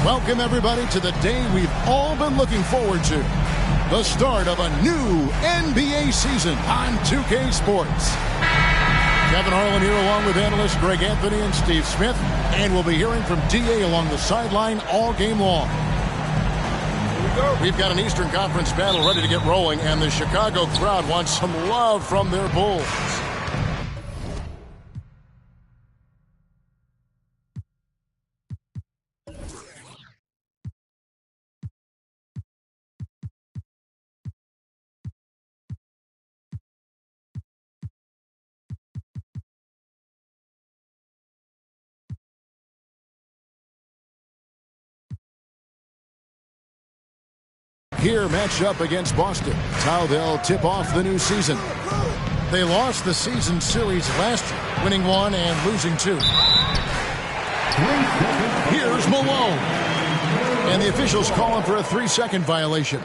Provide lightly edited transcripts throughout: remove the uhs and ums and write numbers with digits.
Welcome, everybody, to the day we've all been looking forward to. The start of a new NBA season on 2K Sports. Kevin Harlan here along with analysts Greg Anthony and Steve Smith. And we'll be hearing from DA along the sideline all game long. We've got an Eastern Conference battle ready to get rolling, and the Chicago crowd wants some love from their Bulls. Here, match up against Boston. It's how they'll tip off the new season. They lost the season series last year, winning 1 and losing 2. Here's Malone. And the officials calling for a 3-second violation.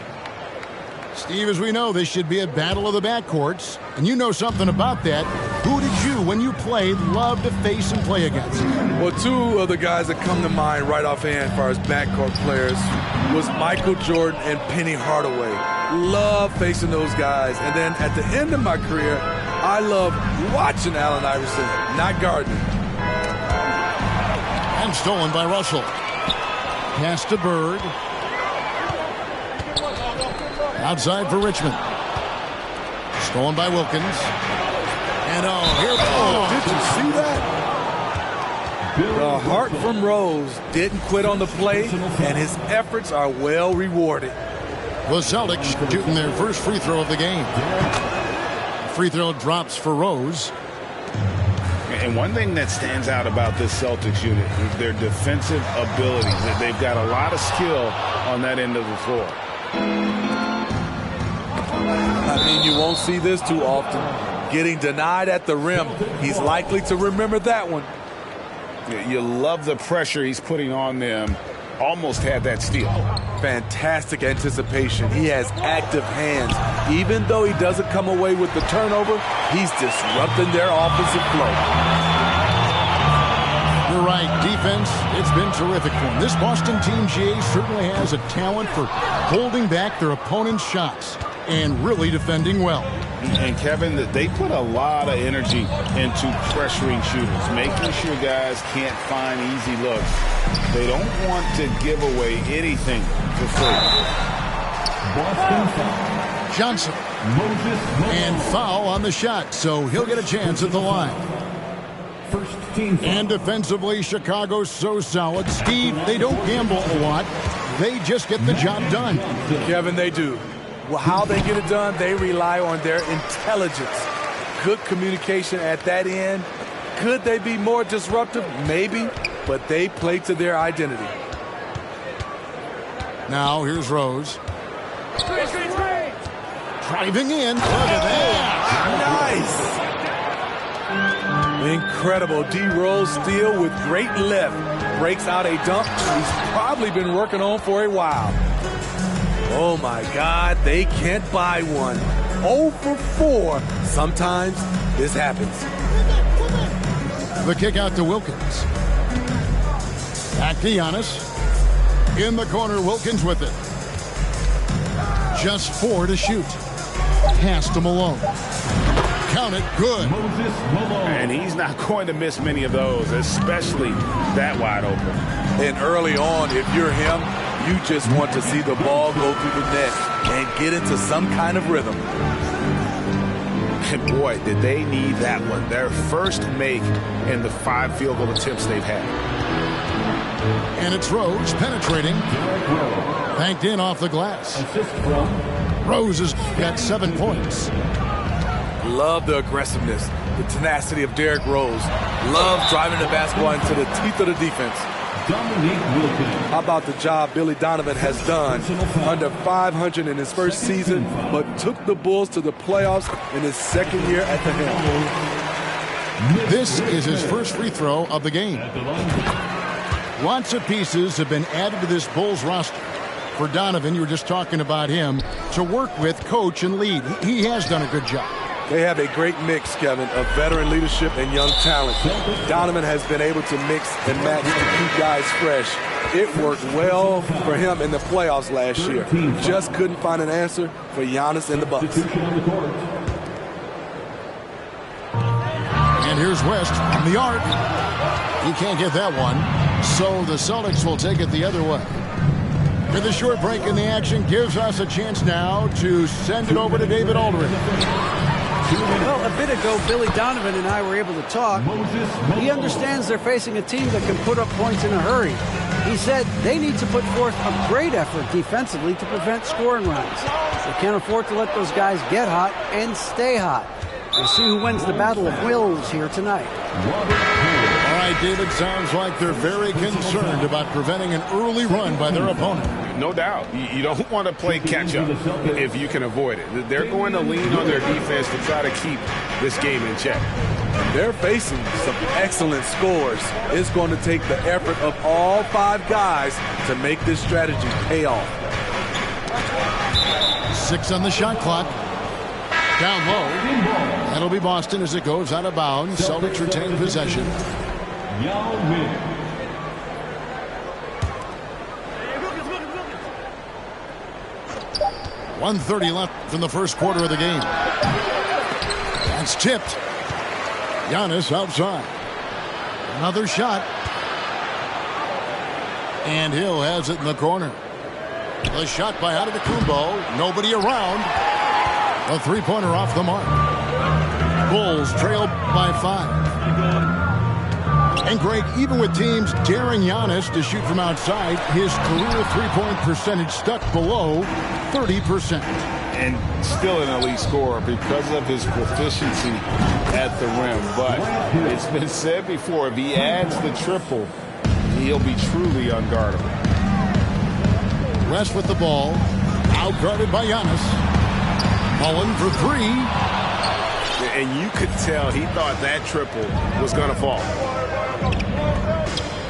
Steve, as we know, this should be a battle of the backcourts. And you know something about that. Who did you, when you played, love to face and play against? Well, two of the guys that come to mind right offhand as far as backcourt players was Michael Jordan and Penny Hardaway. Love facing those guys. And then at the end of my career, I love watching Allen Iverson, not guarding. And stolen by Russell. Pass to Bird. Outside for Richmond. Stolen by Wilkins. And here. Did you see that? The heart from Rose didn't quit on the play, and his efforts are well rewarded. The Celtics shooting their first free throw of the game. Free throw drops for Rose. And one thing that stands out about this Celtics unit is their defensive abilities. They've got a lot of skill on that end of the floor. I mean, you won't see this too often. Getting denied at the rim. He's likely to remember that one. You love the pressure he's putting on them. Almost had that steal. Fantastic anticipation. He has active hands. Even though he doesn't come away with the turnover, he's disrupting their offensive flow. You're right. Defense, it's been terrific for him. This Boston team, GA, certainly has a talent for holding back their opponent's shots and really defending well. And Kevin, they put a lot of energy into pressuring shooters, making sure guys can't find easy looks. They don't want to give away anything for free. Johnson. And foul on the shot, so he'll get a chance at the line. And defensively, Chicago's so solid. Steve, they don't gamble a lot. They just get the job done. Kevin, they do. Well, how they get it done, they rely on their intelligence. Good communication at that end. Could they be more disruptive? Maybe, but they play to their identity. Now, here's Rose. Driving in. Look at that. Nice. Incredible. D. Rose steal with great lift. Breaks out a dunk he's probably been working on for a while. Oh, my God, they can't buy one. 0 for 4. Sometimes this happens. The kick out to Wilkins. Back to Giannis. In the corner, Wilkins with it. Just 4 to shoot. Pass to Malone. Count it, good. And he's not going to miss many of those, especially that wide open. And early on, if you're him, you just want to see the ball go through the net and get into some kind of rhythm. And boy, did they need that one. Their first make in the 5 field goal attempts they've had. And it's Rose penetrating. Banked in off the glass. Rose has got 7 points. Love the aggressiveness, the tenacity of Derrick Rose. Love driving the basketball into the teeth of the defense. How about the job Billy Donovan has done? Under 500 in his first season, but took the Bulls to the playoffs in his second year at the helm. This is his first free throw of the game. Lots of pieces have been added to this Bulls roster. For Donovan, you were just talking about him, to work with, coach, and lead. He has done a good job. They have a great mix, Kevin, of veteran leadership and young talent. Donovan has been able to mix and match to keep guys fresh. It worked well for him in the playoffs last year. Just couldn't find an answer for Giannis and the Bucks. And here's West from the arc. He can't get that one, so the Celtics will take it the other way. With a short break in the action gives us a chance now to send it over to David Aldridge. Well, a bit ago, Billy Donovan and I were able to talk. He understands they're facing a team that can put up points in a hurry. He said they need to put forth a great effort defensively to prevent scoring runs. They can't afford to let those guys get hot and stay hot. We'll see who wins the battle of wills here tonight. All right, David, sounds like they're very concerned about preventing an early run by their opponent. No doubt. You don't want to play catch-up if you can avoid it. They're going to lean on their defense to try to keep this game in check. They're facing some excellent scores. It's going to take the effort of all 5 guys to make this strategy pay off. 6 on the shot clock. Down low. That'll be Boston as it goes out of bounds. Celtics retain possession. 1:30 left in the first quarter of the game. That's tipped. Giannis outside. Another shot. And Hill has it in the corner. The shot by Antetokounmpo. Nobody around. A three-pointer off the mark. Bulls trail by 5. And Greg, even with teams daring Giannis to shoot from outside, his career three-point percentage stuck below 30%. And still an elite scorer because of his proficiency at the rim. But it's been said before, if he adds the triple, he'll be truly unguardable. Rest with the ball. Outguarded by Giannis. Mullen for 3. And you could tell he thought that triple was going to fall.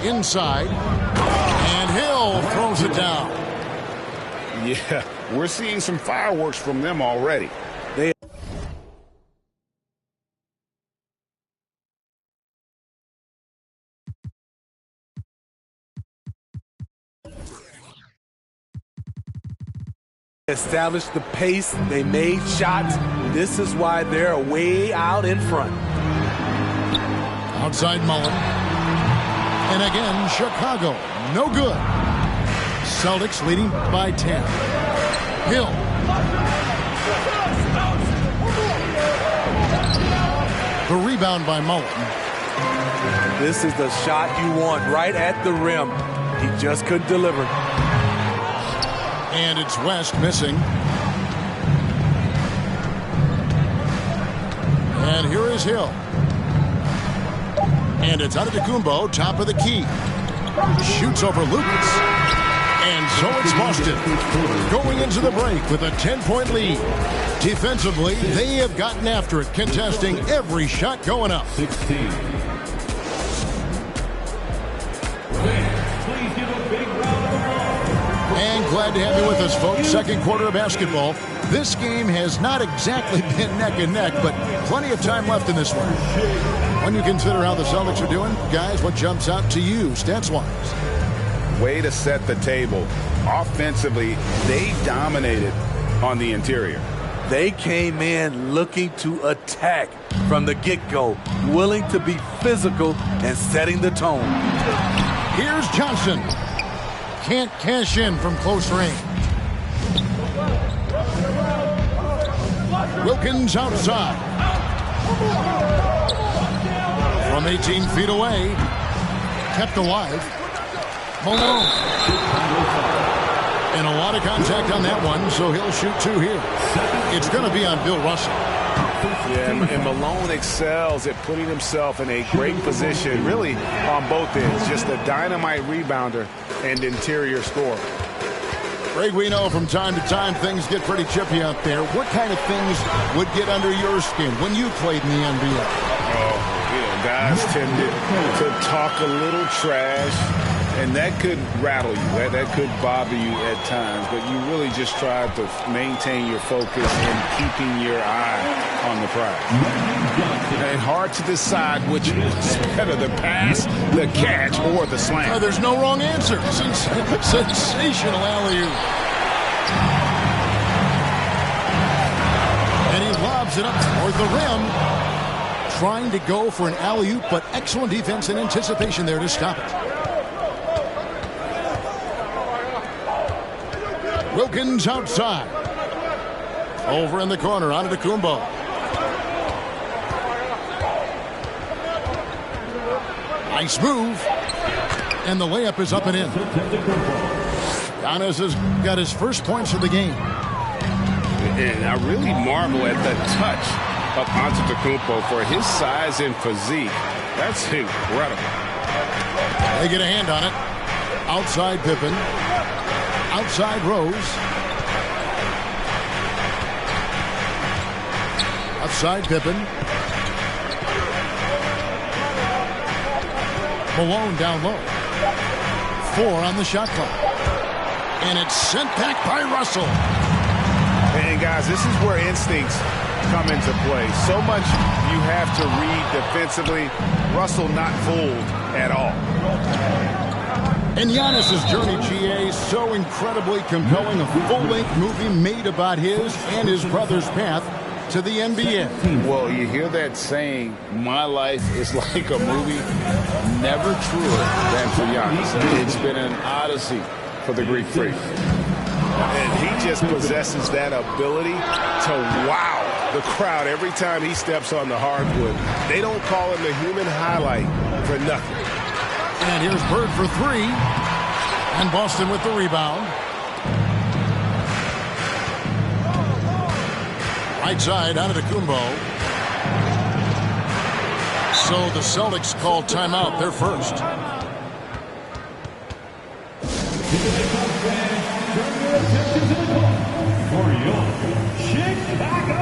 Inside. And Hill throws it down. Yeah, we're seeing some fireworks from them already. Established the pace. They made shots. This is why they're way out in front. Outside Mullen. And again, Chicago. No good. Celtics leading by 10. Hill. The rebound by Mullen. This is the shot you want right at the rim. He just couldn't deliver. And it's West missing. And here is Hill. And it's Antetokounmpo, top of the key. Shoots over Lucas. And so it's Boston going into the break with a 10-point lead. Defensively, they have gotten after it, contesting every shot going up. 16. And glad to have you with us, folks. Second quarter of basketball. This game has not exactly been neck and neck, but plenty of time left in this one. When you consider how the Celtics are doing, guys, what jumps out to you stats-wise? Way to set the table. Offensively, they dominated on the interior. They came in looking to attack from the get-go, willing to be physical and setting the tone. Here's Johnson. Can't cash in from close range. Wilkins outside. From 18 feet away. Kept alive. Malone. And a lot of contact on that one, so he'll shoot 2 here. It's going to be on Bill Russell. Yeah, and Malone excels at putting himself in a great position, really on both ends. Just a dynamite rebounder and interior scorer. Greg, we know from time to time things get pretty chippy out there. What kind of things would get under your skin when you played in the NBA? Guys tended to talk a little trash And that could rattle you. That could bother you at times. But you really just try to maintain your focus and keeping your eye on the prize. And hard to decide which is better, the pass, the catch, or the slam. Oh, there's no wrong answer. Sensational alley-oop. And he lobs it up toward the rim. Trying to go for an alley-oop, but excellent defense and anticipation there to stop it. Wilkins outside. Over in the corner, Antetokounmpo. Nice move. And the layup is up and in. Giannis has got his first points of the game. And I really marvel at the touch of Antetokounmpo for his size and physique. That's incredible. They get a hand on it. Outside Pippen. Outside Rose. Outside Pippen. Malone down low. 4 on the shot clock. And it's sent back by Russell. And guys, this is where instincts come into play. So much you have to read defensively. Russell not fooled at all. And Giannis's journey, GA, so incredibly compelling. A full-length movie made about his and his brother's path to the NBA. Well, you hear that saying, my life is like a movie, never truer than for Giannis. It's been an odyssey for the Greek freak. And he just possesses that ability to wow the crowd every time he steps on the hardwood. They don't call him the human highlight for nothing. And here's Bird for 3. And Boston with the rebound. Right side, Antetokounmpo. So the Celtics call timeout. They're first. For your Chicago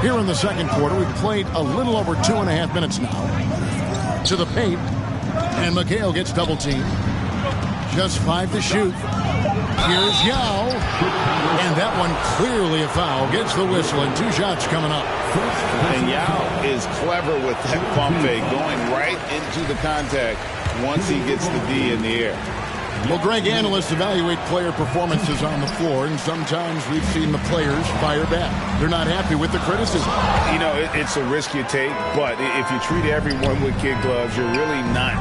Here in the second quarter, we've played a little over 2.5 minutes now. To the paint, and McHale gets double teamed. Just 5 to shoot. Here's Yao, and that one clearly a foul. Gets the whistle, and 2 shots coming up. And Yao is clever with that pump fake, going right into the contact once he gets the D in the air. Well, Greg, analysts evaluate player performances on the floor, and sometimes we've seen the players fire back. They're not happy with the criticism. You know, it's a risk you take, but if you treat everyone with kid gloves, you're really not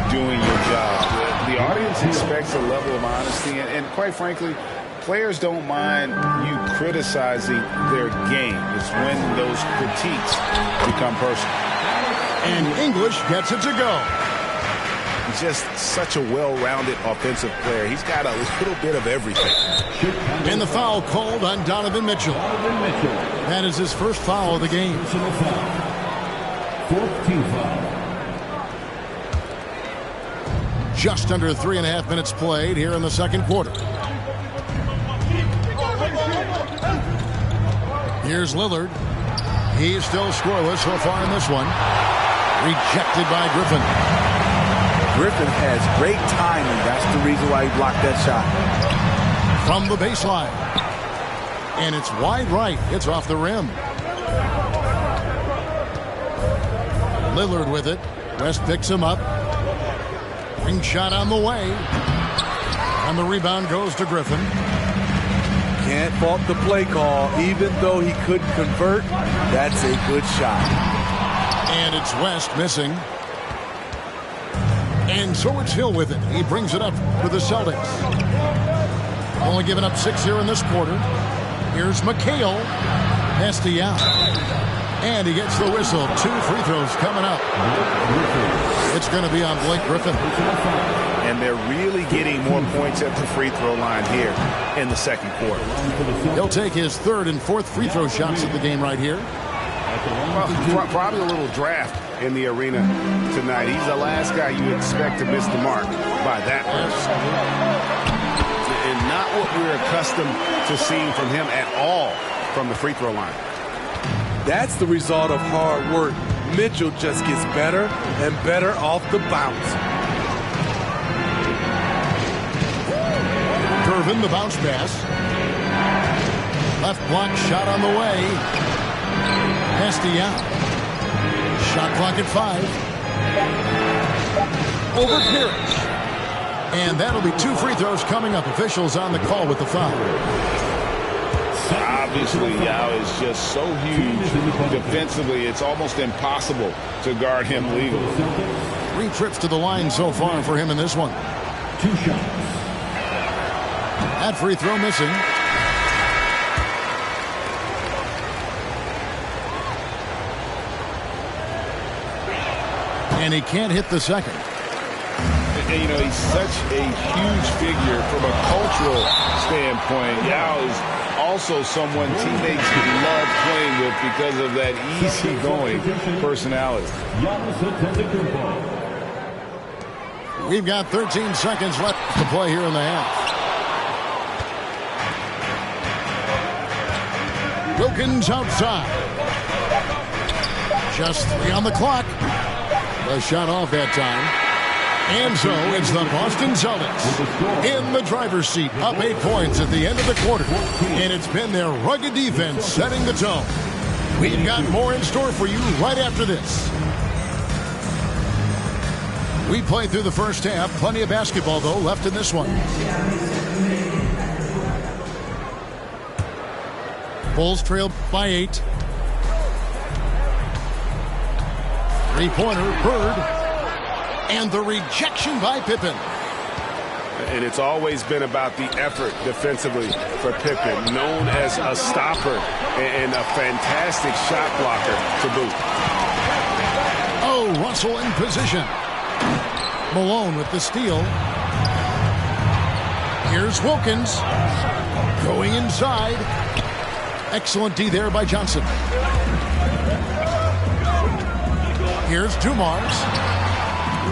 doing your job. The audience expects a level of honesty, and quite frankly, players don't mind you criticizing their game. It's when those critiques become personal. And English gets it to go. He's just such a well-rounded offensive player. He's got a little bit of everything. And the foul called on Donovan Mitchell. That is his first foul of the game. 14th foul. Just under 3.5 minutes played here in the second quarter. Here's Lillard. He's still scoreless so far in this one. Rejected by Griffin. Griffin has great timing. That's the reason why he blocked that shot. From the baseline. And it's wide right. It's off the rim. Lillard with it. West picks him up. Ring shot on the way. And the rebound goes to Griffin. Can't fault the play call. Even though he couldn't convert, that's a good shot. And it's West missing. And so it's Hill with it. He brings it up for the Celtics. Only giving up 6 here in this quarter. Here's McHale. Estia. And he gets the whistle. 2 free throws coming up. It's going to be on Blake Griffin. And they're really getting more points at the free throw line here in the second quarter. He'll take his 3rd and 4th free throw shots of the game right here. Well, probably a little draft in the arena tonight. He's the last guy you expect to miss the mark by that much. And not what we're accustomed to seeing from him at all from the free throw line. That's the result of hard work. Mitchell just gets better and better off the bounce. Irvin, the bounce pass. Left block shot on the way. Estia. Shot clock at 5. Over Pirich. And that'll be 2 free throws coming up. Officials on the call with the foul. Obviously, Yao is just so huge defensively, it's almost impossible to guard him legally. 3 trips to the line so far for him in this one. 2 shots. That free throw missing. And he can't hit the second. And, you know, he's such a huge figure from a cultural standpoint. Yao is also someone teammates love playing with because of that easygoing personality. We've got 13 seconds left to play here in the half. Wilkins outside. Just 3 on the clock. The shot off that time. And so it's the Boston Celtics in the driver's seat, up 8 points at the end of the quarter. And it's been their rugged defense setting the tone. We've got more in store for you right after this. We played through the first half. Plenty of basketball, though, left in this one. Bulls trail by 8. Three-pointer, Bird. And the rejection by Pippen. And it's always been about the effort defensively for Pippen, known as a stopper and a fantastic shot blocker to boot. Oh, Russell in position. Malone with the steal. Here's Wilkins. Going inside. Excellent D there by Johnson. Here's Dumars.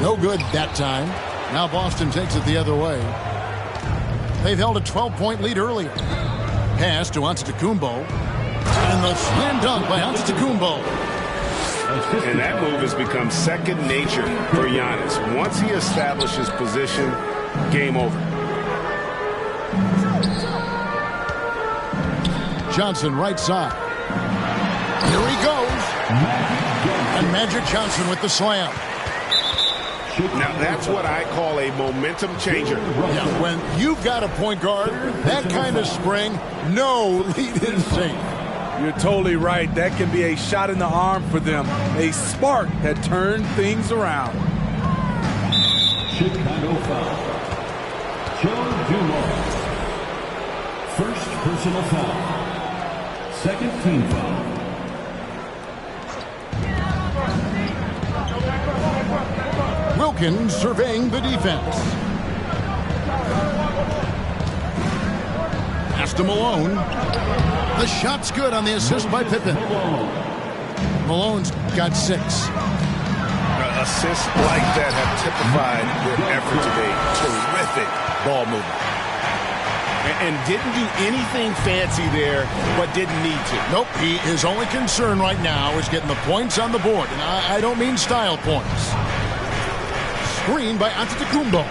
No good that time. Now Boston takes it the other way. They've held a 12-point lead earlier. Pass to Antetokounmpo. And the slam dunk by Antetokounmpo. And that move has become second nature for Giannis. Once he establishes position, game over. Johnson right side. Here he goes. And Magic Johnson with the slam. Now that's what I call a momentum changer. Yeah, when you've got a point guard, that kind of spring, no lead is safe. You're totally right. That can be a shot in the arm for them. A spark that turned things around. Chicago foul. Joe Dumars. First personal foul. Second team foul. Wilkins surveying the defense. Pass to Malone. The shot's good on the assist by Pippen. Malone's got 6. Assists like that have typified their effort today. Terrific ball movement. And didn't do anything fancy there, but didn't need to. Nope, his only concern right now is getting the points on the board. And I don't mean style points. Screen by Antetokounmpo.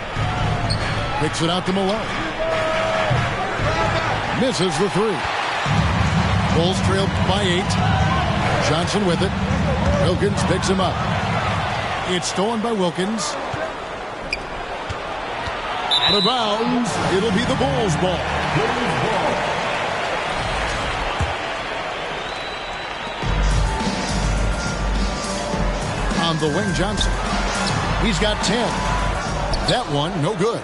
Picks it out to Malone. Misses the 3. Bulls trail by 8. Johnson with it. Wilkins picks him up. It's stolen by Wilkins. Out of bounds. It'll be the Bulls ball. On the wing, Johnson. He's got 10. That one, no good.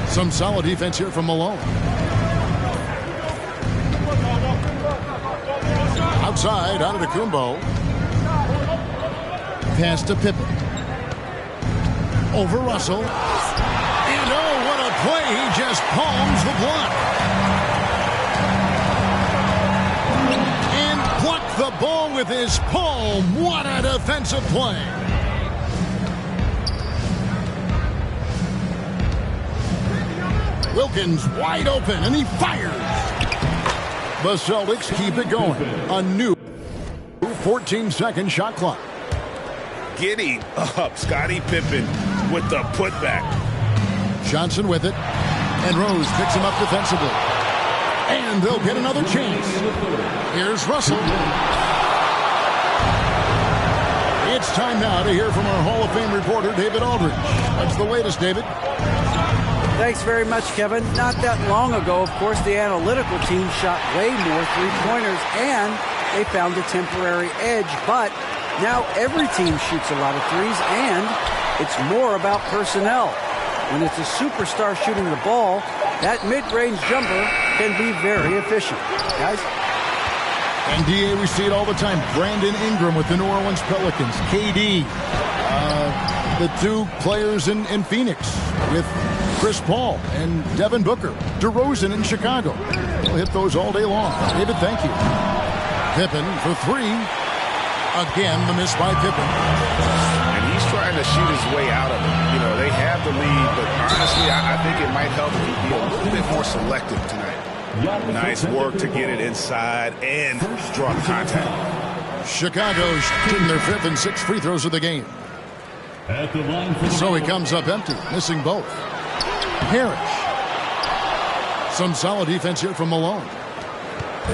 Some solid defense here from Malone. Outside, out of the Kumbo. Pass to Pippen. Over Russell. And oh, what a play. He just palms the block. And plucked the ball with his palm. What a defensive play. Wilkins wide open, and he fires. The Celtics keep it going. A new 14-second shot clock. Getting up, Scottie Pippen with the putback. Johnson with it, and Rose picks him up defensively. And they'll get another chance. Here's Russell. It's time now to hear from our Hall of Fame reporter, David Aldridge. What's the latest, David? Thanks very much, Kevin. Not that long ago, of course, the analytical team shot way more three-pointers, and they found a temporary edge. But now every team shoots a lot of threes, and it's more about personnel. When it's a superstar shooting the ball, that mid-range jumper can be very efficient. Guys? And DA, we see it all the time. Brandon Ingram with the New Orleans Pelicans. KD, the two players in Phoenix with Chris Paul and Devin Booker. DeRozan in Chicago. We'll hit those all day long. David, thank you. Pippen for three. Again, the miss by Pippen. And he's trying to shoot his way out of it. You know, they have the lead, but honestly, I think it might help if he be a little bit more selective tonight. Nice work to get it inside and draw the contact. Chicago shooting their fifth and sixth free throws of the game. So he comes up empty, missing both. Harris. Some solid defense here from Malone.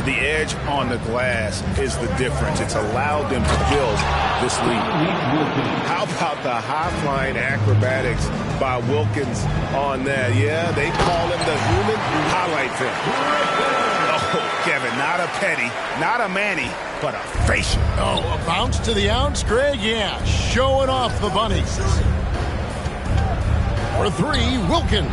The edge on the glass is the difference. It's allowed them to build this lead. How about the high-flying acrobatics by Wilkins on that? Yeah, they call him the human highlight film. Oh, Kevin, not a petty, not a Manny, but a facial. Oh, a bounce to the ounce, Greg? Yeah, showing off the bunnies. For three, Wilkins.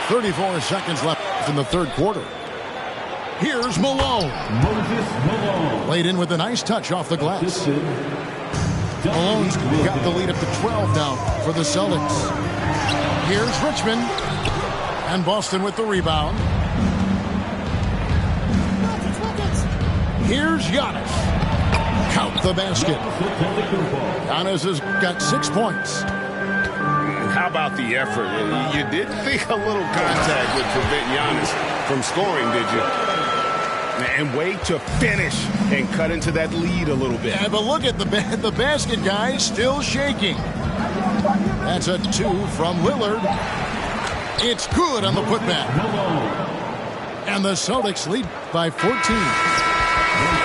"34 seconds left in the third quarter. Here's Malone. Laid in with a nice touch off the glass. Malone's got the lead up to 12 now for the Celtics. Here's Richmond. And Boston with the rebound. Here's Giannis. Count the basket. Giannis has got 6 points. How about the effort? You did think a little contact would prevent Giannis from scoring, did you? And wait to finish and cut into that lead a little bit. Yeah, but look at the basket, guys, still shaking. That's a 2 from Lillard. It's good on the putback. And the Celtics lead by 14.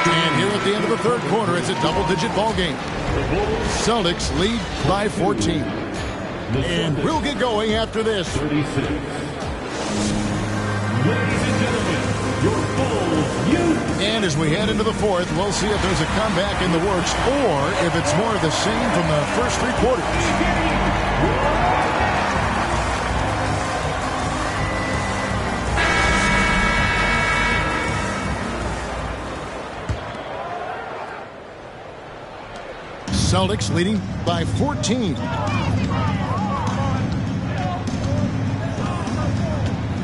And here at the end of the third quarter, it's a double-digit ball game. Celtics lead by 14. And we'll get going after this. 36. Ladies and gentlemen, your Bulls. And as we head into the fourth, we'll see if there's a comeback in the works or if it's more of the same from the first three quarters. Celtics leading by 14.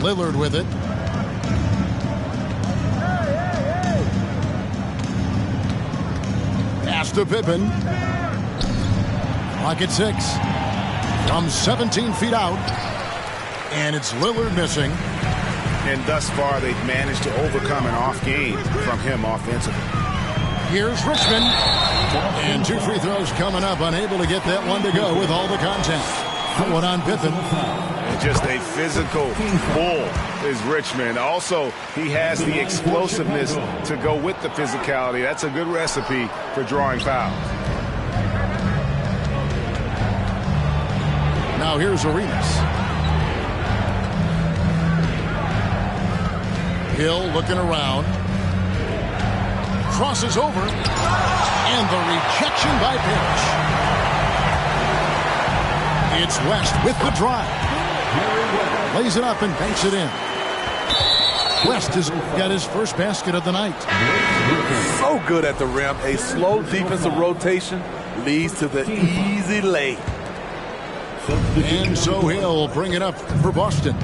Lillard with it. Pass to Pippen. Clock at 6. From 17 feet out. And it's Lillard missing. And thus far, they've managed to overcome an off game from him offensively. Here's Richmond. And 2 free throws coming up. Unable to get that one to go with all the contact. One on Pippen. And just a physical bull is Richmond. Also, he has the explosiveness to go with the physicality. That's a good recipe for drawing fouls. Now here's Arenas. Hill looking around. crosses over. And the rejection by Parrish. It's West with the drive. Lays it up and banks it in. West has got his first basket of the night. So good at the rim. A slow defensive rotation leads to the easy lay. And so he'll bring it up for Boston.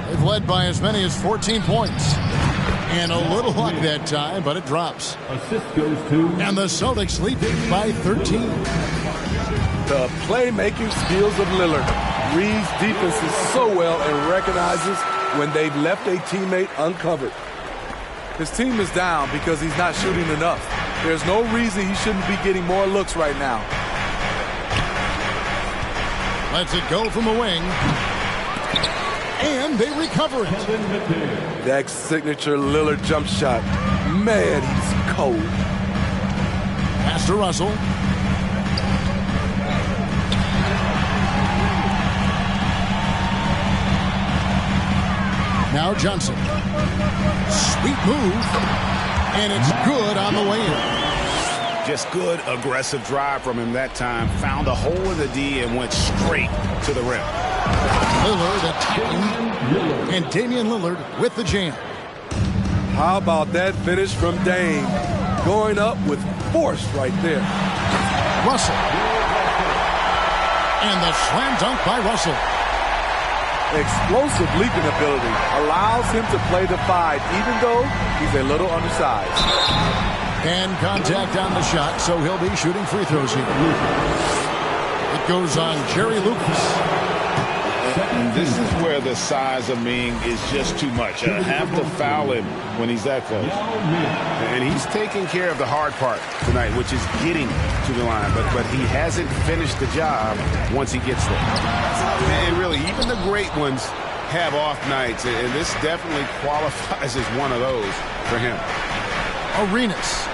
They've led by as many as 14 points. And a little luck that time, but it drops. Assist goes to. And the Celtics lead by 13. The playmaking skills of Lillard reads defenses so well and recognizes when they've left a teammate uncovered. His team is down because he's not shooting enough. There's no reason he shouldn't be getting more looks right now. Lets it go from the wing. And they recover it. That signature Lillard jump shot. Man, he's cold. Pass to Russell. Now Johnson. Sweet move. And it's good on the way in. Just good, aggressive drive from him that time. Found a hole in the D and went straight to the rim. Lillard attacking. And Damian Lillard with the jam. How about that finish from Dame? Going up with force right there. Russell. And the slam dunk by Russell. Explosive leaping ability allows him to play the 5 even though he's a little undersized. And contact on the shot, so he'll be shooting free throws here. It goes on Jerry Lucas. And this is where the size of Ming is just too much. I have to foul him when he's that close. And he's taking care of the hard part tonight, which is getting to the line. But he hasn't finished the job once he gets there. And really, even the great ones have off nights. And this definitely qualifies as one of those for him. Arenas.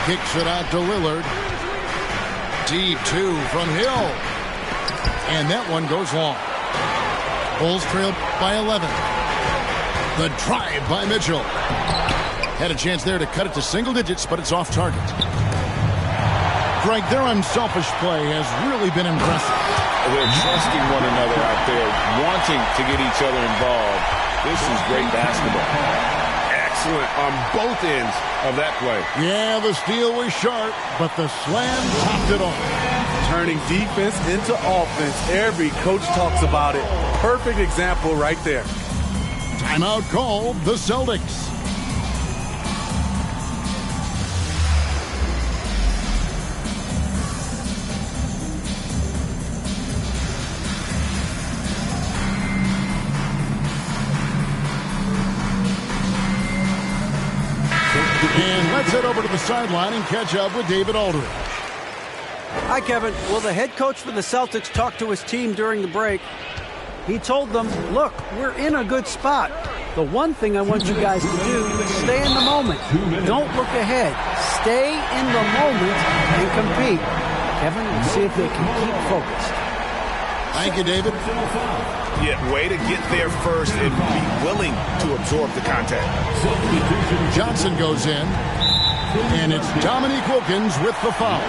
Kicks it out to Lillard. Deep 2 from Hill. And that one goes long. Bulls trail by 11. The drive by Mitchell. Had a chance there to cut it to single digits, but it's off target. Greg, their unselfish play has really been impressive. They're trusting one another out there, wanting to get each other involved. This is great basketball. Excellent on both ends of that play. Yeah, the steal was sharp, but the slam topped it off. Turning defense into offense. Every coach talks about it. Perfect example right there. Timeout called the Celtics. And let's head over to the sideline and catch up with David Aldridge. Hi, Kevin. Well, the head coach for the Celtics talked to his team during the break. He told them, look, we're in a good spot. The one thing I want you guys to do is stay in the moment. Don't look ahead. Stay in the moment and compete. Kevin, let's see if they can keep focused. Thank you, David. Yeah, way to get there first and be willing to absorb the contact. Johnson goes in, and it's Dominique Wilkins with the foul.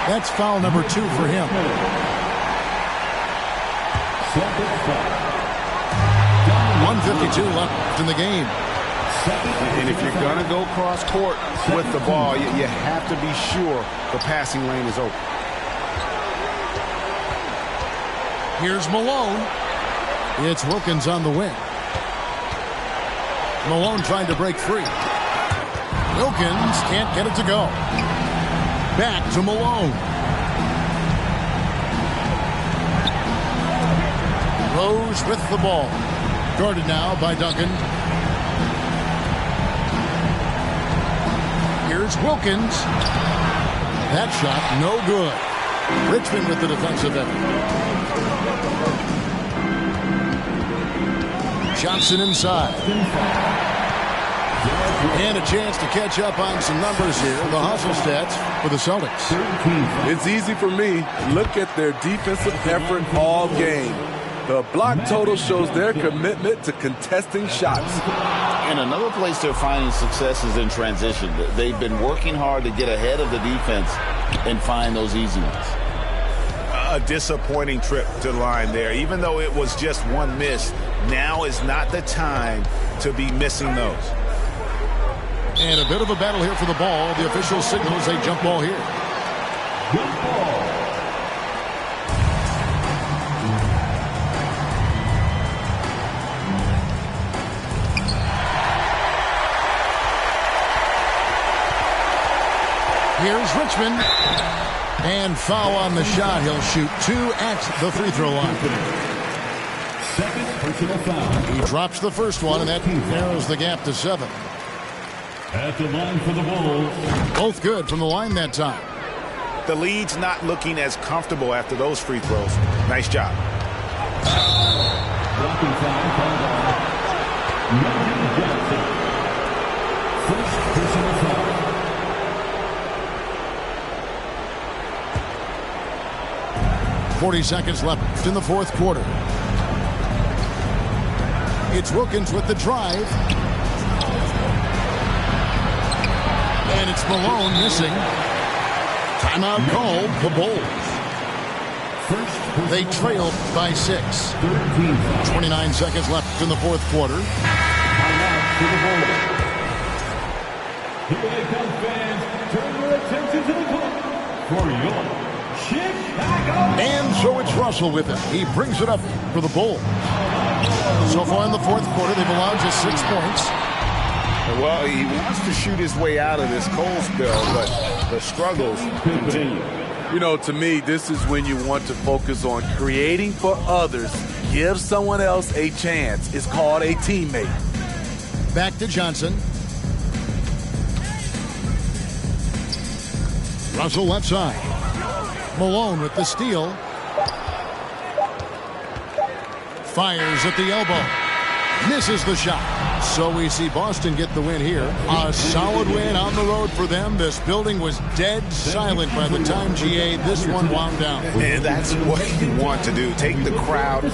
That's foul number 2 for him. 1:52 left in the game. And if you're going to go cross court with the ball, you have to be sure the passing lane is open. Here's Malone. It's Wilkins on the wing. Malone trying to break free. Wilkins can't get it to go. Back to Malone. Rose with the ball. Guarded now by Duncan. Here's Wilkins. That shot no good. Richmond with the defensive effort. Johnson inside. And a chance to catch up on some numbers here. The hustle stats for the Celtics. It's easy for me. Look at their defensive effort all game. The block total shows their commitment to contesting shots. And another place they're finding success is in transition. They've been working hard to get ahead of the defense and find those easy ones. A disappointing trip to the line there. Even though it was just one miss, now is not the time to be missing those. And a bit of a battle here for the ball. The official signals a jump ball here. Jump ball. Here's Richmond. And foul on the shot. He'll shoot 2 at the free throw line. Second personal foul. He drops the first one, and that narrows the gap to 7. At the line for the Bulls. Both good from the line that time. The lead's not looking as comfortable after those free throws. Nice job. Blocking foul called on Magic Johnson. First personal foul. .40 left in the fourth quarter. It's Wilkins with the drive. And it's Malone missing. Timeout called the Bulls. They trailed by 6. 29 seconds left in the fourth quarter. Timeout to the Bulls. Here they come, fans. Turn your attention to the clock for your Chicago. And so it's Russell with it. He brings it up for the Bulls. So far in the fourth quarter, they've allowed just 6 points. Well, he wants to shoot his way out of this cold spell, but the struggles continue. You know, to me, this is when you want to focus on creating for others. Give someone else a chance. It's called a teammate. Back to Johnson. Russell left side. Malone with the steal. Fires at the elbow. Misses the shot. So we see Boston get the win here. A solid win on the road for them. This building was dead silent by the time GA this one wound down. And that's what you want to do. Take the crowd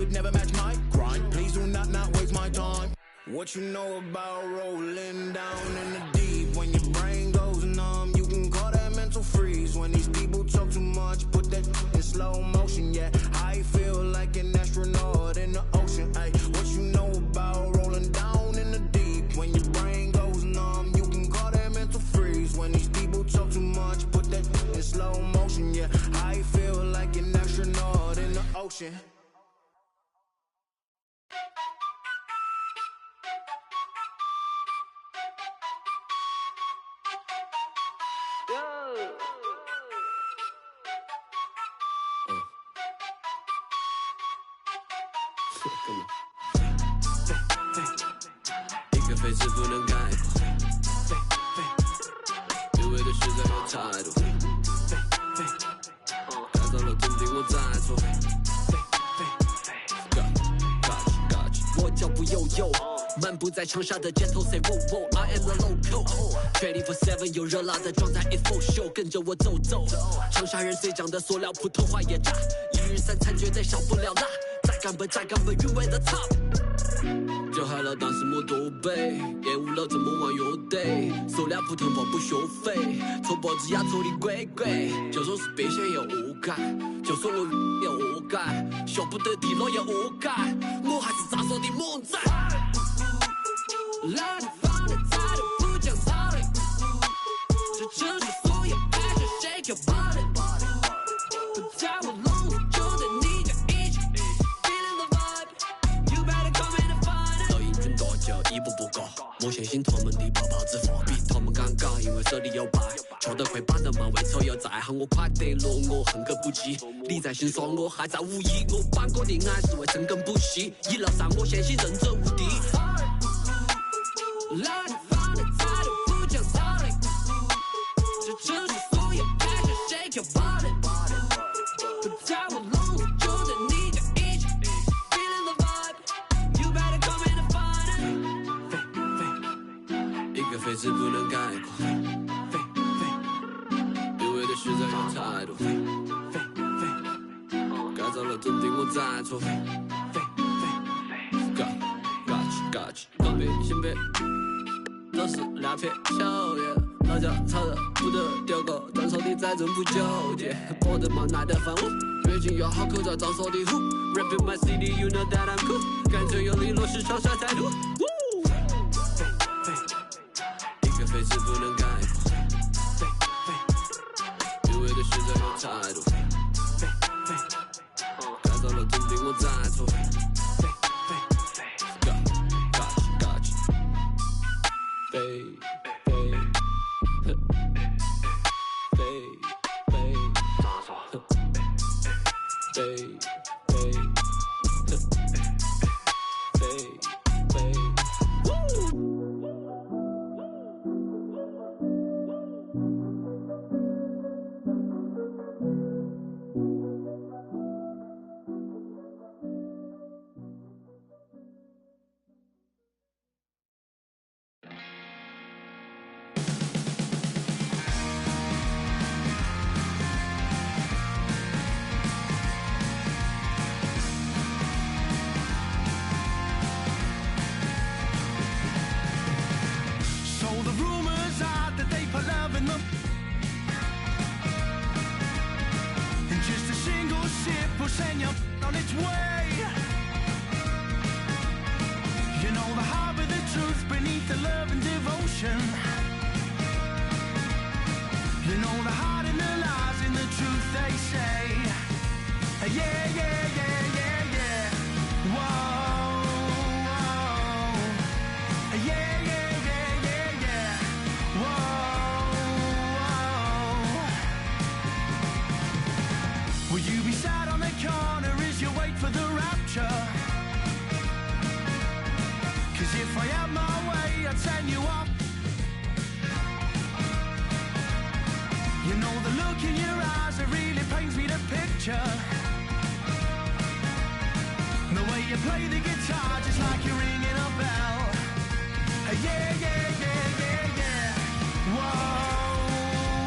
Never match my grind. Please do not waste my time. What you know about rolling down in the deep? When your brain goes numb, you can call that mental freeze. When these people talk too much, put that in slow motion. Yeah, I feel like an astronaut in the ocean. Ay, what you know about rolling down in the deep? When your brain goes numb, you can call that mental freeze. When these people talk too much, put that in slow motion. Yeah, I feel like an astronaut in the ocean.一个飞字不能概括，对味的实在有态度，改造了真定我在做。我脚步悠悠，漫步在长沙的街头 ，say wo wo，I am the local。24/7有热辣的状态 ，it's for show， 跟着我走走。长沙人最讲的塑料，普通话也炸，一日三餐绝对少不了辣。再干杯，韵味的 top。就嗨了，但是没多背，厌恶了这么玩乐队。塑料普通话不学费，搓脖子压搓的鬼鬼。就算是变现也恶改，就算我也恶改，学不得地了也恶改，我还是咋说的猛仔。老地方的态度不讲道理，这城市所有 passion shake your body， 不在我笼子就得你就一起 feeling the vibe，you better come in and find it。老英俊大叫一步步高，莫相信他们的泡泡之话，比他们尴尬，因为手里有牌，跳得快把人慢为丑，又再喊我快得了，我恨根不起。你在心酸，我还在无意，我办过恋爱是为深耕不息，一路上我相信人者无敌。老地方的态度不讲道理，这城市所有 passion shake your body， 不在我笼子就得你就一起 feeling the vibe，you better come in and find it。一个飞字不能概括，对味的实在有态度，改造了真定我在做。Gotcha，东北新北都是两片秋叶，老家炒的不得丢狗，长手的再真不纠结，我的妈耐得烦我，最近要好口罩长手的虎 ，Rapping my city you know that I'm cool， 感觉有利落是长沙态度。一个飞字不能概括，对味的实在有态度，改造了真定我在做。Send you on its way. You know the heart of the truth beneath the love and devotion. You know the heart and the lies in the truth they say. Yeah, yeah, yeah, yeah, yeah. Whoa, whoa. Yeah, yeah, yeah, yeah, yeah. Whoa, whoa. Will you be sad on the corner as you wait for the rapture? 'Cause if I had my way, I'd send you off. You know the look in your eyes, it really paints me the picture. The way you play the guitar, just like you're ringing a bell. Yeah, yeah, yeah, yeah, yeah. Whoa,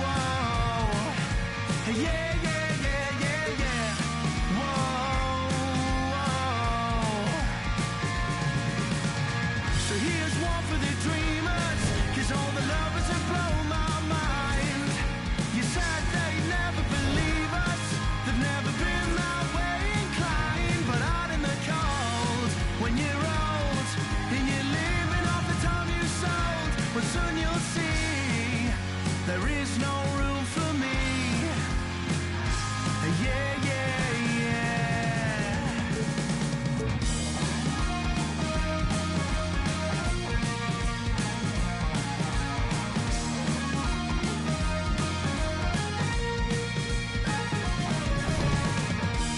whoa. Yeah, yeah, yeah, yeah, yeah. Whoa, whoa. there is no room for me. Yeah, yeah, yeah.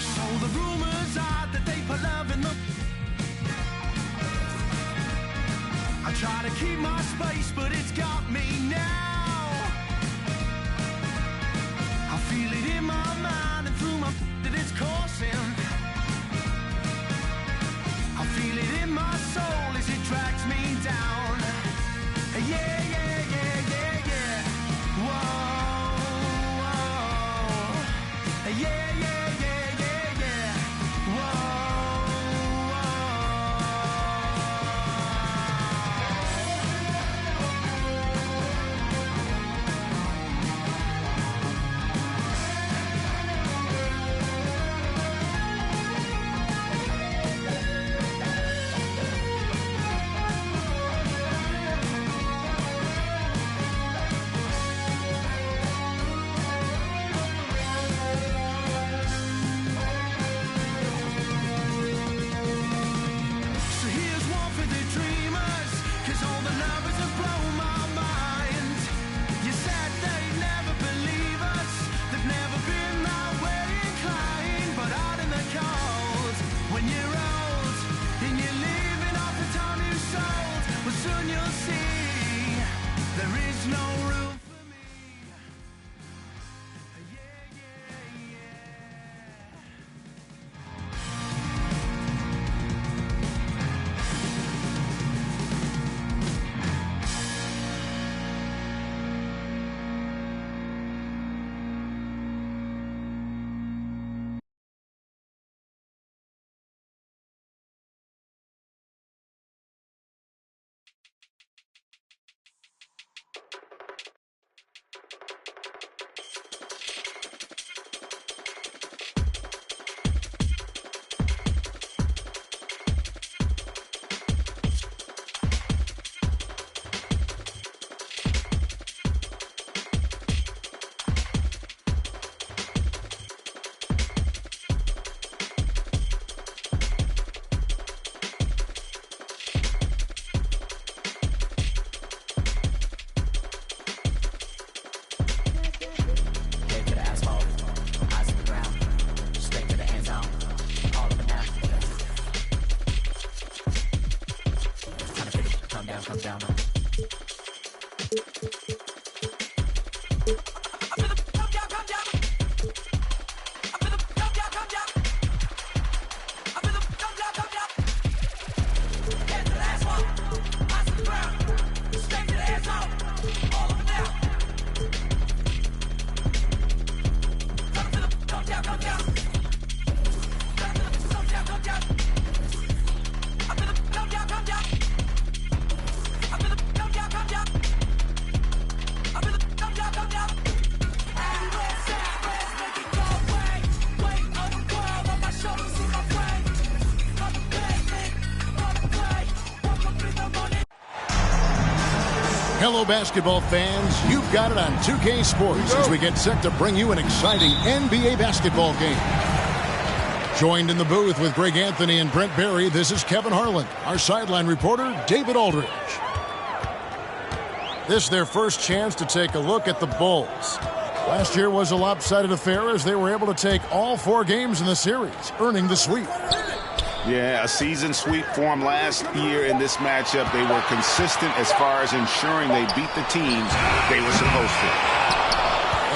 So the rumors are that they put love in the... I try to keep my space, but it's got me now. I feel it in my mind and through my that it's coursing. I feel it in my soul as it drags me down. Yeah, yeah, yeah, yeah, yeah. Whoa, whoa. Yeah, yeah, yeah, yeah, yeah. Whoa, so here's one for the dreamers, 'cause all the lovers have blown my mind. You said they'd never believe us, they've never been that way inclined. But out in the cold, when you're old, and you're living off the time you sold, well soon you'll see, there is no room for me. Yeah, yeah, yeah. Head to the asphalt, eyes to the ground, straight to the end zone, all over now. Time to figure, come down, come down. Head to the asphalt, eyes to the ground, straight to the end zone, all over now. Come down, come down. Come down, come down. Come down, come down. Come down, come down. Come down, come down. And west, make it go away. Weight of the world on my shoulders, see my brain. From the pavement, from the play, welcome to the morning. Hello, basketball fans. You've got it on 2K Sports as we get set to bring you an exciting NBA basketball game. Joined in the booth with Greg Anthony and Brent Barry, this is Kevin Harlan. Our sideline reporter, David Aldridge. This is their first chance to take a look at the Bulls. Last year was a lopsided affair as they were able to take all 4 games in the series, earning the sweep. Yeah, a season sweep for them last year in this matchup. They were consistent as far as ensuring they beat the teams they were supposed to.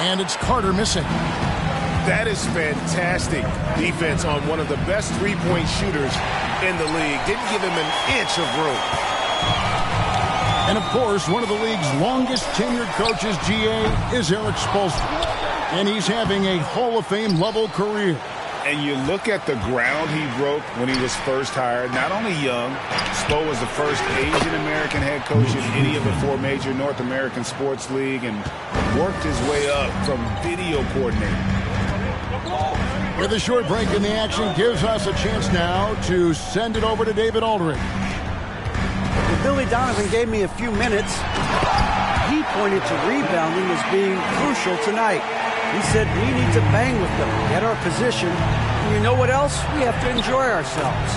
And it's Carter missing. That is fantastic defense on one of the best three-point shooters in the league. Didn't give him an inch of room. And, of course, one of the league's longest tenured coaches, GA, is Eric Spoelstra. And he's having a Hall of Fame level career. And you look at the ground he broke when he was first hired. Not only young, Spo was the first Asian-American head coach in any of the 4 major North American sports league and worked his way up from video coordinator. With a short break in the action, gives us a chance now to send it over to David Aldridge. Well, Billy Donovan gave me a few minutes. he pointed to rebounding as being crucial tonight. He said we need to bang with them, get our position, and you know what else? We have to enjoy ourselves.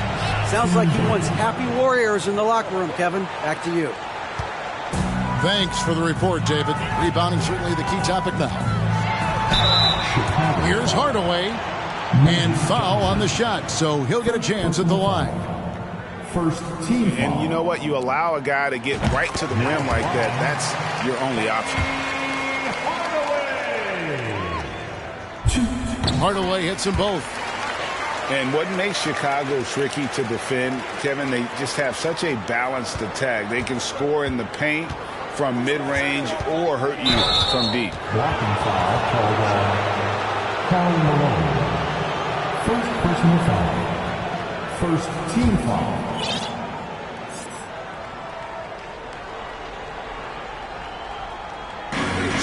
Sounds like he wants happy Warriors in the locker room, Kevin. Back to you. Thanks for the report, David. Rebounding certainly the key topic now. Here's Hardaway, and foul on the shot, so he'll get a chance at the line. First team foul. And you know what? You allow a guy to get right to the rim like that. That's your only option. Hardaway hits them both. And what makes Chicago tricky to defend, Kevin, they just have such a balanced attack. They can score in the paint from mid-range or hurt you from deep. Blocking foul called on Karl Malone. First personal foul. First team foul.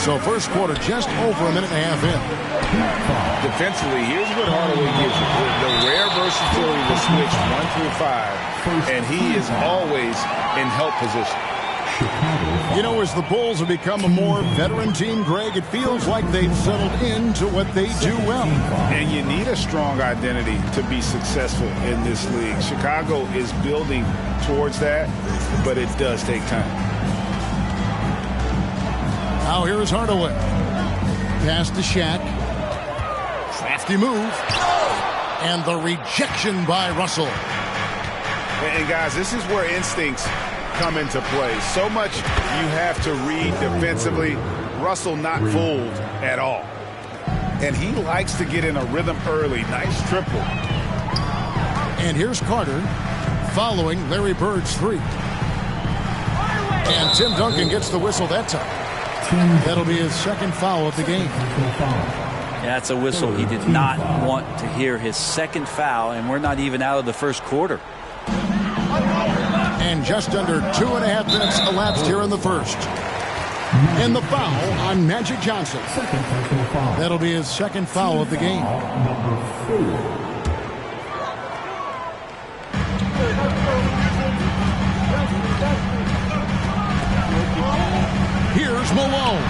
So first quarter just over a minute and a half in. Defensively, here's what Hardaway gives you. The rare versatility to switch 1 through 5, and he is always in help position. You know, as the Bulls have become a more veteran team, Greg, it feels like they've settled into what they do well. And you need a strong identity to be successful in this league. Chicago is building towards that, but it does take time. Now here is Hardaway. Pass to Shaq. Crafty move. And the rejection by Russell. And guys, this is where instincts come into play. So much you have to read defensively. Russell not fooled at all. And he likes to get in a rhythm early. Nice triple. And here's Carter following Larry Bird's three. And Tim Duncan gets the whistle that time. That'll be his second foul of the game. That's a whistle. He did not want to hear his second foul, and we're not even out of the first quarter. And just under 2.5 minutes elapsed here in the first. And the foul on Magic Johnson. That'll be his second foul of the game. Here's Malone.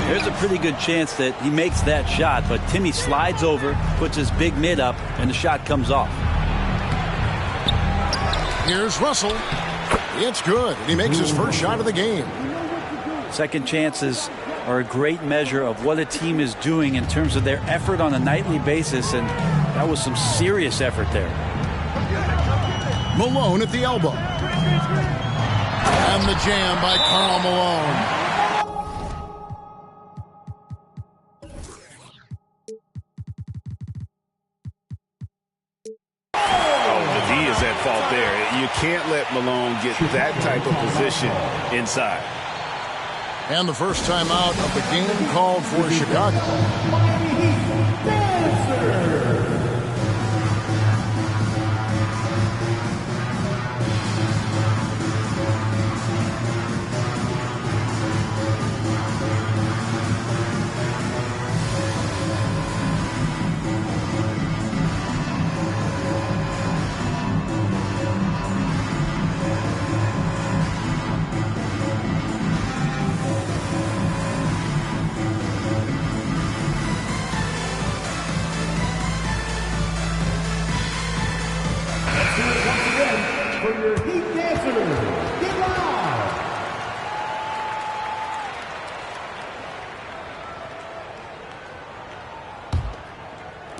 There's a pretty good chance that he makes that shot, but Timmy slides over, puts his big mid up, and the shot comes off. Here's Russell. It's good. He makes his first shot of the game. Second chances are a great measure of what a team is doing in terms of their effort on a nightly basis, and that was some serious effort there. Malone at the elbow. And the jam by Karl Malone. Fault there. You can't let Malone get that type of position inside. And the first time out of the game called for Chicago.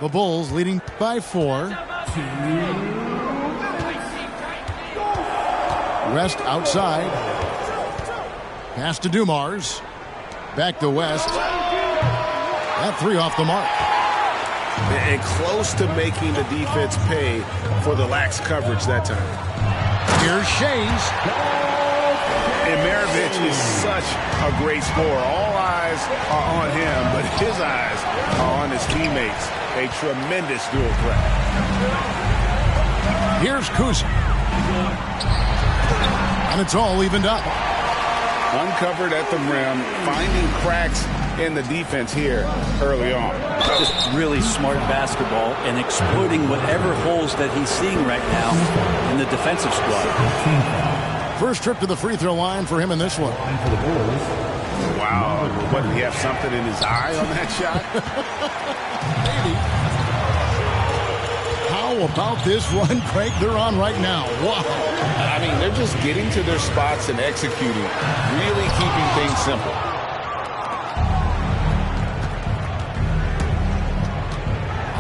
The Bulls leading by 4. West outside. Pass to Dumars. Back to West. That three off the mark. And close to making the defense pay for the lax coverage that time. Here's Shays. And Maravich is such a great scorer. All eyes are on him, but his eyes are on his teammates. A tremendous dual threat. Here's Kuzma. And it's all evened up. Uncovered at the rim, finding cracks in the defense here early on. Just really smart basketball and exploiting whatever holes that he's seeing right now in the defensive squad. First trip to the free throw line for him in this one. Wow. What, did he have something in his eye on that shot? Maybe. How about this run, Craig, they're on right now? Wow. I mean, they're just getting to their spots and executing, really keeping things simple.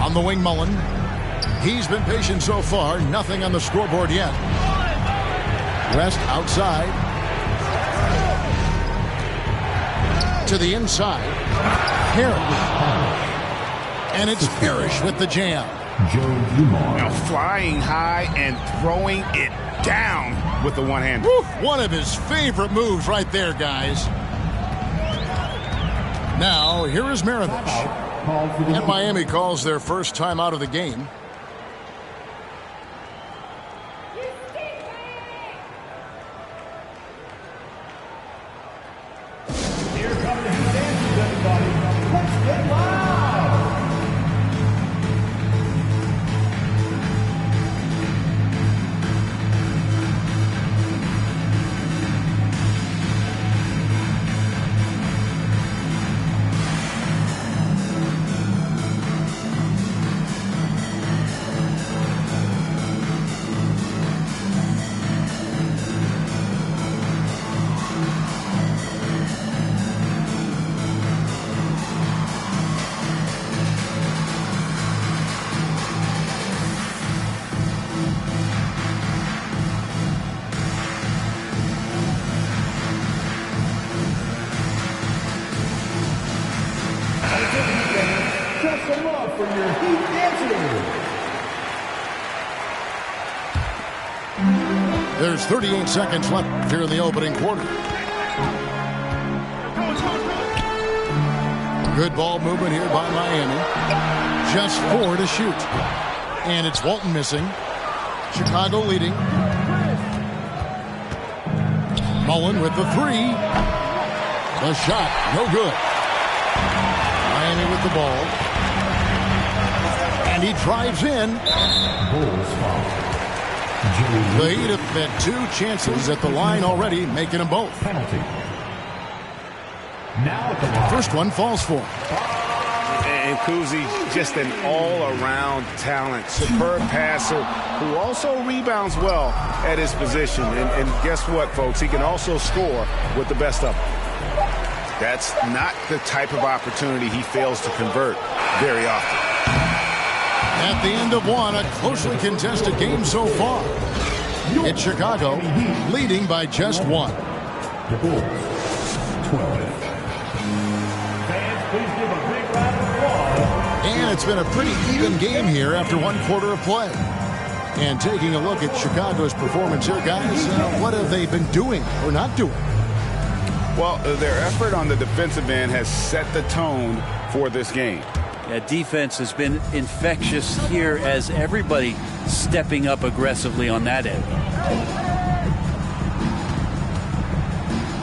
On the wing, Mullen. He's been patient so far. Nothing on the scoreboard yet. West outside. To the inside. Parrish. And it's Parrish with the jam. Now flying high and throwing it down with the one-hander. One of his favorite moves right there, guys. Now, here is Maravich. And Miami calls their first time out of the game. There's 38 seconds left here in the opening quarter. Good ball movement here by Miami. Just 4 to shoot. And it's Walton missing. Chicago leading. Mullen with the 3. The shot, no good. Miami with the ball. And he drives in. The Heat have had 2 chances at the line already, making them both. First one falls for him. And Kuzi, just an all-around talent, superb passer who also rebounds well at his position. And guess what, folks? He can also score with the best of them. That's not the type of opportunity he fails to convert very often. At the end of one, a closely contested game so far. It's Chicago leading by just 1. The Bulls, 12. Fans, please give a big round of applause. And it's been a pretty even game here after 1 quarter of play. And taking a look at Chicago's performance here, guys, what have they been doing or not doing? Well, their effort on the defensive end has set the tone for this game. Yeah, defense has been infectious here as everybody stepping up aggressively on that end.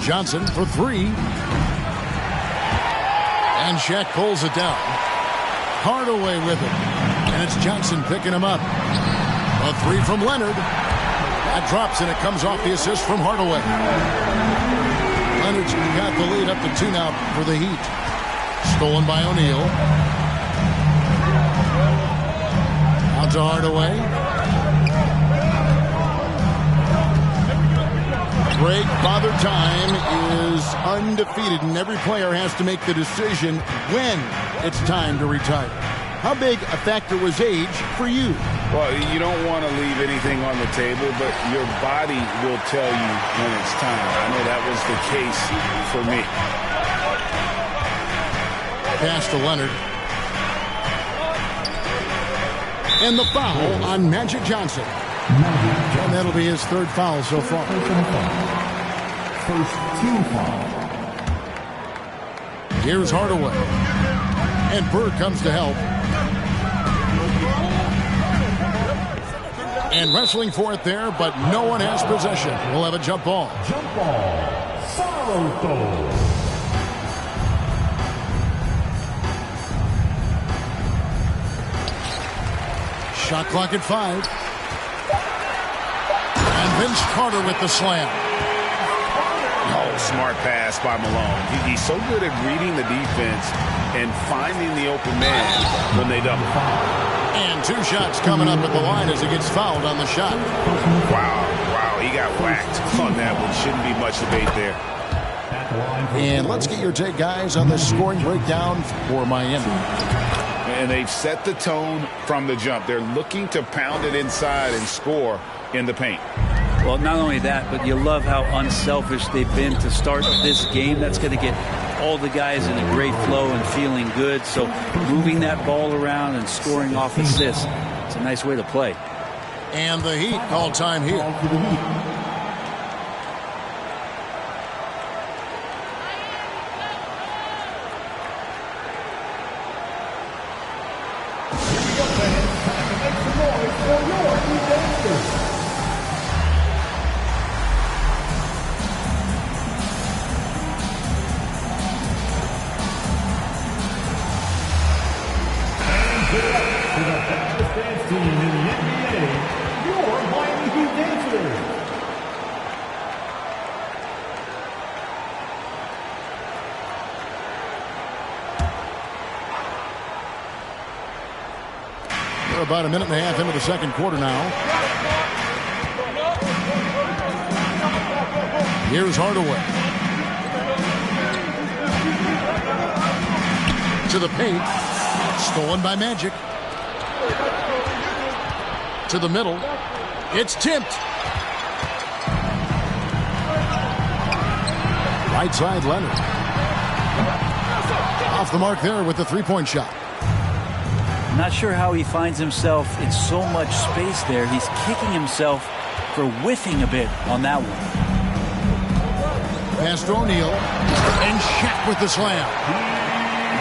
Johnson for 3. And Shaq pulls it down. Hardaway with it. And it's Johnson picking him up. A 3 from Leonard. That drops and it comes off the assist from Hardaway. Leonard's got the lead up to 2 now for the Heat. Stolen by O'Neal. Out to Hardaway. Greg, Father Time is undefeated, and every player has to make the decision when it's time to retire. How big a factor was age for you? Well, you don't want to leave anything on the table, but your body will tell you when it's time. I know that was the case for me. Pass to Leonard. And the foul on Magic Johnson. And that'll be his 3rd foul so far. First team foul. Here's Hardaway. And Bird comes to help. And wrestling for it there, but no one has possession. We'll have a jump ball. Jump ball. Saruto. Shot clock at 5. And Vince Carter with the slam. Oh, smart pass by Malone. He's so good at reading the defense and finding the open man when they double. And 2 shots coming up at the line as he gets fouled on the shot. Wow, he got whacked on that one. Shouldn't be much debate there. And let's get your take, guys, on the scoring breakdown for Miami. And they've set the tone from the jump. They're looking to pound it inside and score in the paint. Well, not only that, but you love how unselfish they've been to start this game. That's going to get all the guys in a great flow and feeling good. So moving that ball around and scoring off assists, it's a nice way to play. And the Heat call time here. We're about a minute and a half into the second quarter now. Here's Hardaway. To the paint. Stolen by Magic. To the middle. It's tipped. Right side, Leonard. Off the mark there with the three-point shot. Not sure how he finds himself in so much space there. He's kicking himself for whiffing a bit on that one. Pass to O'Neal. And Shaq with the slam.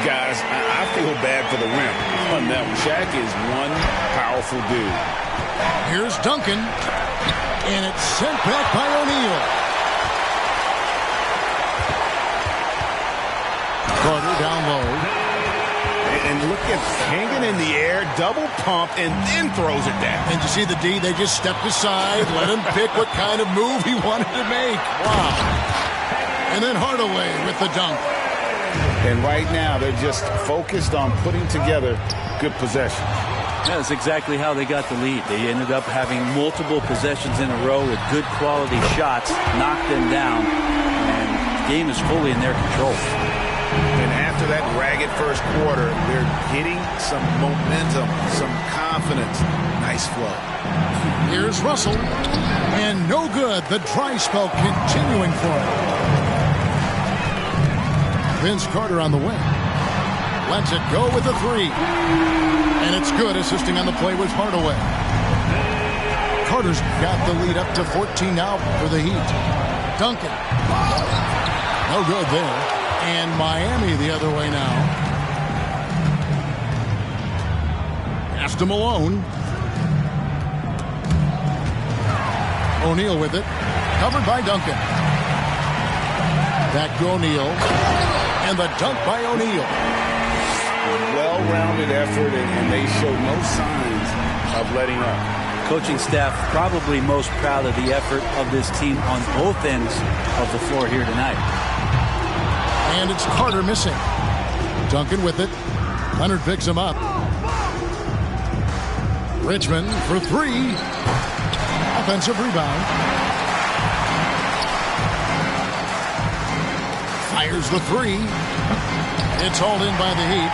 Guys, I feel bad for the rim on that one. Shaq is one powerful dude. Here's Duncan. And it's sent back by O'Neal. Carter down low. And look at hanging in the air, double pump, and then throws it down. And you see the D, they just stepped aside, let him pick what kind of move he wanted to make. Wow. And then Hardaway with the dunk. And right now, they're just focused on putting together good possessions. That's exactly how they got the lead. They ended up having multiple possessions in a row with good quality shots, knocked them down, and the game is fully in their control. And after that ragged first quarter, they're getting some momentum, some confidence. Nice flow. Here's Russell. And no good. The dry spell continuing for him. Vince Carter on the wing. Lets it go with a three. And it's good. Assisting on the play was Hardaway. Carter's got the lead up to 14 now for the Heat. Duncan. No good there. And Miami the other way now. Pass to Malone. O'Neal with it. Covered by Duncan. Back to O'Neal. And the dunk by O'Neal. Well-rounded effort, and they showed no signs of letting up. Coaching staff probably most proud of the effort of this team on both ends of the floor here tonight. And it's Carter missing. Duncan with it. Leonard picks him up. Richmond for three. Offensive rebound. Fires the three. It's hauled in by the Heat.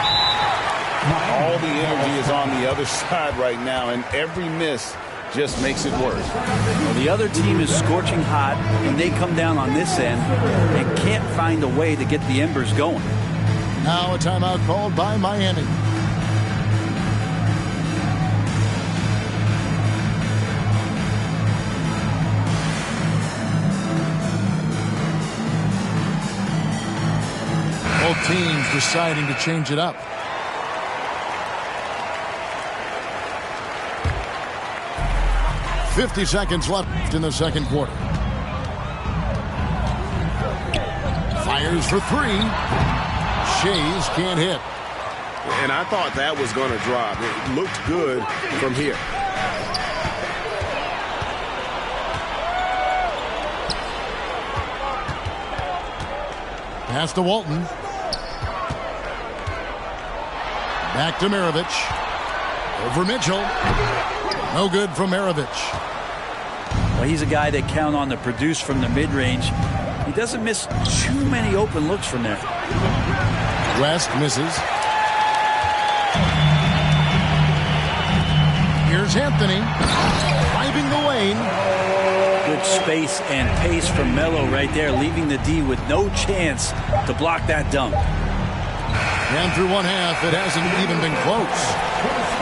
All the energy is on the other side right now, and every miss just makes it worse. Well, the other team is scorching hot, and they come down on this end and can't find a way to get the embers going. Now a timeout called by Miami. Both teams deciding to change it up. .50 seconds left in the second quarter. Fires for three. Shays can't hit. And I thought that was going to drop. It looked good from here. Pass to Walton. Back to Maravich. Over Mitchell. No good from Maravich. Well, he's a guy that count on to produce from the mid-range. He doesn't miss too many open looks from there. West misses. Here's Anthony. Driving the lane. Good space and pace from Melo right there, leaving the D with no chance to block that dunk. And through one half, it hasn't even been close.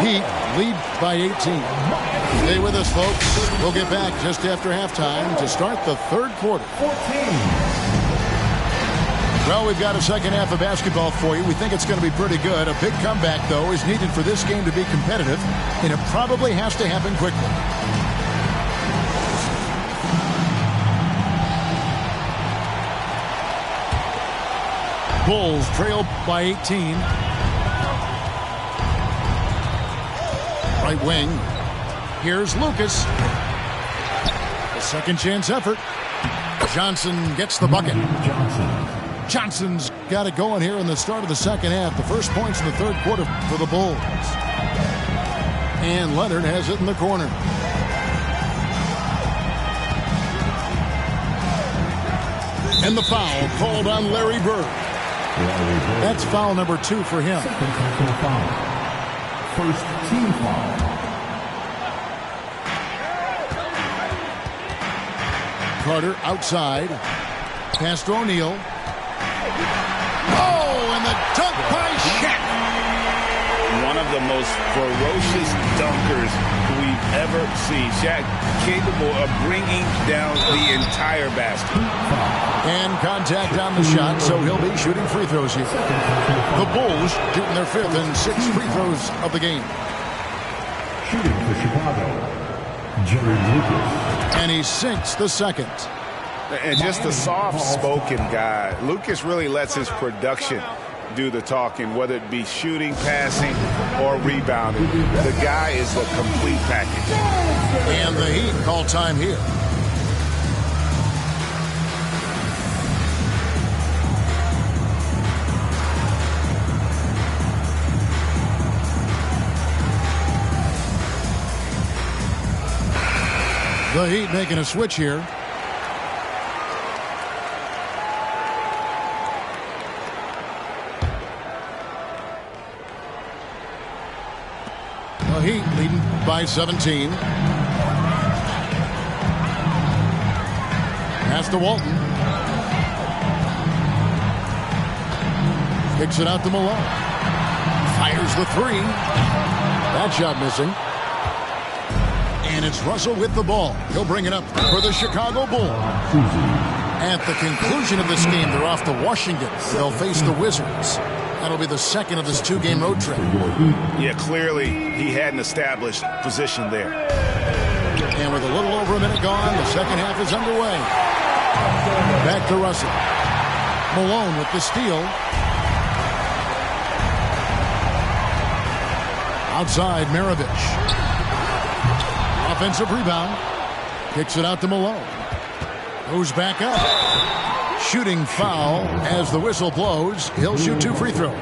Heat lead by 18. Stay with us, folks. We'll get back just after halftime to start the third quarter. Well, we've got a second half of basketball for you. We think it's going to be pretty good. A big comeback, though, is needed for this game to be competitive, and it probably has to happen quickly. Bulls trail by 18. Right wing. Here's Lucas. A second chance effort. Johnson gets the bucket. Johnson's got it going here in the start of the second half. The first points in the third quarter for the Bulls. And Leonard has it in the corner. And the foul called on Larry Bird. That's foul number 2 for him. First team foul. Carter outside. Pass to O'Neal. Oh, and the dunk by Shaq. One of the most ferocious dunkers we've ever seen. Shaq capable of bringing down the entire basket. And contact on the shot, so he'll be shooting free throws here. The Bulls shooting their 5th and 6th free throws of the game. Shooting for Chicago, Jerry Lucas. And he sinks the second. And just a soft-spoken guy. Lucas really lets his production do the talking, whether it be shooting, passing, or rebounding. The guy is the complete package. And the Heat call time here. The Heat making a switch here. The Heat leading by 17. Pass to Walton. Kicks it out to Malone. Fires the 3. That shot missing. And it's Russell with the ball. He'll bring it up for the Chicago Bulls. At the conclusion of this game, they're off to Washington. They'll face the Wizards. That'll be the second of this 2-game road trip. Yeah, clearly he had an established position there. And with a little over a minute gone, the second half is underway. Back to Russell. Malone with the steal. Outside, Maravich. Offensive rebound. Kicks it out to Malone. Goes back up. Shooting foul as the whistle blows. He'll shoot 2 free throws.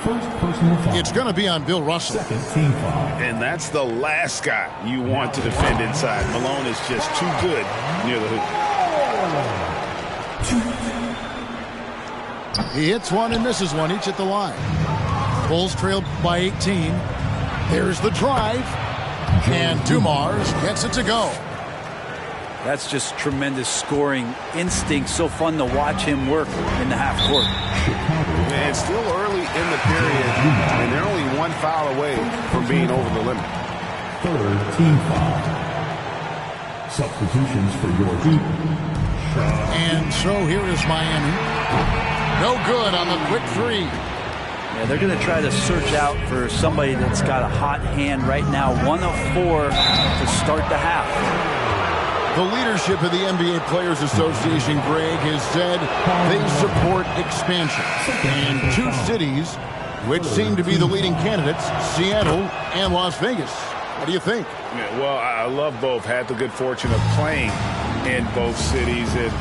First personal foul. It's going to be on Bill Russell. Second team foul. And that's the last guy you want to defend inside. Malone is just too good near the hoop. He hits one and misses one, each at the line. Bulls trailed by 18. There's the drive. And Dumars gets it to go. That's just tremendous scoring instinct. So fun to watch him work in the half court. And it's still early in the period, and they're only 1 foul away from being over the limit. Third team foul. Substitutions for your Heat. And so here is Miami. No good on the quick 3. Yeah, they're going to try to search out for somebody that's got a hot hand right now. 1 of 4 to start the half. The leadership of the NBA Players Association, Greg, has said they support expansion. And 2 cities, which seem to be the leading candidates, Seattle and Las Vegas. What do you think? Yeah, well, I love both. Had the good fortune of playing in both cities. And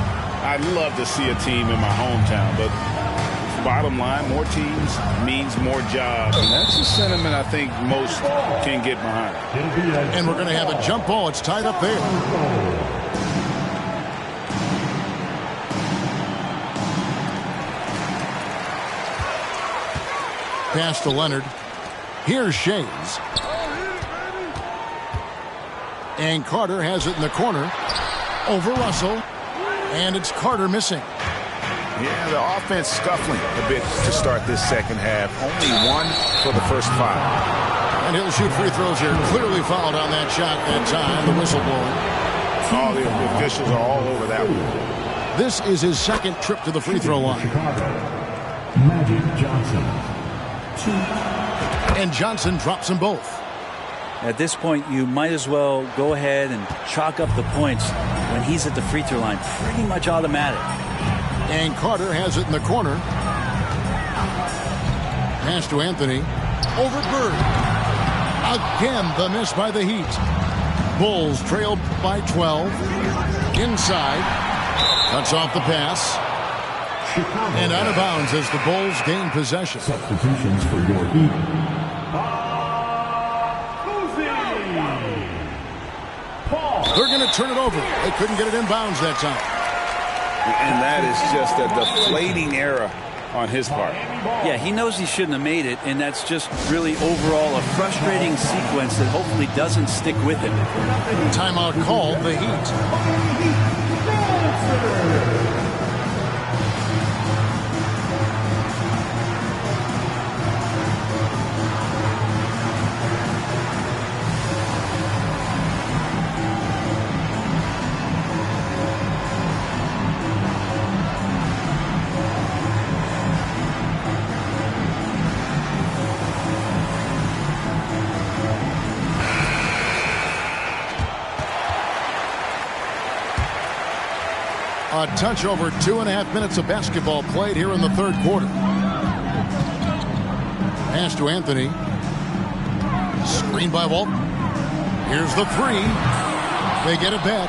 I'd love to see a team in my hometown, but bottom line, more teams means more jobs, and that's a sentiment I think most can get behind. And we're going to have a jump ball. It's tied up there. Pass to Leonard. Here's Shays. And Carter has it in the corner. Over Russell. And it's Carter missing. Yeah, the offense scuffling a bit to start this second half. Only 1 for the first 5. And he'll shoot free throws here. Clearly fouled on that shot that time. The whistle blowing. All the officials are all over that one. This is his second trip to the free throw line. Magic Johnson. 2. And Johnson drops them both. At this point, you might as well go ahead and chalk up the points when he's at the free throw line. Pretty much automatic. And Carter has it in the corner. Pass to Anthony. Over Bird. Again, the miss by the Heat. Bulls trail by 12. Inside. Cuts off the pass. And out of bounds as the Bulls gain possession. Substitutions for your Heat. They're going to turn it over. They couldn't get it in bounds that time. And that is just a deflating error on his part. Yeah, he knows he shouldn't have made it, and that's just really overall a frustrating sequence that hopefully doesn't stick with him. Timeout called, the Heat. A touch over 2.5 minutes of basketball played here in the third quarter. Pass to Anthony. Screen by Walton. Here's the 3. They get it back.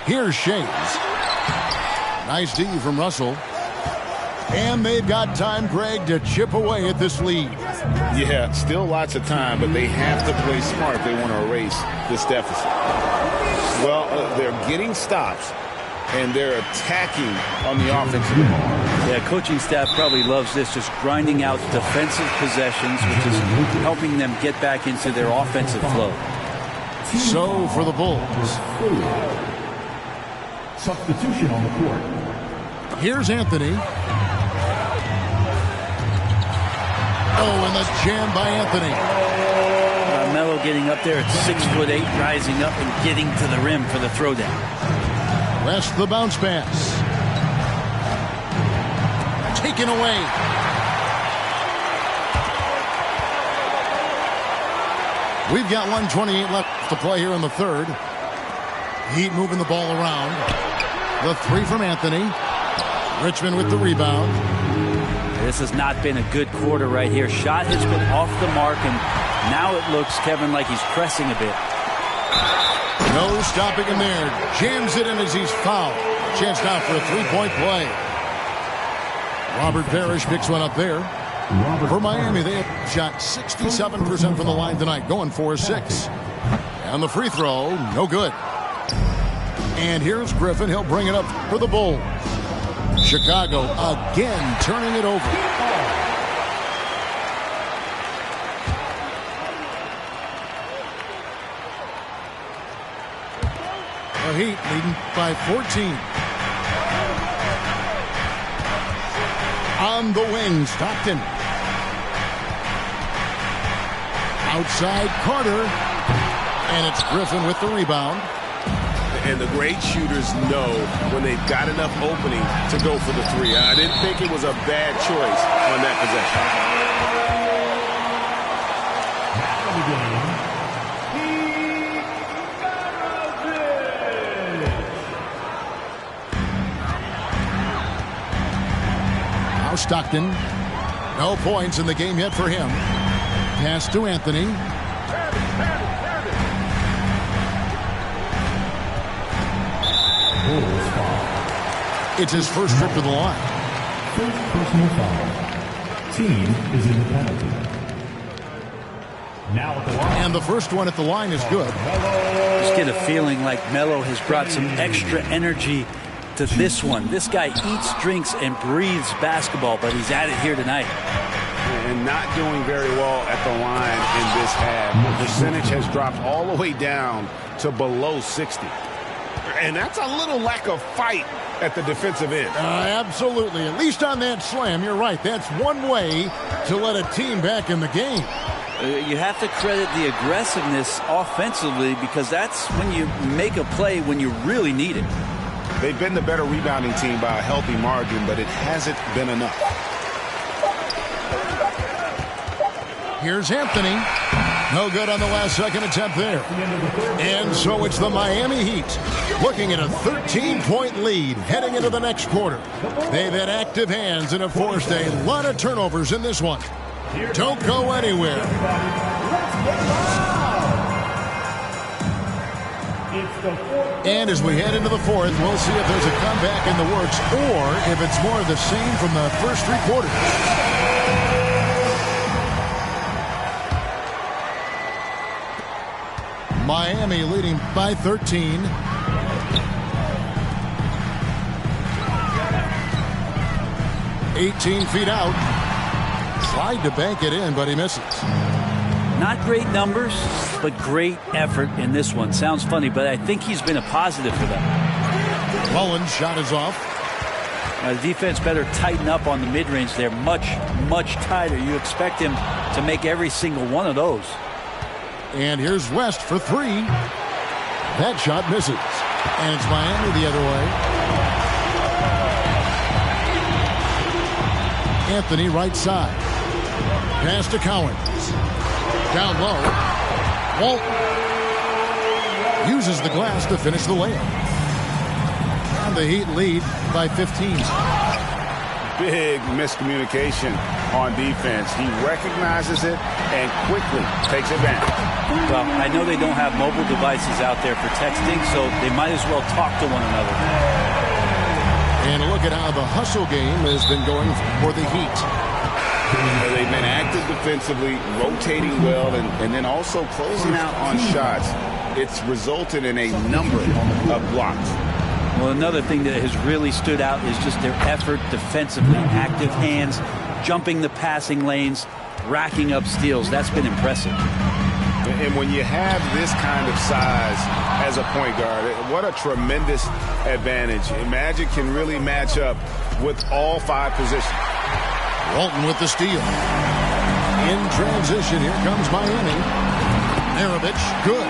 Here's Shays. Nice D from Russell. And they've got time, Greg, to chip away at this lead. Yeah, still lots of time, but they have to play smart if they want to erase this deficit. Well, they're getting stops, and they're attacking on the offensive end. Yeah, coaching staff probably loves this, just grinding out defensive possessions, which is helping them get back into their offensive flow. So for the Bulls. Substitution on the court. Here's Anthony. Oh, and the jam by Anthony. Melo getting up there at 6'8", rising up and getting to the rim for the throwdown. West the bounce pass. Taken away. We've got 1:28 left to play here in the third. Heat moving the ball around. The 3 from Anthony. Richmond with the rebound. This has not been a good quarter right here. Shot has been off the mark, and now it looks, Kevin, like he's pressing a bit. No stopping him there. Jams it in as he's fouled. Chance now for a three-point play. Robert Parrish picks one up there. For Miami, they have shot 67% from the line tonight, going 4-6. And the free throw, no good. And here's Griffin. He'll bring it up for the Bulls. Chicago again turning it over. The Heat leading by 14. On the wing, Stockton. Outside Carter. And it's Griffin with the rebound. And the great shooters know when they've got enough opening to go for the 3. I didn't think it was a bad choice on that possession. Now Stockton. No points in the game yet for him. Pass to Anthony. It's his first trip to the line. First personal foul. Team is in the penalty. Now at the line. And the first one at the line is good. Just get a feeling like Melo has brought some extra energy to this one. This guy eats, drinks, and breathes basketball, but he's at it here tonight. And not doing very well at the line in this half. The percentage has dropped all the way down to below 60. And that's a little lack of fight at the defensive end. Absolutely. At least on that slam, you're right. That's one way to let a team back in the game. You have to credit the aggressiveness offensively, because that's when you make a play when you really need it. They've been the better rebounding team by a healthy margin, but it hasn't been enough. Here's Anthony. No good on the last second attempt there. And so it's the Miami Heat looking at a 13-point lead heading into the next quarter. They've had active hands and have forced a lot of turnovers in this one. Don't go anywhere. And as we head into the fourth, we'll see if there's a comeback in the works or if it's more of the same from the first three quarters. Miami leading by 13. "18 feet out. Tried to bank it in, but he misses. Not great numbers, but great effort in this one. Sounds funny, but I think he's been a positive for them. Mullen's shot is off. The defense better tighten up on the mid-range. They're much, much tighter. You expect him to make every single one of those. And here's West for three. That shot misses. And it's Miami the other way. Anthony right side. Pass to Cowens. Down low. Walton uses the glass to finish the layup. And the Heat lead by 15. Big miscommunication on defense. He recognizes it and quickly takes advantage. Well, I know they don't have mobile devices out there for texting, so they might as well talk to one another. And look at how the hustle game has been going for the Heat. They've been active defensively, rotating well, and then also closing out on shots. It's resulted in a number of blocks. Well, another thing that has really stood out is just their effort defensively. Active hands, jumping the passing lanes, racking up steals. That's been impressive. And when you have this kind of size as a point guard, what a tremendous advantage. Magic can really match up with all five positions. Walton with the steal. In transition, here comes Miami. Maravich, good.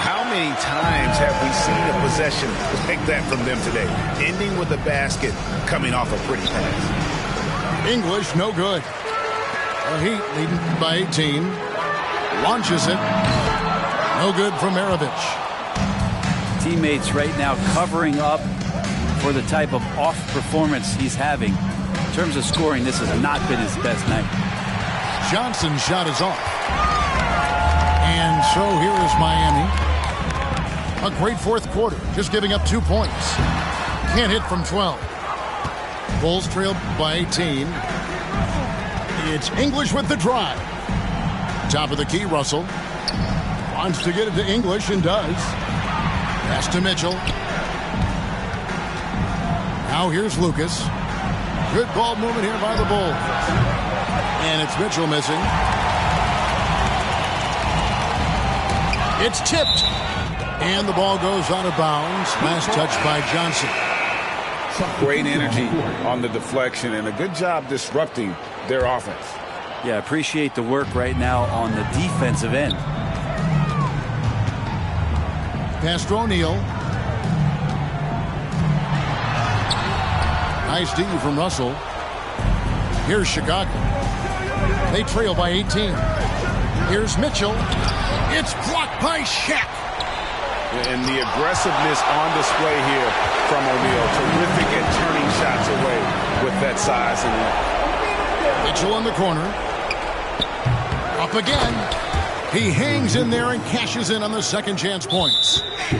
How many times have we seen a possession like that from them today? Ending with a basket, coming off a pretty pass. English, no good. The Heat leading by 18. Launches it. No good from Maravich. Teammates right now covering up for the type of off performance he's having. In terms of scoring, this has not been his best night. Johnson's shot is off. And so here is Miami. A great fourth quarter, just giving up 2 points. Can't hit from 12. Bulls trail by 18. It's English with the drive. Top of the key, Russell. Wants to get it to English and does. Pass to Mitchell. Now here's Lucas. Good ball movement here by the Bulls. And it's Mitchell missing. It's tipped. And the ball goes out of bounds. Last touch by Johnson. Great energy on the deflection and a good job disrupting their offense. Yeah, appreciate the work right now on the defensive end. Pass to O'Neal. Nice D from Russell. Here's Chicago. They trail by 18. Here's Mitchell. It's blocked by Shaq. And the aggressiveness on display here from O'Neal. Terrific at turning shots away with that size and length. Mitchell in the corner. Up again. He hangs in there and cashes in on the second chance points. You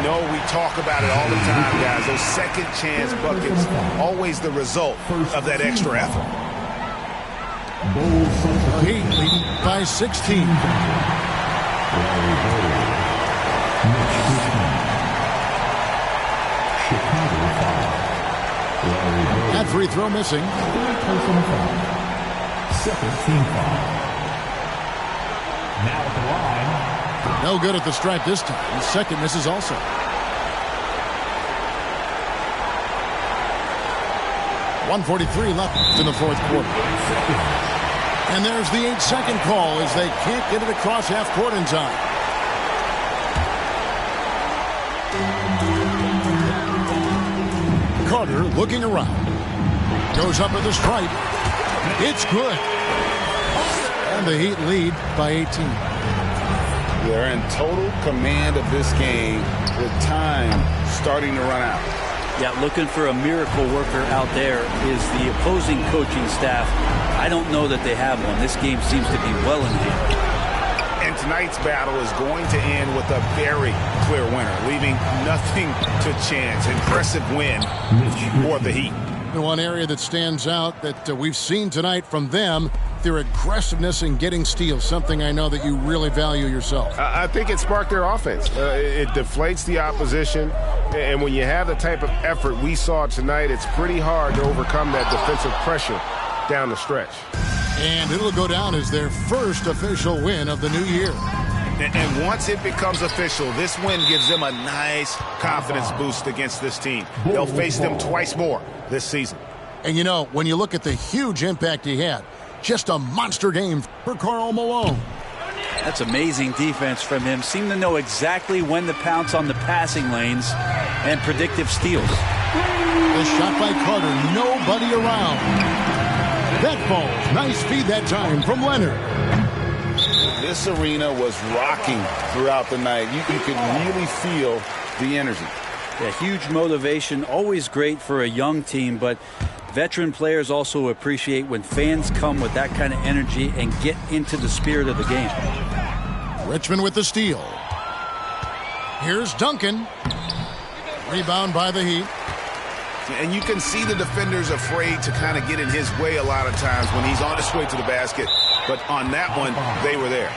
know we talk about it all the time, guys. Those second chance buckets, always the result of that extra effort. Heat leading by 16. That free throw missing. Second team foul. Now at the line. No good at the stripe this time. The second misses also. .143 left in the fourth quarter. And there's the 8-second call as they can't get it across half court in time. Carter looking around. Goes up at the stripe. It's good. And the Heat lead by 18. They're in total command of this game with time starting to run out. Yeah, looking for a miracle worker out there is the opposing coaching staff. I don't know that they have one. This game seems to be well in hand. And tonight's battle is going to end with a very clear winner, leaving nothing to chance. Impressive win for the Heat. The one area that stands out that we've seen tonight from them, their aggressiveness in getting steals, something I know that you really value yourself. I think it sparked their offense. It deflates the opposition, and when you have the type of effort we saw tonight, it's pretty hard to overcome that defensive pressure down the stretch. And it'll go down as their first official win of the new year. And once it becomes official, this win gives them a nice confidence boost against this team. They'll face them twice more this season. And you know, when you look at the huge impact he had, just a monster game for Karl Malone. That's amazing defense from him. Seemed to know exactly when to pounce on the passing lanes and predictive steals. The shot by Carter, nobody around. That falls. Nice feed that time from Leonard. This arena was rocking throughout the night. You could really feel the energy. Yeah, huge motivation, always great for a young team, but veteran players also appreciate when fans come with that kind of energy and get into the spirit of the game. Richmond with the steal. Here's Duncan. Rebound by the Heat. And you can see the defenders afraid to kind of get in his way a lot of times when he's on his way to the basket. But on that one, they were there.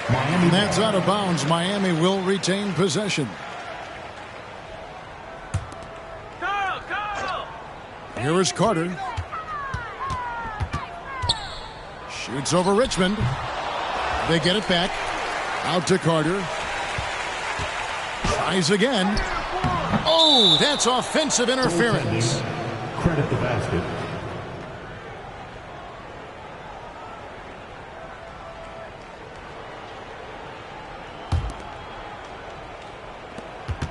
And that's out of bounds. Miami will retain possession. Here is Carter. Shoots over Richmond. They get it back. Out to Carter. Tries again. Oh, that's offensive interference. Credit the basket.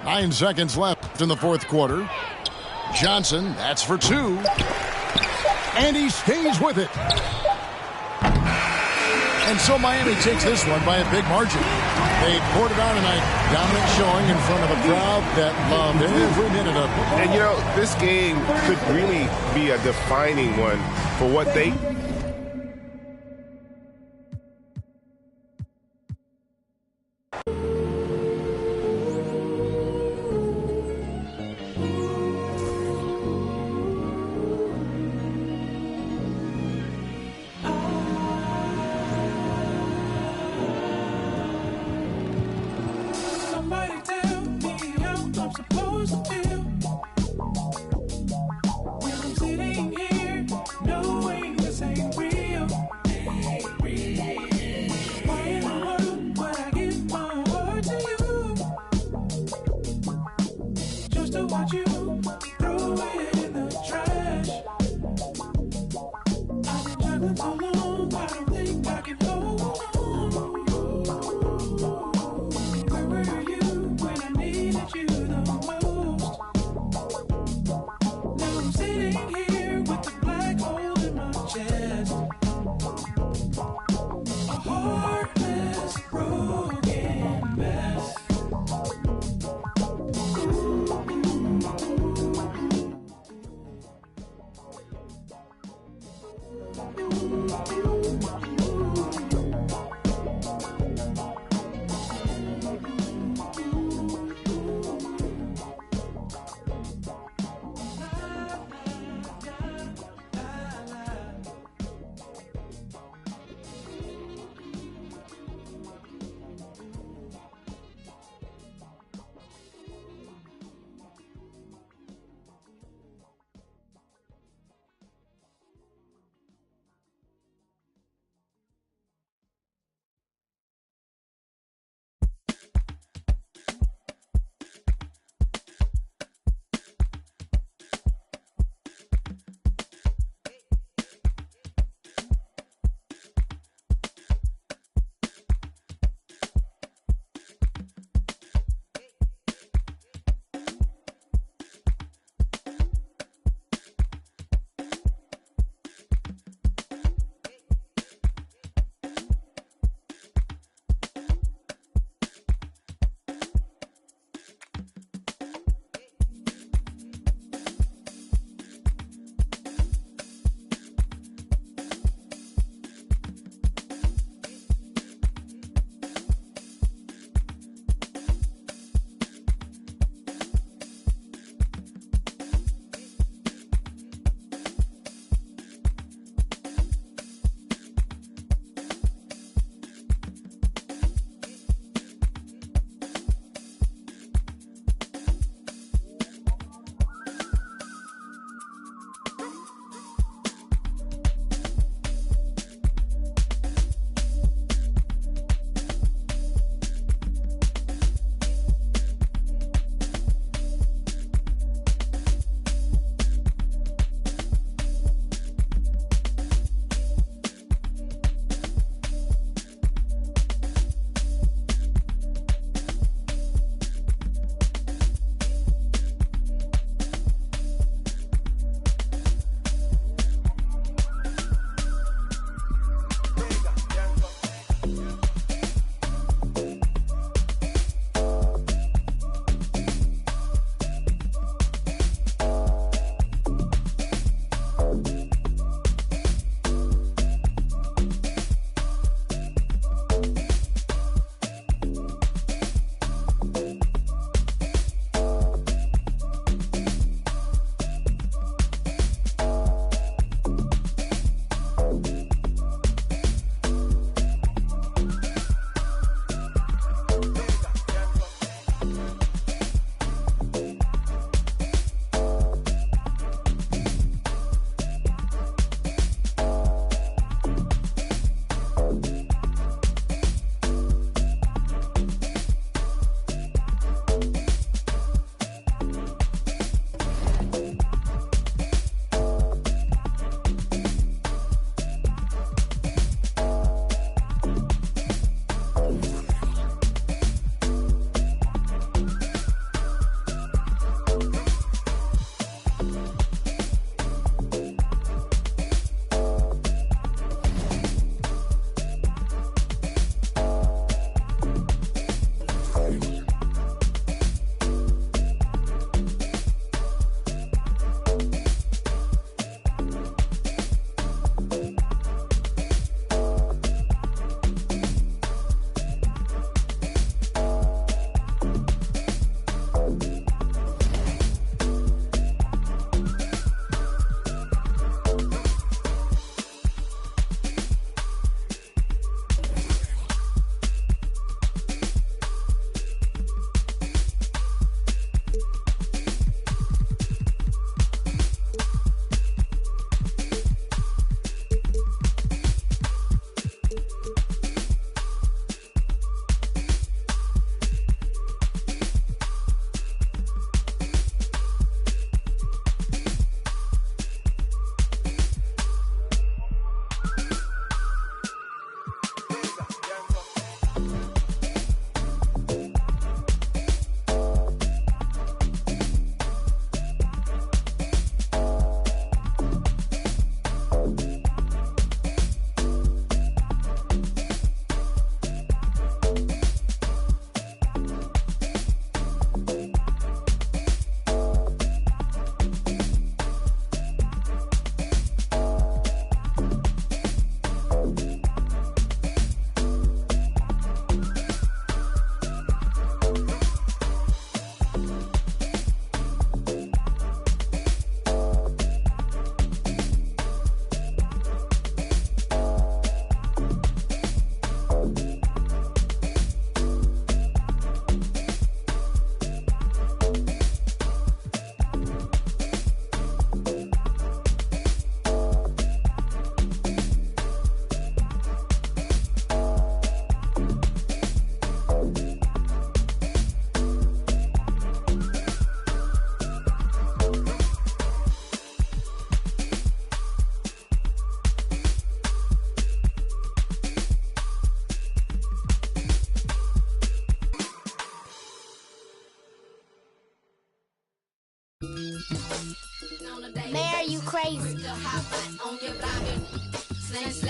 Nine seconds left in the fourth quarter. Johnson, that's for two. And he stays with it. And so Miami takes this one by a big margin. They poured it on tonight. Dominant showing in front of a crowd that loved every minute of it. And, you know, this game could really be a defining one for what they...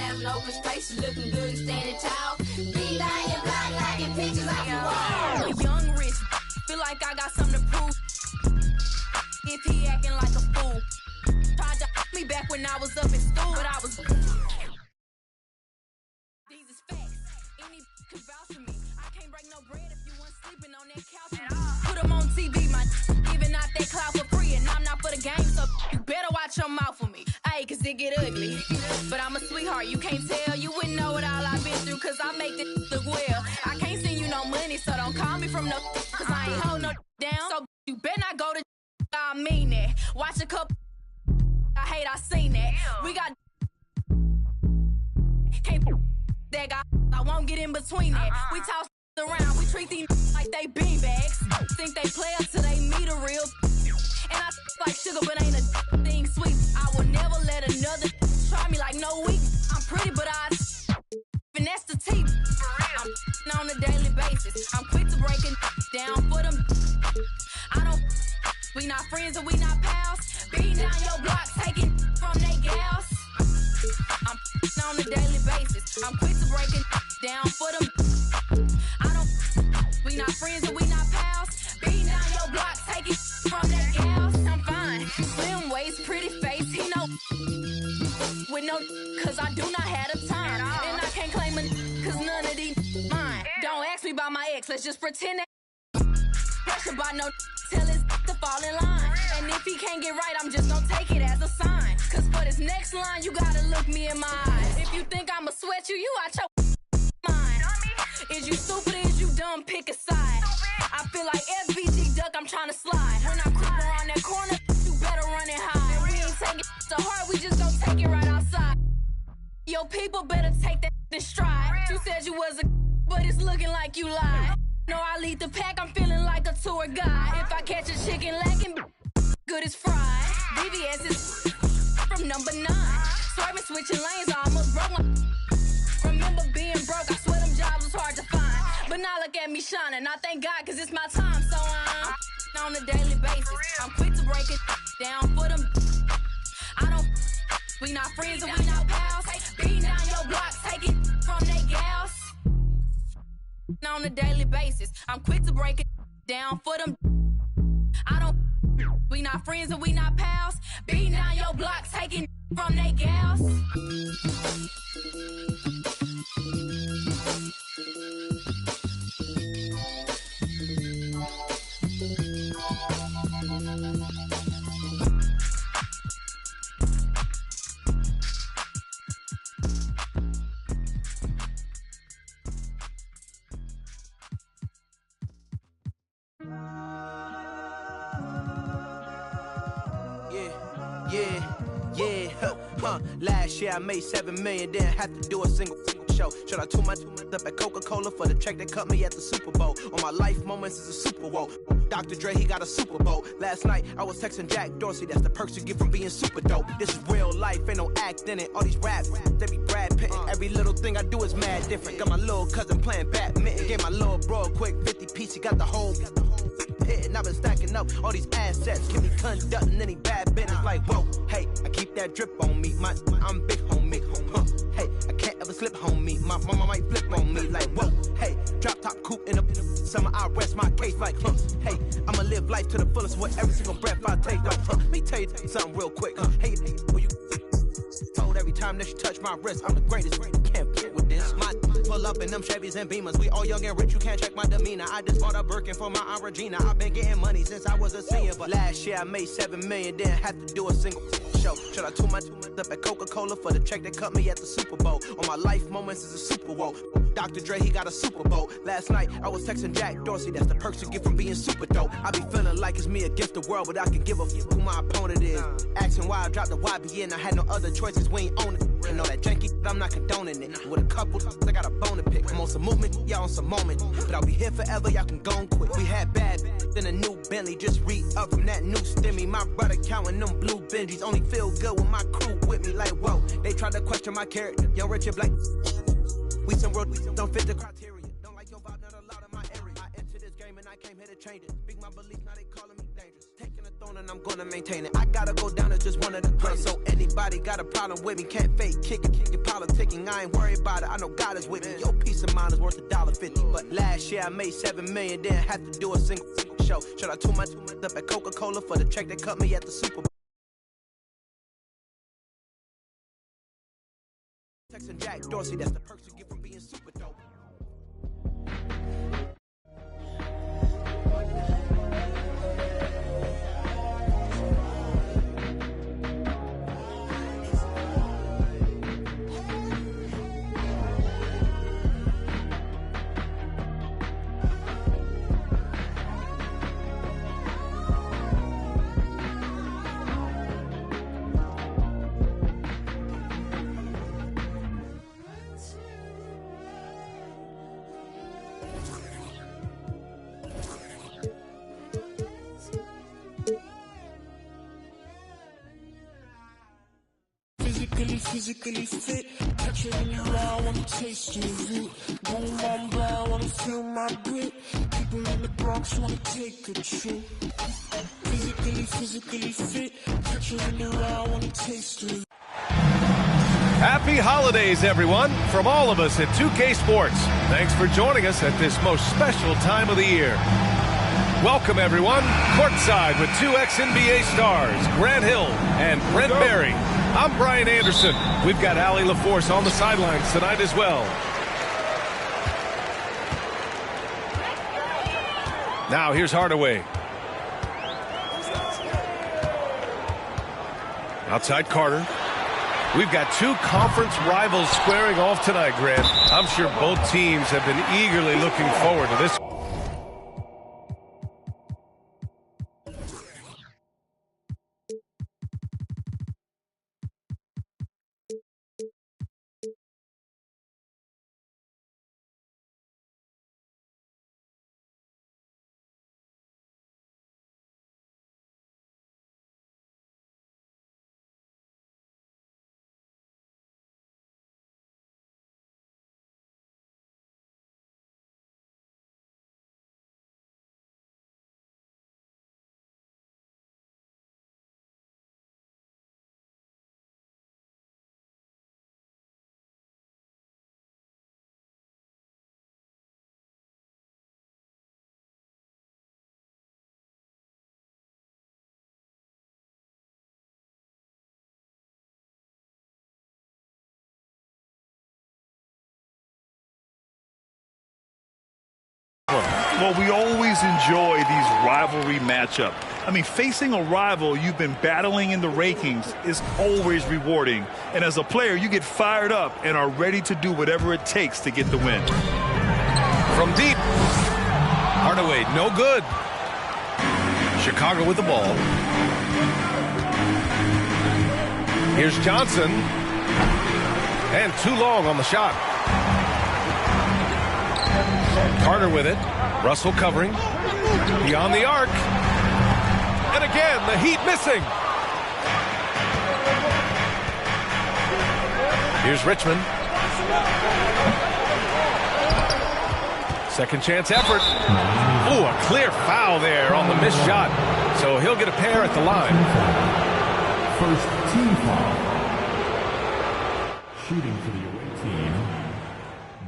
have no open space, looking good and standing tall. Be down your block, liking pictures off the wall. Young rich, feel like I got something to prove. If he acting like a fool, tried to me back when I was up in school, but I was. These is facts. Any could vouch for me. I can't break no bread if you weren't sleeping on that couch. Put them on TV, my giving out that clout for free, and I'm not for the game, so you better watch your mouth for me. Ayy, cause it get ugly. But I'm a sweetheart, you can't tell. You wouldn't know what all I've been through, cause I make this look well. I can't send you no money, so don't call me from no, cause I ain't hold no down. So you better not go to, I mean that. Watch a couple, I hate I seen that. We got, can't that guy, I won't get in between that. We toss around, we treat these like they beanbags. Think they play us till they meet a real. And I like sugar, but ain't a thing sweet. I will never let another try me like no weak. I'm pretty, but I finesse the teeth. I'm on a daily basis. I'm quick to break it down for them. I don't. We not friends and we not pals. Beating down your block, taking from they gals. I'm on a daily basis. I'm quick to break it down for them. I don't. We not friends and we not pals. Beating down your block, taking from they gals. I'm fine. Slim waist, pretty face. He know. With no, cause I do not have the time. And I can't claim it, cause none of these mine. Don't ask me about my ex, let's just pretend that. Pressure by no, tell his to fall in line. And if he can't get right, I'm just gonna take it as a sign. Cause for this next line, you gotta look me in my eyes. If you think I'ma sweat you, you out your mind. Is you stupid or is you dumb? Pick a side. I feel like FBG duck, I'm trying to slide. When I creep around that corner, you better run and hide. And we ain't taking it to heart, we just gon' take it right outside. Your people better take that in stride. You said you was a but it's looking like you lied. No, I lead the pack, I'm feeling like a tour guide. If I catch a chicken lacking, good as fried. VVS is from number 9. Swerving, switching lanes, I almost broke my. Remember being broke, I swear them jobs was hard to find. But now look at me shining, I thank God cause it's my time. So I'm on a daily basis. I'm quick to break it down for them. I don't, we not friends and we not pals. Beating down your block, taking from they gals. On a daily basis, I'm quick to break it down for them. I don't, we not friends and we not pals. Beating down your block, taking from they gals. Last year I made 7 million, didn't have to do a single show. Shout out to my up at Coca-Cola for the check that cut me at the Super Bowl. On my life moments is a Super Bowl. Dr. Dre, he got a Super Bowl. Last night I was texting Jack Dorsey, that's the perks you get from being super dope. This is real life, ain't no act in it. All these raps, they be Brad Pitt. Every little thing I do is mad different. Got my little cousin playing badminton. Gave my little bro a quick 50 piece, he got the whole hit. And I've been stacking up all these assets. Keep me conducting any bad business. Like, whoa, hey, I keep that drip on me. I'm big homie. Hey, I can't ever slip homie. My mama might flip on me. Like, whoa, hey, drop top coupe in the summer. I rest my case like, hey, I'ma live life to the fullest with every single breath I take. Like, let me tell you something real quick. Hey, you told every time that you touch my wrist, I'm the greatest. Can't get with this. My pull up in them Chevys and Beamers. We all young and rich, you can't check my demeanor. I just bought a Birkin for my Aunt Regina. I've been getting money since I was a senior. But last year I made 7 million, didn't have to do a single show. Shout out to my up at Coca-Cola for the check that cut me at the Super Bowl. On my life moments is a Super Bowl. Dr. Dre, he got a Super Bowl. Last night I was texting Jack Dorsey, that's the perks you get from being super dope. I be feeling like it's me against the world, but I can give a f who my opponent is. Asking why I dropped the YBN, I had no other choices, we ain't own it. And all that janky, I'm not condoning it. With a couple, I got a bone to pick. I'm on some movement, y'all on some moment. But I'll be here forever, y'all can go and quit. We had bad, then a new Bentley, just re-up from that new stimmy. My brother counting them blue Benjis, only feel good with my crew with me. Like, whoa, they tried to question my character. Young Richard Black, we some real, don't fit the criteria. Don't like your vibe, not allowed in my area. I entered this game and I came here to change it. Speak my belief, now they calling me dangerous. Taking a throne and I'm gonna maintain it. I gotta go down as just one of the greatest. So anybody got a problem with me, can't fake kick it, politicking. I ain't worried about it. I know God is with me. Your peace of mind is worth $1.50. But last year I made $7 million, didn't have to do a single show. Should I too much up at Coca-Cola for the check that cut me at the Super Bowl? Texan Jack Dorsey, that's the perks you get from being super dope. Physically fit, catch it in your eye, wanna taste of it. Boom, bam, bam, wanna feel my grit. People in the Bronx wanna take a trip. Physically fit, catch it in your eye, wanna taste of it. Happy holidays, everyone, from all of us at 2K Sports. Thanks for joining us at this most special time of the year. Welcome, everyone, courtside with two ex-NBA stars, Grant Hill and Brent Barry. I'm Brian Anderson. We've got Allie LaForce on the sidelines tonight as well. Now here's Hardaway. Outside Carter. We've got two conference rivals squaring off tonight, Grant. I'm sure both teams have been eagerly looking forward to this. Well, we always enjoy these rivalry matchups. I mean, facing a rival you've been battling in the rankings is always rewarding. And as a player, you get fired up and are ready to do whatever it takes to get the win. From deep. Hardaway, no good. Chicago with the ball. Here's Johnson. And too long on the shot. Carter with it. Russell covering. Beyond the arc. And again, the Heat missing. Here's Richmond. Second chance effort. Ooh, a clear foul there on the missed shot. So he'll get a pair at the line. First team foul. Shooting for the away team.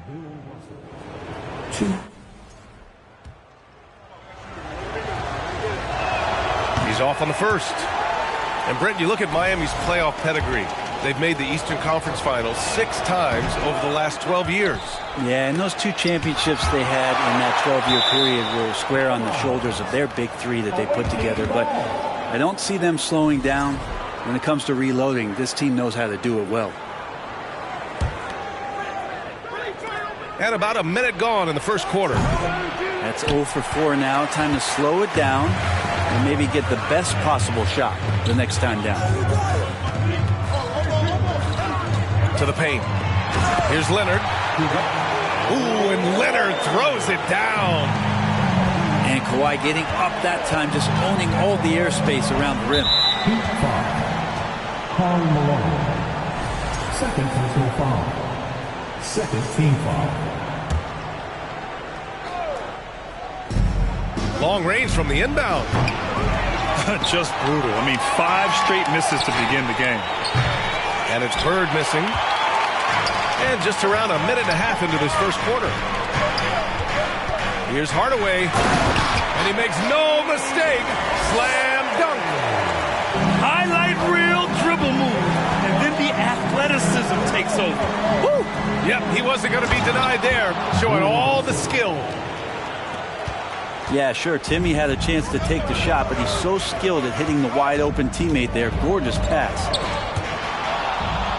Bill Russell. 2. He's off on the first. And Brent, you look at Miami's playoff pedigree. They've made the Eastern Conference Finals 6 times over the last 12 years. Yeah, and those 2 championships they had in that 12-year period were square on the shoulders of their big 3 that they put together. But I don't see them slowing down when it comes to reloading. This team knows how to do it well. And about a minute gone in the first quarter. That's 0 for 4 now. Time to slow it down and maybe get the best possible shot the next time down. To the paint. Here's Leonard. Ooh, and Leonard throws it down. And Kawhi getting up that time, just owning all the airspace around the rim. Heat foul. Karl Malone. Second personal foul. Second team foul. Long range from the inbound. Just brutal. I mean, 5 straight misses to begin the game. And it's Bird missing. And just around a minute and a half into this first quarter. Here's Hardaway. And he makes no mistake. Slam dunk. Highlight reel dribble move. And then the athleticism takes over. Woo! Yep, he wasn't going to be denied there. Showing all the skill. Yeah, sure, Timmy had a chance to take the shot, but he's so skilled at hitting the wide open teammate there. Gorgeous pass.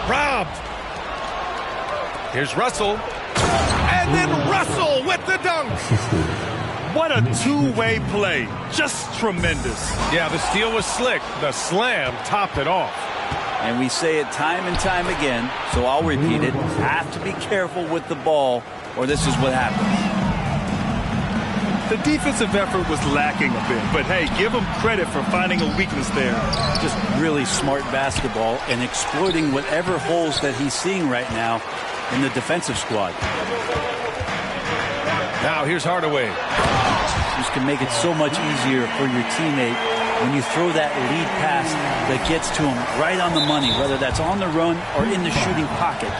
Robbed. Here's Russell. And then Russell with the dunk. What a two-way play. Just tremendous. Yeah, the steal was slick. The slam topped it off. And we say it time and time again, so I'll repeat it. Have to be careful with the ball, or this is what happens. The defensive effort was lacking a bit, but hey, give him credit for finding a weakness there. Just really smart basketball and exploiting whatever holes that he's seeing right now in the defensive squad. Now here's Hardaway. Just can make it so much easier for your teammate when you throw that lead pass that gets to him right on the money, whether that's on the run or in the shooting pocket.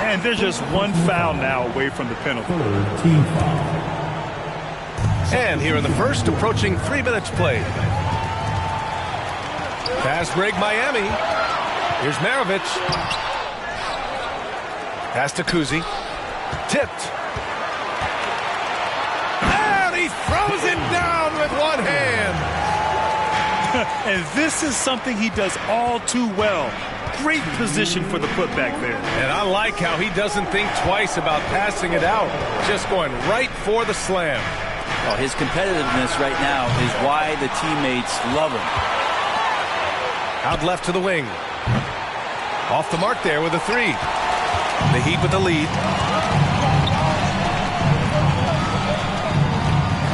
And there's just one foul now away from the penalty. Team foul. And here in the first, approaching 3 minutes played. Fast break Miami. Here's Maravich. Pass to Kuzi. Tipped. And he throws it down with one hand. And this is something he does all too well. Great position for the putback there. And I like how he doesn't think twice about passing it out. Just going right for the slam. Well, his competitiveness right now is why the teammates love him. Out left to the wing. Off the mark there with a 3. The Heat with the lead.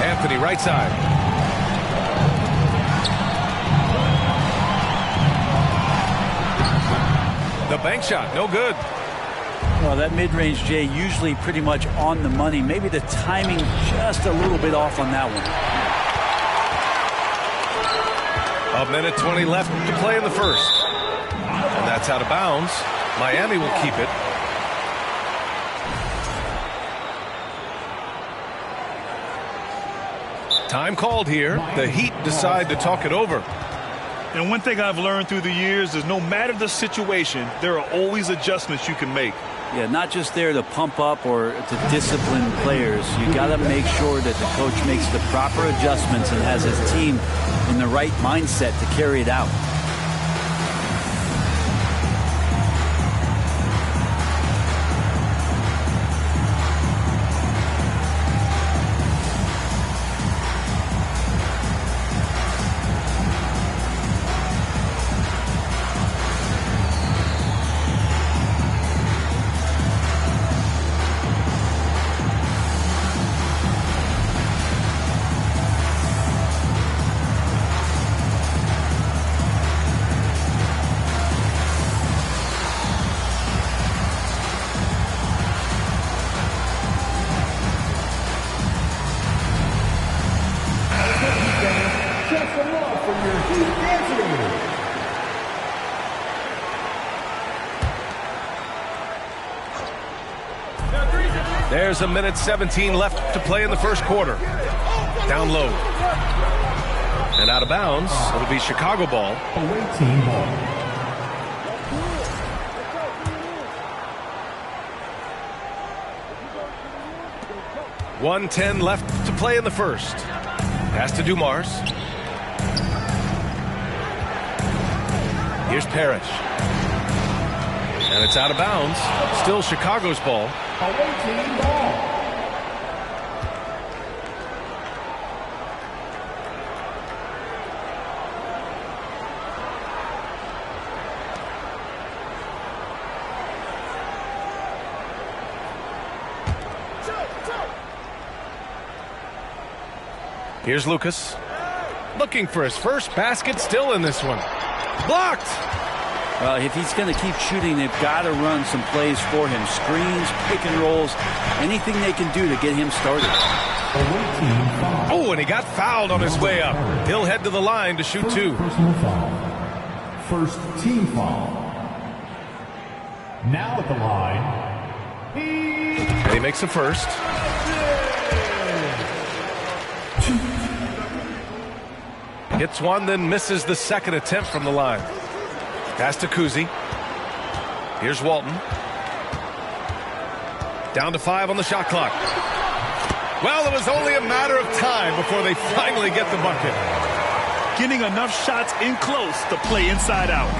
Anthony right side. The bank shot, no good. Well, that mid-range, Jay, usually pretty much on the money. Maybe the timing just a little bit off on that one. A minute 20 left to play in the first. And that's out of bounds. Miami will keep it. Time called here. The Heat decide to talk it over. And one thing I've learned through the years is no matter the situation, there are always adjustments you can make. Yeah, not just there to pump up or to discipline players. You got to make sure that the coach makes the proper adjustments and has his team in the right mindset to carry it out. There's a minute 17 left to play in the first quarter. Down low. And out of bounds. It'll be Chicago ball. Away team ball. .110 left to play in the first. Pass to Dumars. Here's Parrish. And it's out of bounds. Still Chicago's ball. Away team ball. Here's Lucas. Looking for his first basket, still in this one. Blocked! Well, if he's going to keep shooting, they've got to run some plays for him. Screens, pick and rolls, anything they can do to get him started. Oh, and he got fouled on his way up. He'll head to the line to shoot 2. Personal foul. First team foul. Now at the line. And he makes a first. Hits one, then misses the second attempt from the line. Pass to Kuzi. Here's Walton. Down to 5 on the shot clock. Well, it was only a matter of time before they finally get the bucket. Getting enough shots in close to play inside out.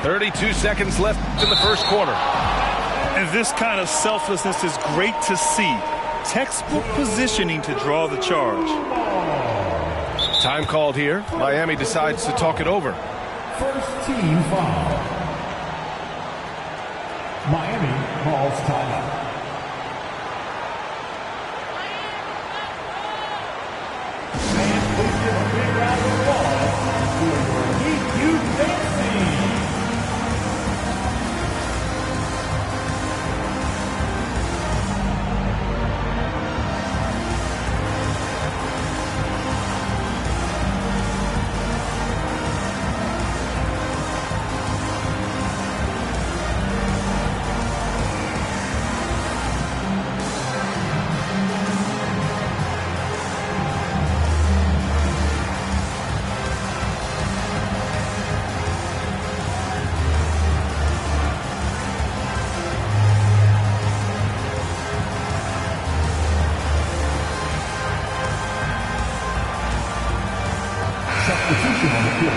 32 seconds left in the first quarter. And this kind of selflessness is great to see. Textbook positioning to draw the charge. Time called here. Miami decides to talk it over. First team foul. Miami calls timeout. And please give a big round of applause for your Keep You Dancing. Substitution on the field.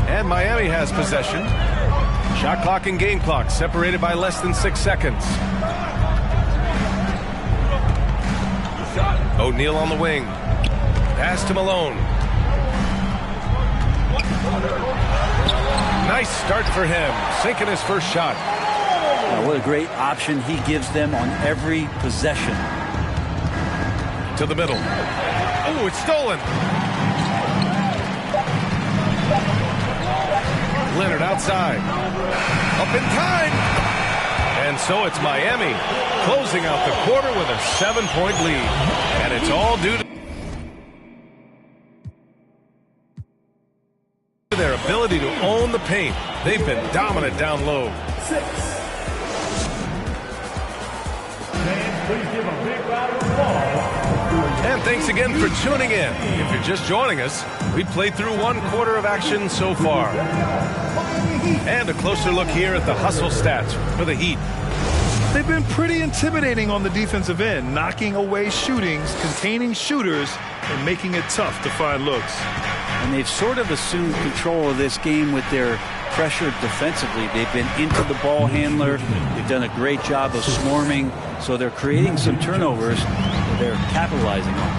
And Miami has possession. Shot clock and game clock separated by less than 6 seconds. O'Neal on the wing. Pass to Malone. Nice start for him, sinking his first shot. What a great option he gives them on every possession. To the middle. Oh, it's stolen. Leonard outside. Up in time. And so it's Miami closing out the quarter with a 7-point lead. And it's all due to their ability to own the paint. They've been dominant down low. 6. And please give a big round of applause. And thanks again for tuning in. If you're just joining us, we played through 1 quarter of action so far. And a closer look here at the hustle stats for the Heat. They've been pretty intimidating on the defensive end, knocking away shootings, containing shooters, and making it tough to find looks. And they've sort of assumed control of this game with their pressure defensively. They've been into the ball handler. They've done a great job of swarming. So they're creating some turnovers that they're capitalizing on.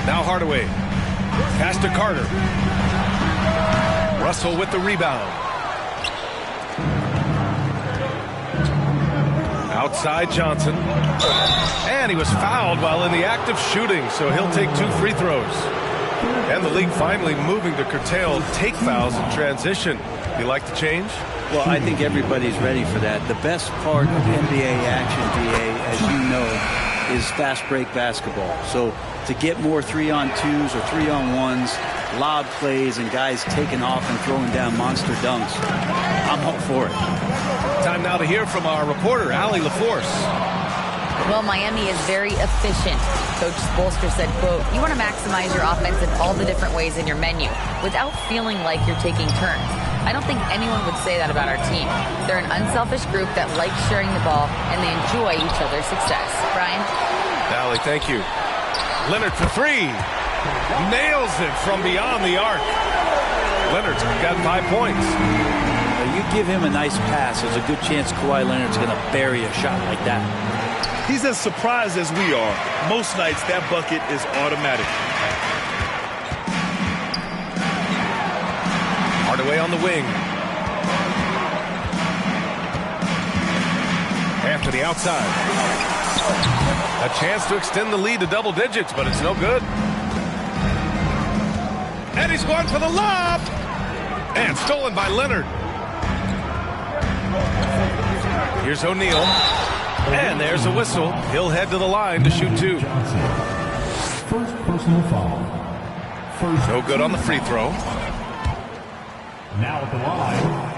Now Hardaway. Pass to Carter. Russell with the rebound. Outside Johnson. And he was fouled while in the act of shooting, so he'll take 2 free throws. And the league finally moving to curtail take fouls in transition. You like the change? Well, I think everybody's ready for that. The best part of NBA action, DA, as you know, is fast break basketball. So to get more 3-on-2s or 3-on-1s, lob plays, and guys taking off and throwing down monster dunks, I'm all for it. Time now to hear from our reporter, Allie LaForce. Well, Miami is very efficient. Coach Spoelstra said, quote, "You want to maximize your offense in all the different ways in your menu without feeling like you're taking turns." I don't think anyone would say that about our team. They're an unselfish group that likes sharing the ball, and they enjoy each other's success. Brian? Allie, thank you. Leonard for 3. Nails it from beyond the arc. Leonard's got 5 points. You give him a nice pass, there's a good chance Kawhi Leonard's going to bury a shot like that. He's as surprised as we are. Most nights, that bucket is automatic. Hardaway on the wing. After to the outside. A chance to extend the lead to double digits, but it's no good. And he's going for the lob. And stolen by Leonard. Here's O'Neal. And there's a whistle. He'll head to the line to shoot two. First personal foul. No good on the free throw. Now at the line.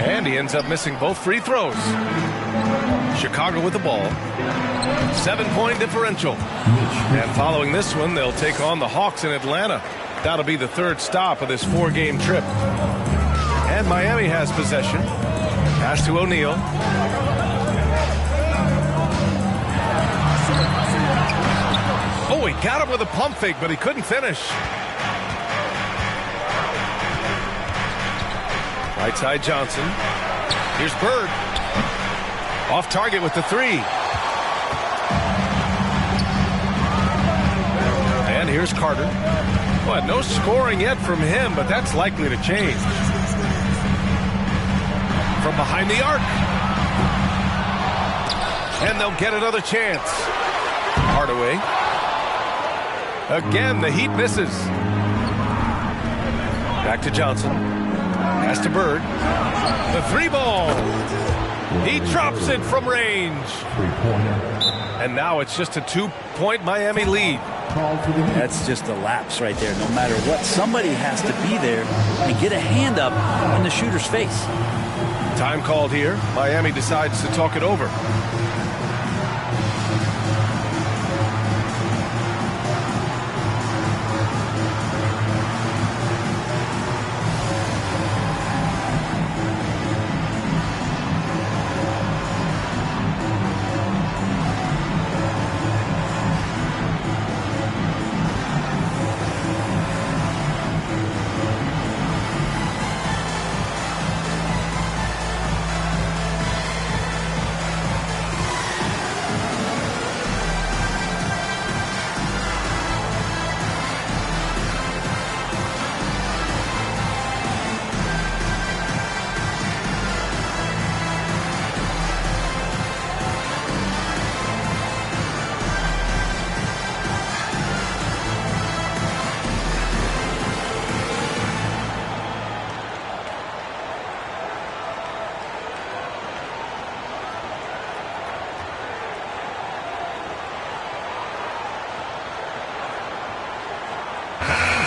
And he ends up missing both free throws. Chicago with the ball. 7-point differential. And following this one, they'll take on the Hawks in Atlanta. That'll be the third stop of this 4-game trip. And Miami has possession. Pass to O'Neal. Oh, he got him with a pump fake, but he couldn't finish. Right side Johnson. Here's Bird. Off target with the three. And here's Carter. Well, no scoring yet from him, but that's likely to change. From behind the arc. And they'll get another chance. Hardaway. Again, the Heat misses. Back to Johnson. Pass to Bird. The three ball. He drops it from range. And now it's just a 2-point Miami lead. That's just a lapse right there. No matter what, somebody has to be there and get a hand up in the shooter's face. Time called here. Miami decides to talk it over.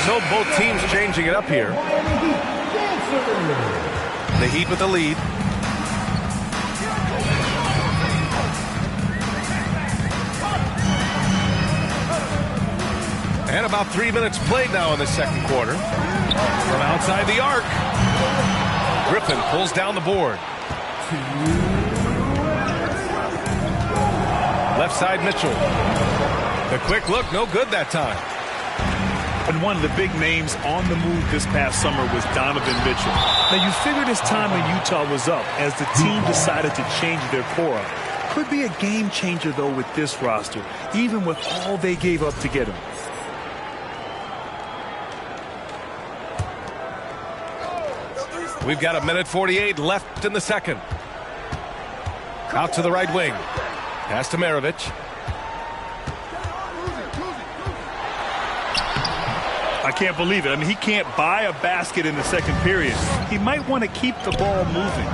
So both teams changing it up here. The Heat with the lead. And about 3 minutes played now in the second quarter. From outside the arc. Griffin pulls down the board. Left side Mitchell. The quick look, no good that time. And one of the big names on the move this past summer was Donovan Mitchell. Now, you figured his time in Utah was up as the team decided to change their core up. Could be a game changer, though, with this roster, even with all they gave up to get him. We've got 1:48 left in the second. Out to the right wing. Pass to Maravich. I can't believe it. I mean, he can't buy a basket in the second period. He might want to keep the ball moving.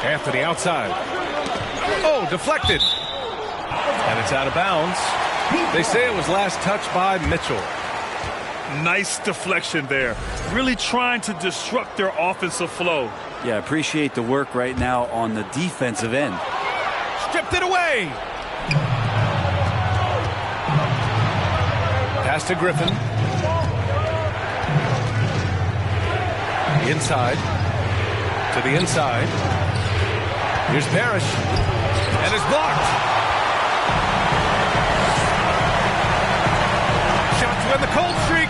Anthony outside. Oh, deflected. And it's out of bounds. They say it was last touched by Mitchell. Nice deflection there. Really trying to disrupt their offensive flow. Yeah, appreciate the work right now on the defensive end. Stripped it away. Pass to Griffin. Inside. To the inside. Here's Parrish. And it's blocked. Shot to end the cold streak.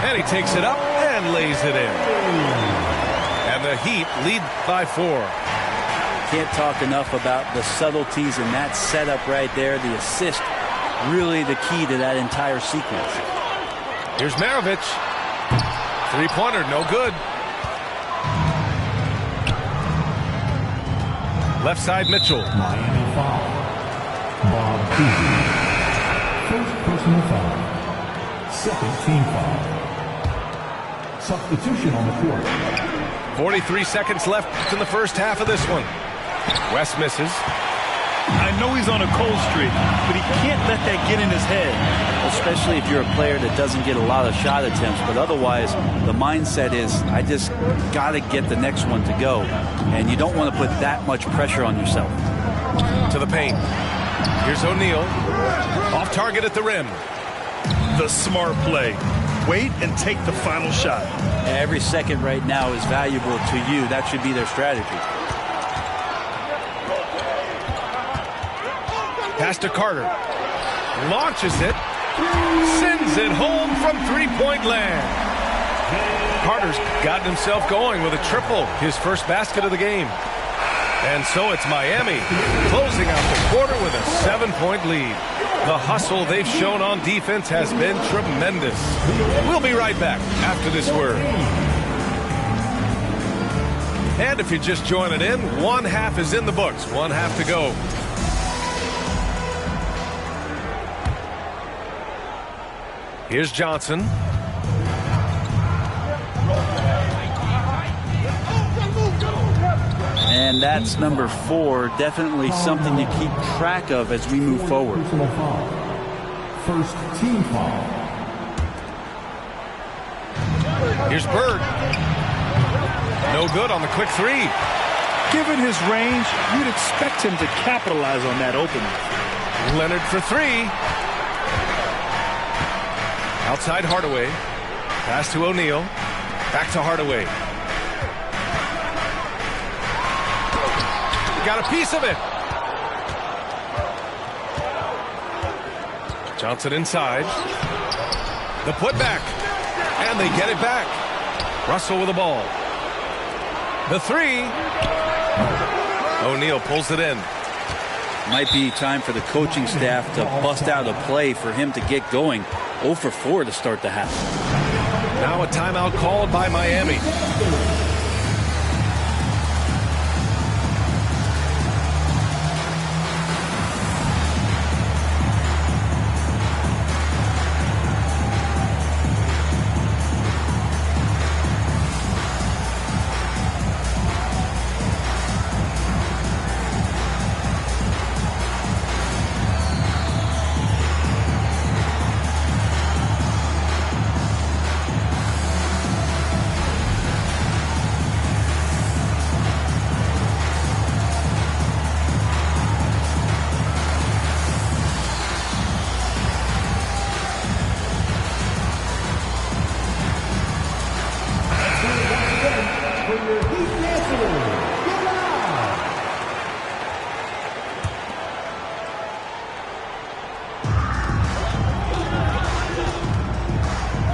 And he takes it up and lays it in. And the Heat lead by 4. Can't talk enough about the subtleties in that setup right there. The assist, really the key to that entire sequence. Here's Maravich. Three-pointer, no good. Left side, Mitchell. Miami foul. Bob Cousy. First personal foul. Second team foul. Substitution on the court. 43 seconds left in the first half of this one. West misses. I know he's on a cold streak, but he can't let that get in his head. Especially if you're a player that doesn't get a lot of shot attempts, but otherwise the mindset is I just got to get the next one to go, and you don't want to put that much pressure on yourself. To the paint. Here's O'Neal. Off target at the rim. The smart play. Wait and take the final shot. Every second right now is valuable to you. That should be their strategy. Pass to Carter. Launches it. Sends it home from three-point land. Carter's gotten himself going with a triple. His first basket of the game. And so it's Miami closing out the quarter with a 7-point lead. The hustle they've shown on defense has been tremendous. We'll be right back after this word. And if you're just joining in, one half is in the books. One half to go. Here's Johnson. And that's number 4. Definitely something to keep track of as we move forward. First team foul. Here's Bird. No good on the quick three. Given his range, you'd expect him to capitalize on that opening. Leonard for three. Outside Hardaway. Pass to O'Neal. Back to Hardaway. Got a piece of it. Johnson inside. The putback. And they get it back. Russell with the ball. The three. O'Neal pulls it in. Might be time for the coaching staff to bust out a play for him to get going. 0 for 4 to start the half. Now a timeout called by Miami.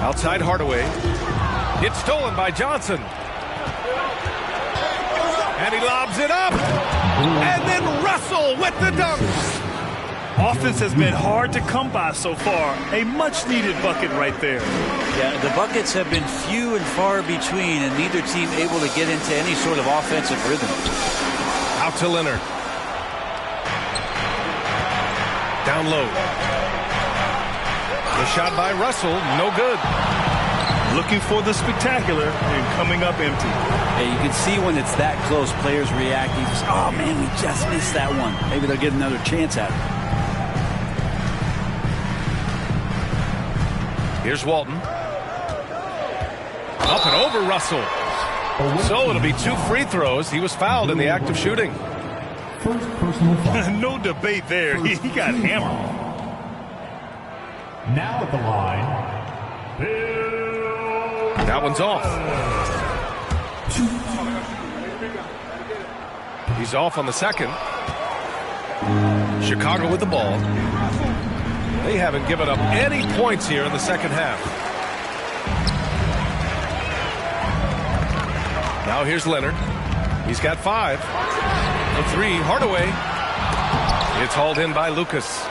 Outside Hardaway. It's stolen by Johnson. And he lobs it up. And then Russell with the dunk. Offense has been hard to come by so far. A much-needed bucket right there. Yeah, the buckets have been few and far between, and neither team able to get into any sort of offensive rhythm. Out to Leonard. Down low. The shot by Russell, no good. Looking for the spectacular and coming up empty. Yeah, you can see when it's that close, players reacting. Oh, man, we just missed that one. Maybe they'll get another chance at it. Here's Walton. Up and over Russell. So it'll be 2 free throws. He was fouled in the act of shooting. First personal foul. No debate there. He got hammered. Now at the line, That one's off. He's off on the second. Chicago with the ball. They haven't given up any points here in the second half. Now here's Leonard. He's got 5. The 3, Hardaway. It's hauled in by Lucas.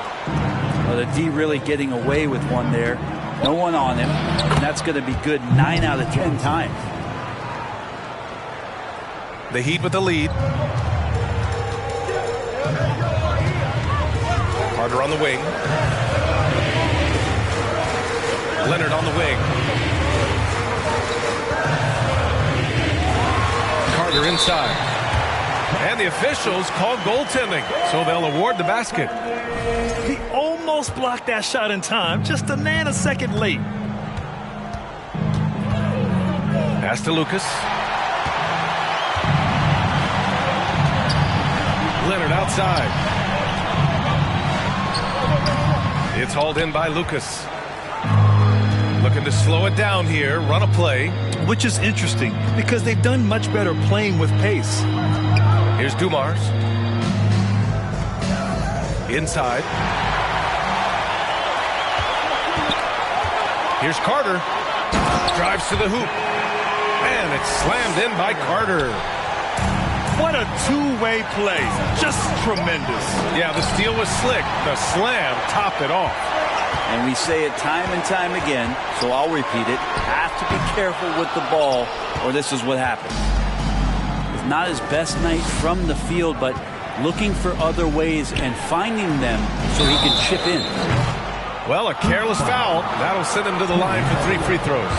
Well, the D really getting away with one there. No one on him. And that's going to be good 9 out of 10 times. The Heat with the lead. Carter on the wing. Leonard on the wing. Carter inside. And the officials called goaltending, so they'll award the basket. He almost blocked that shot in time, just a nanosecond late. Pass to Lucas. Leonard outside. It's hauled in by Lucas. Looking to slow it down here, run a play. Which is interesting, because they've done much better playing with pace. Here's Dumars. Inside. Here's Carter. Drives to the hoop. And it's slammed in by Carter. What a two-way play. Just tremendous. Yeah, the steal was slick. The slam topped it off. And we say it time and time again, so I'll repeat it. Have to be careful with the ball, or this is what happens. It's not his best night from the field, but looking for other ways and finding them so he can chip in. Well, a careless foul. That'll send him to the line for 3 free throws.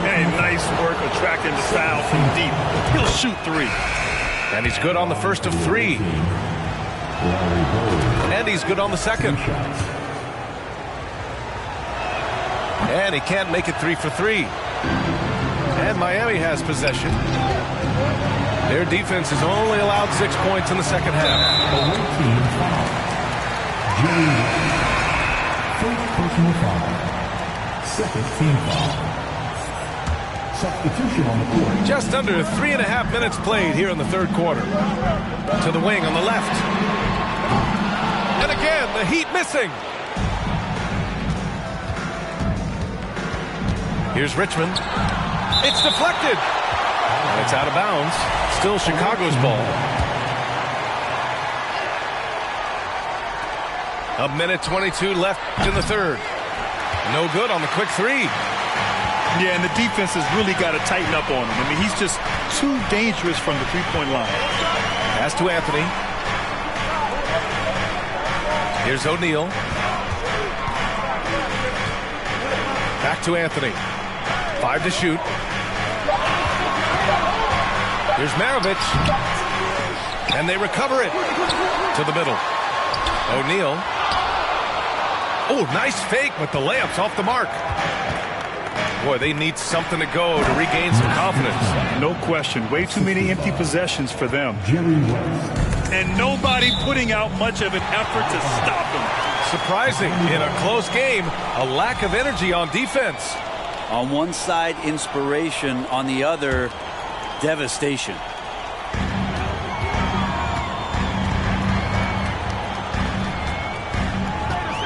Hey, nice work attracting the foul from deep. He'll shoot 3. And he's good on the first of 3. And he's good on the second. And he can't make it 3 for 3. And Miami has possession. Their defense has only allowed 6 points in the second half. First personal foul. Second team foul. Substitution on the court. Just under 3.5 minutes played here in the third quarter. To the wing on the left. And again, the Heat missing. Here's Richmond. It's deflected. And it's out of bounds. Still Chicago's ball. A minute 22 left in the third. No good on the quick 3. Yeah, and the defense has really got to tighten up on him. I mean, he's just too dangerous from the three-point line. Pass to Anthony. Here's O'Neal. Back to Anthony. 5 to shoot. Here's Maravich. And they recover it. To the middle. O'Neal. Oh, nice fake, but the layup's off the mark. Boy, they need something to go to regain some confidence. No question. Way too many empty possessions for them. And nobody putting out much of an effort to stop them. Surprising. In a close game, a lack of energy on defense. On one side, inspiration. On the other, devastation.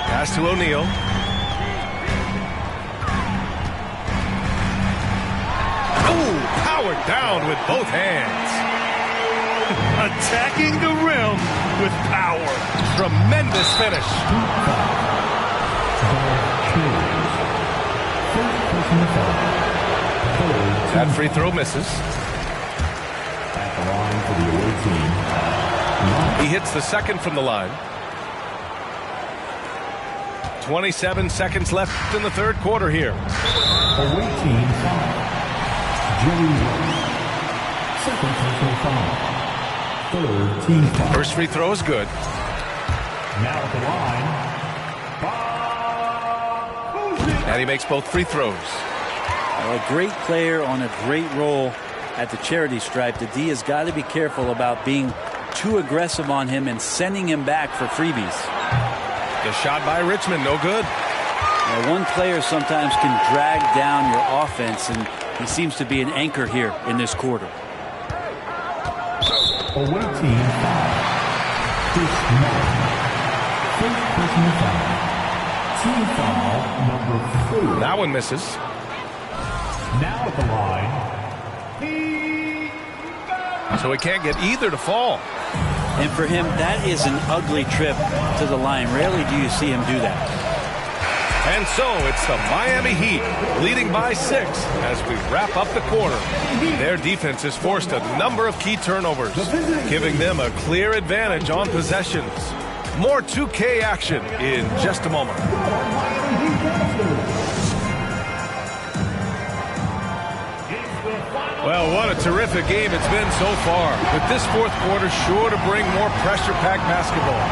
Pass to O'Neal. Powered down with both hands. Attacking the rim with power. Tremendous finish. That free throw misses. At the line for the away team. He hits the second from the line. 27 seconds left in the third quarter here. Away team foul. Jerry West. Second personal foul. Third team foul. First free throw is good. Now at the line. And he makes both free throws. A great player on a great role at the charity stripe. The D has got to be careful about being too aggressive on him and sending him back for freebies. The shot by Richmond, no good. Now, one player sometimes can drag down your offense, and he seems to be an anchor here in this quarter. Away team foul. First personal foul. Team foul number 4. That one misses. Now at the line. So he can't get either to fall. And for him, that is an ugly trip to the line. Rarely do you see him do that. And so it's the Miami Heat leading by 6 as we wrap up the quarter. Their defense has forced a number of key turnovers, giving them a clear advantage on possessions. More 2K action in just a moment. Well, what a terrific game it's been so far. With this fourth quarter sure to bring more pressure-packed basketball.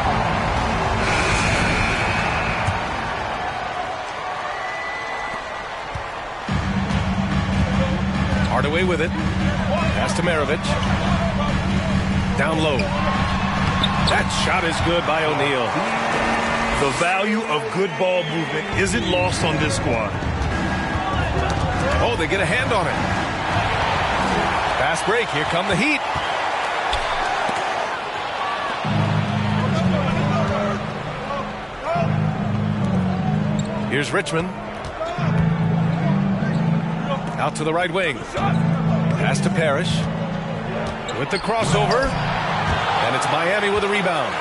Hardaway with it. Pass to Maravich. Down low. That shot is good by O'Neal. The value of good ball movement isn't lost on this squad. Oh, they get a hand on it. Fast break. Here come the Heat. Here's Richmond. Out to the right wing. Pass to Parrish. With the crossover. And it's Miami with a rebound.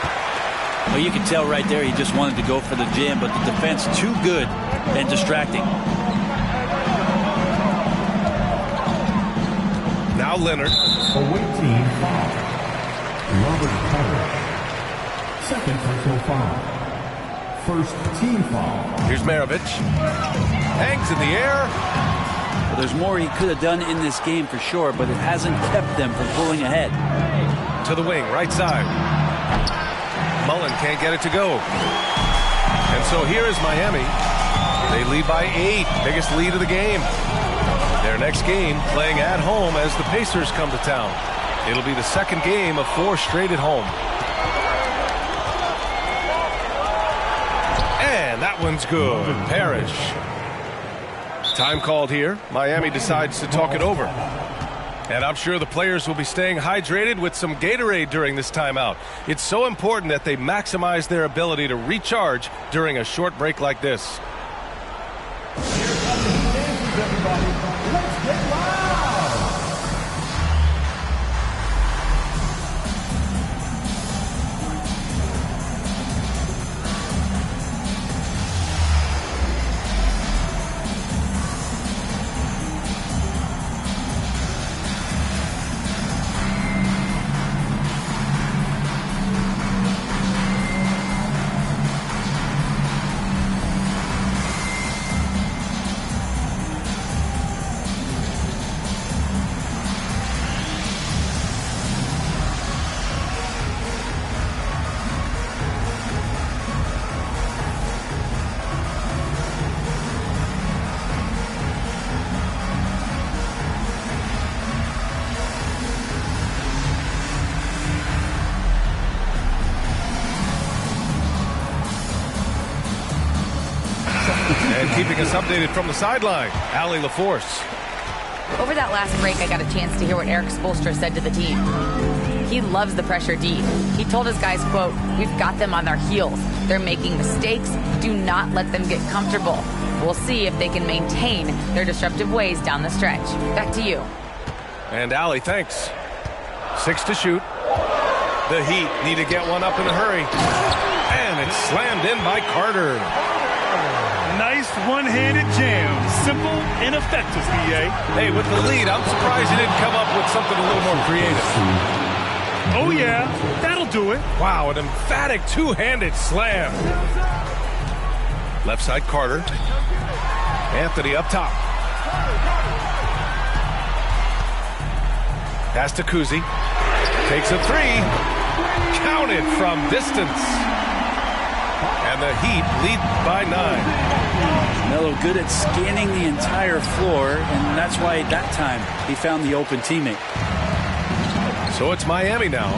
Well, you can tell right there he just wanted to go for the jam, but the defense too good and distracting. Now Leonard. Awaiting foul. Robert Carter. Second personal foul. First team foul. Here's Maravich. Hangs in the air. Well, there's more he could have done in this game for sure, but it hasn't kept them from pulling ahead. To the wing, right side. Mullen can't get it to go. And so here is Miami. They lead by 8, biggest lead of the game. Their next game playing at home as the Pacers come to town. It'll be the second game of 4 straight at home. And that one's good. Parrish. Time called here. Miami decides to talk it over. And I'm sure the players will be staying hydrated with some Gatorade during this timeout. It's so important that they maximize their ability to recharge during a short break like this. Let's get loud! And keeping us updated from the sideline, Allie LaForce. Over that last break, I got a chance to hear what Eric Spoelstra said to the team. He loves the pressure D. He told his guys, quote, "We've got them on their heels. They're making mistakes. Do not let them get comfortable. We'll see if they can maintain their disruptive ways down the stretch." Back to you. And Allie, thanks. 6 to shoot. The Heat need to get one up in a hurry. And it's slammed in by Carter. Nice one-handed jam. Simple and effective, DA. Hey, with the lead, I'm surprised he didn't come up with something a little more creative. Oh, yeah. That'll do it. Wow, an emphatic two-handed slam. Left side, Carter. Anthony up top. Pass to Kuzi. Takes a 3. Counted from distance. And the Heat lead by 9. Melo good at scanning the entire floor, and that's why that time he found the open teammate. So it's Miami now.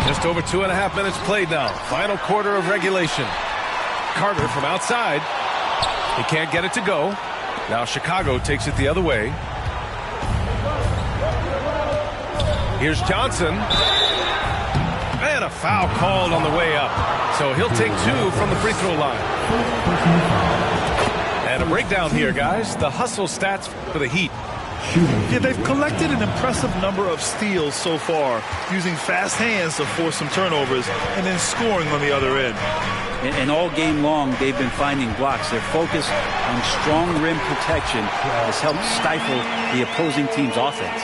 Just over 2.5 minutes played now. Final quarter of regulation. Carter from outside. He can't get it to go. Now Chicago takes it the other way. Here's Johnson. And a foul called on the way up. So he'll take 2 from the free throw line. And a breakdown here, guys. The hustle stats for the Heat. Yeah, they've collected an impressive number of steals so far, using fast hands to force some turnovers and then scoring on the other end. And all game long, they've been finding blocks. Their focus on strong rim protection has helped stifle the opposing team's offense.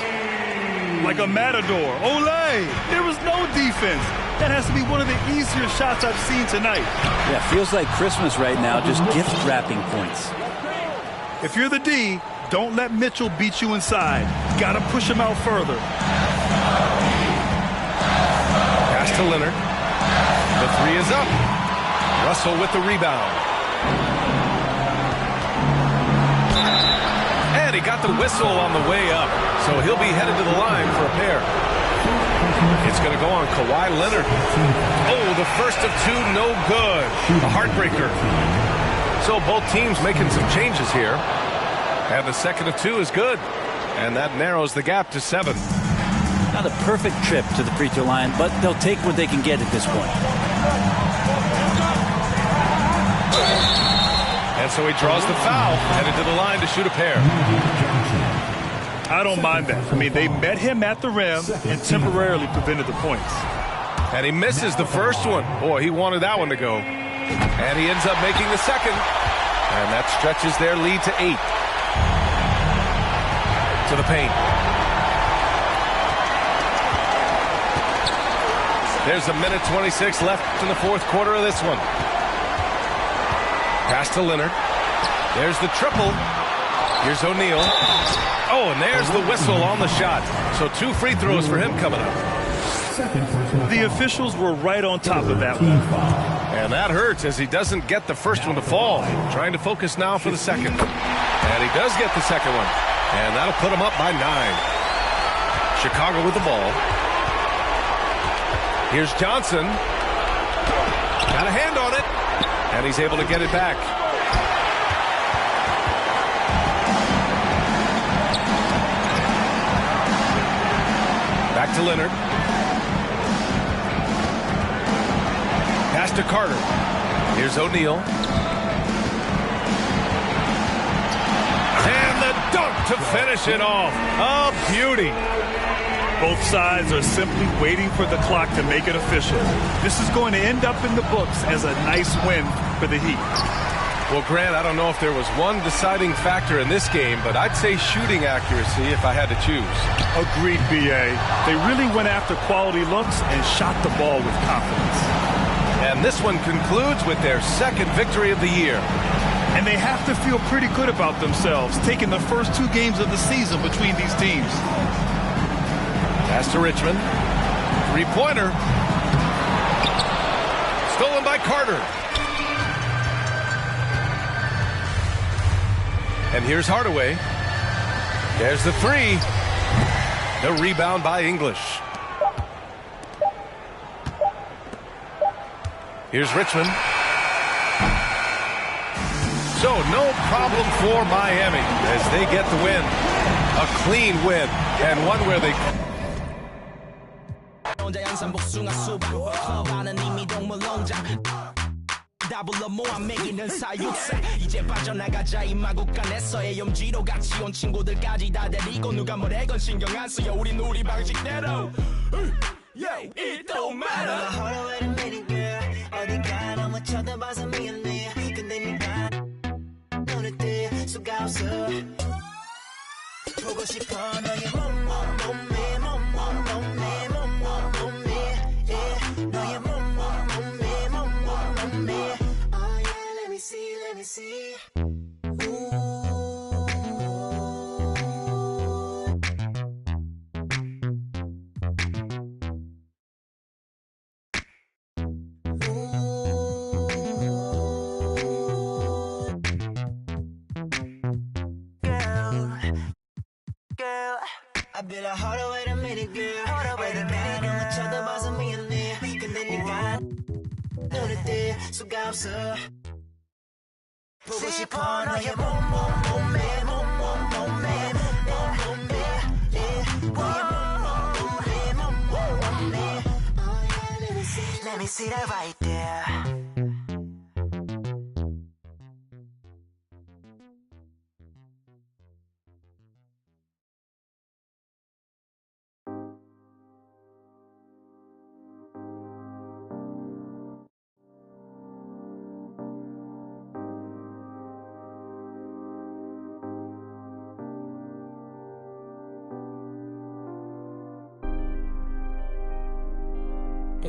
Like a matador. Olay! There was no defense. That has to be one of the easier shots I've seen tonight. Yeah, feels like Christmas right now, just gift wrapping points. If you're the D, don't let Mitchell beat you inside. Gotta push him out further. Pass to Leonard. The three is up. Russell with the rebound. And he got the whistle on the way up, so he'll be headed to the line for a pair. It's going to go on Kawhi Leonard. Oh, the first of two, no good. A heartbreaker. So both teams making some changes here. And the second of two is good. And that narrows the gap to 7. Not a perfect trip to the free throw line, but they'll take what they can get at this point. And so he draws the foul, headed to the line to shoot a pair. I don't mind that. I mean, they met him at the rim and temporarily prevented the points. And he misses the first one. Boy, he wanted that one to go. And he ends up making the second. And that stretches their lead to 8. To the paint. There's a minute 26 left in the fourth quarter of this one. Pass to Leonard. There's the triple. Here's O'Neal. Oh, and there's the whistle on the shot. So 2 free throws for him coming up. The officials were right on top of that one. And that hurts as he doesn't get the first one to fall. Trying to focus now for the second. And he does get the second one. And that'll put him up by 9. Chicago with the ball. Here's Johnson. Got a hand on it. And he's able to get it back. Back to Leonard. Pass to Carter. Here's O'Neal. And the dunk to finish it off. A beauty. Both sides are simply waiting for the clock to make it official. This is going to end up in the books as a nice win for the Heat. Well, Grant, I don't know if there was one deciding factor in this game, but I'd say shooting accuracy if I had to choose. Agreed, B.A. They really went after quality looks and shot the ball with confidence. And this one concludes with their second victory of the year. And they have to feel pretty good about themselves, taking the first 2 games of the season between these teams. Pass to Richmond. 3-pointer. Stolen by Carter. And here's Hardaway. There's the 3. The rebound by English. Here's Richmond. So no problem for Miami as they get the win. A clean win and one where they... 더블로 모아 매기는 사육사 이제 빠져나가자 이 마구간에서의 염지로 같이 온 친구들까지 다 데리고 누가 뭐래건 신경 안 쓰여 우린 우리 방식대로 Yo, it don't matter 어디 가나 뭐 쳐다봐서 미안해 근데 네가 눈에 뜰 수가 없어 보고 싶어 너의 몸매 너의 몸매 let me see. Girl, I bet I heard wait a minute, girl. Wait a minute, 너무 쳐다봐서 미안해. 근데 네가 눈에 뜰 수가 없어. 보고 싶어 너의 몸매 Let me see that right there.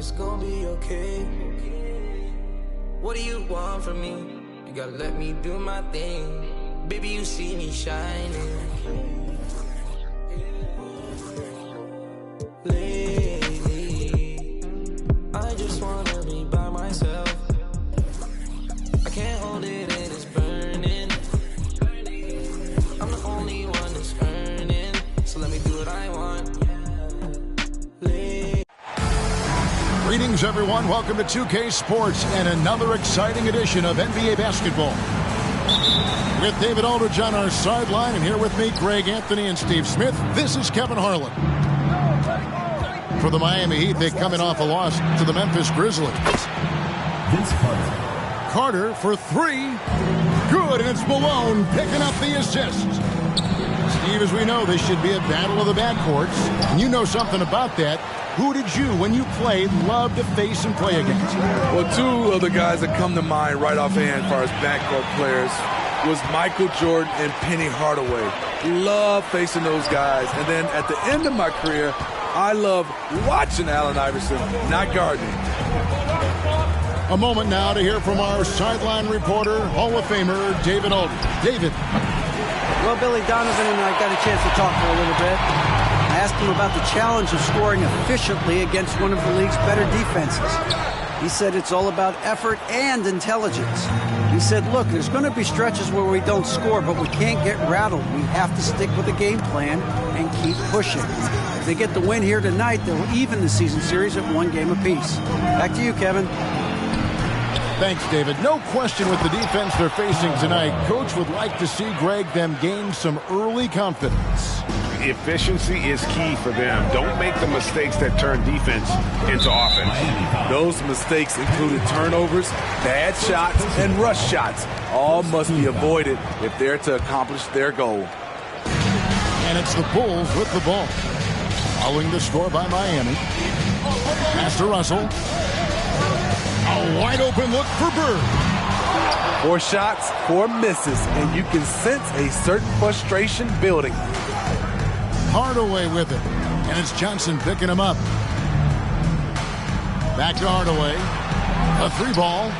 it's gonna be okay. What do you want from me? You gotta let me do my thing. Baby, you see me shining. Lately, I just wanna be by myself. I can't hold it and it's burning. I'm the only one that's earning, so let me do what I want. Greetings, everyone. Welcome to 2K Sports and another exciting edition of NBA basketball. With David Aldridge on our sideline, and here with me, Greg Anthony and Steve Smith. This is Kevin Harlan. For the Miami Heat, they're coming off a loss to the Memphis Grizzlies. Carter for three. Good, and it's Malone picking up the assist. Steve, as we know, this should be a battle of the backcourts. And you know something about that. Who did you, when you played, love to face and play against? Well, two of the guys that come to mind right offhand as far as backcourt players was Michael Jordan and Penny Hardaway. Love facing those guys. And then at the end of my career, I love watching Allen Iverson, not guarding. A moment now to hear from our sideline reporter, Hall of Famer David Aldridge. David. Well, Billy Donovan and I got a chance to talk for a little bit. I asked him about the challenge of scoring efficiently against one of the league's better defenses. He said it's all about effort and intelligence. He said, look, there's going to be stretches where we don't score, but we can't get rattled. We have to stick with the game plan and keep pushing. If they get the win here tonight, they'll even the season series at 1 game apiece. Back to you, Kevin. Thanks, David. No question with the defense they're facing tonight. Coach would like to see, Greg, them gain some early confidence. Efficiency is key for them. Don't make the mistakes that turn defense into offense. Those mistakes included turnovers, bad shots, and rush shots. All must be avoided if they're to accomplish their goal. And it's the Bulls with the ball. Following the score by Miami. Pass to Russell. A wide open look for Bird. 4 shots, 4 misses, and you can sense a certain frustration building. Hardaway with it, and it's Johnson picking him up. Back to Hardaway. A 3-ball,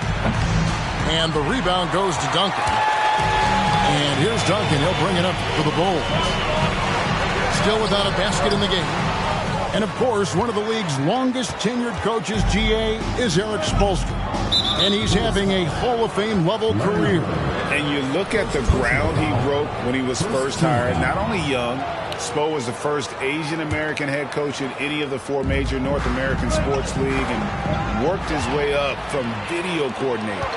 and the rebound goes to Duncan. And here's Duncan. He'll bring it up for the Bulls. Still without a basket in the game. And, of course, one of the league's longest-tenured coaches, GA, is Eric Spoelstra. And he's having a Hall of Fame level career. And you look at the ground he broke when he was first hired. Not only young, Spo was the first Asian-American head coach in any of the 4 major North American sports league and worked his way up from video coordinator.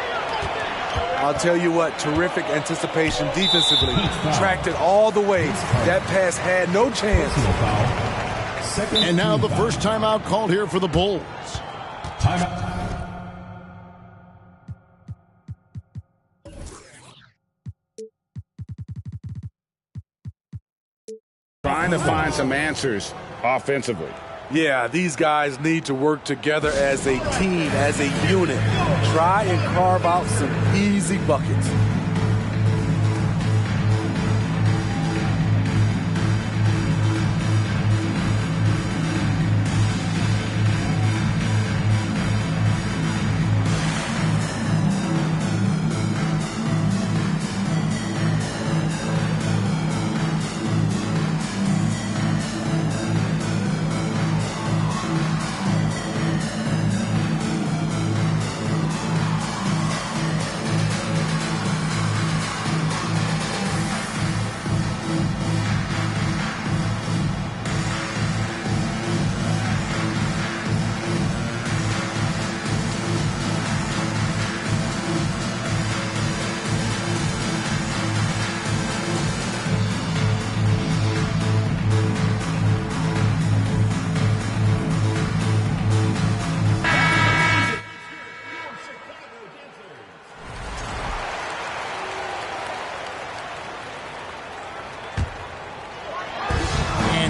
I'll tell you what, terrific anticipation defensively. Tracked it all the way. That pass had no chance. And now the first timeout called here for the Bulls. Timeout. Trying to find some answers offensively. Yeah, these guys need to work together as a team, as a unit. Try and carve out some easy buckets.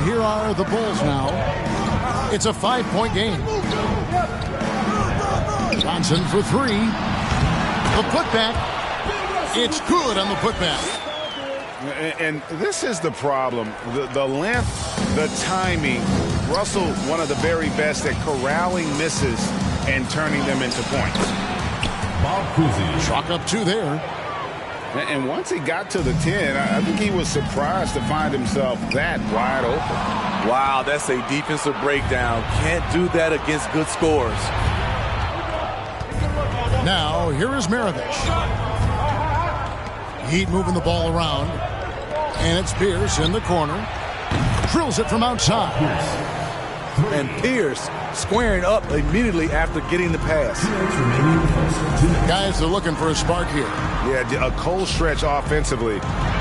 Here are the Bulls now. It's a 5-point game. Johnson for 3. The putback. It's good on the putback. And this is the problem. The length, the timing, Russell, one of the very best at corralling misses and turning them into points. Chalk up 2 there. And once he got to the 10, I think he was surprised to find himself that wide open. Wow, that's a defensive breakdown. Can't do that against good scores. Now, here is Maravich. Heat moving the ball around. And it's Pierce in the corner. Drills it from outside. And Pierce squaring up immediately after getting the pass. Guys are looking for a spark here. Yeah, a cold stretch offensively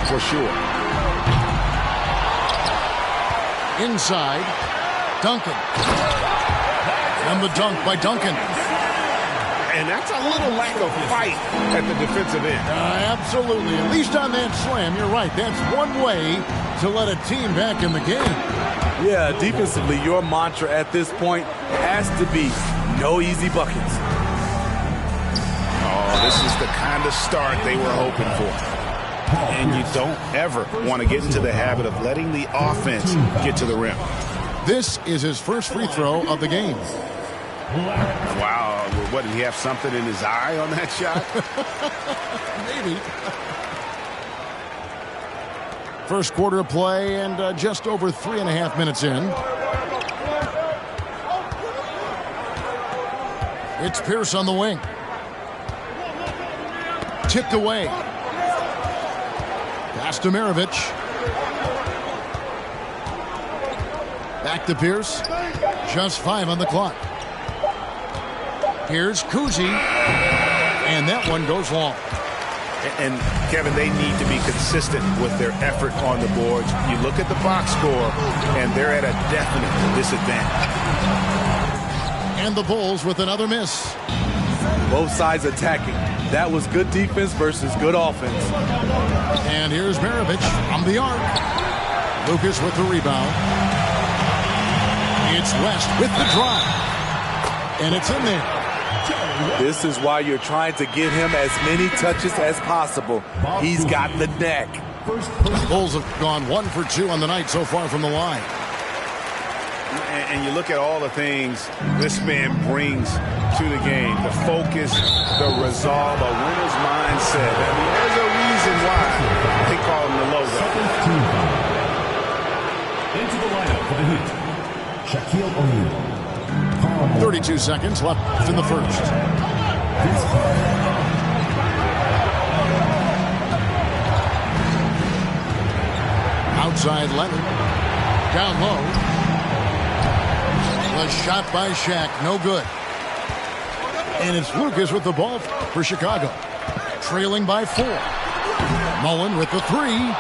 for sure. Inside, Duncan. And the dunk by Duncan. And that's a little lack of fight at the defensive end. Absolutely. At least on that slam, you're right. That's one way to let a team back in the game. Yeah, defensively, your mantra at this point has to be no easy buckets. Oh, this is the kind of start they were hoping for. And you don't ever want to get into the habit of letting the offense get to the rim. This is his first free throw of the game. Wow. What, did he have something in his eye on that shot? Maybe. First quarter of play and just over 3.5 minutes in. It's Pierce on the wing. Tipped away. Pass to Maravich. Back to Pierce. Just 5 on the clock. Here's Kuzi. And that one goes long. And, Kevin, they need to be consistent with their effort on the boards. You look at the box score, and they're at a definite disadvantage. And the Bulls with another miss. Both sides attacking. That was good defense versus good offense. And here's Maravich from the arc. Lucas with the rebound. It's West with the drive. And it's in there. This is why you're trying to give him as many touches as possible. He's got the neck. The Bulls have gone 1 for 2 on the night so far from the line. And you look at all the things this man brings to the game. The focus, the resolve, a winner's mindset. I mean, there's a reason why they call him the logo. Into the lineup for the Heat, Shaquille O'Neal. 32 seconds left in the first. Outside Leonard. Down low. The shot by Shaq. No good. And it's Lucas with the ball for Chicago. Trailing by 4. Mullen with the 3.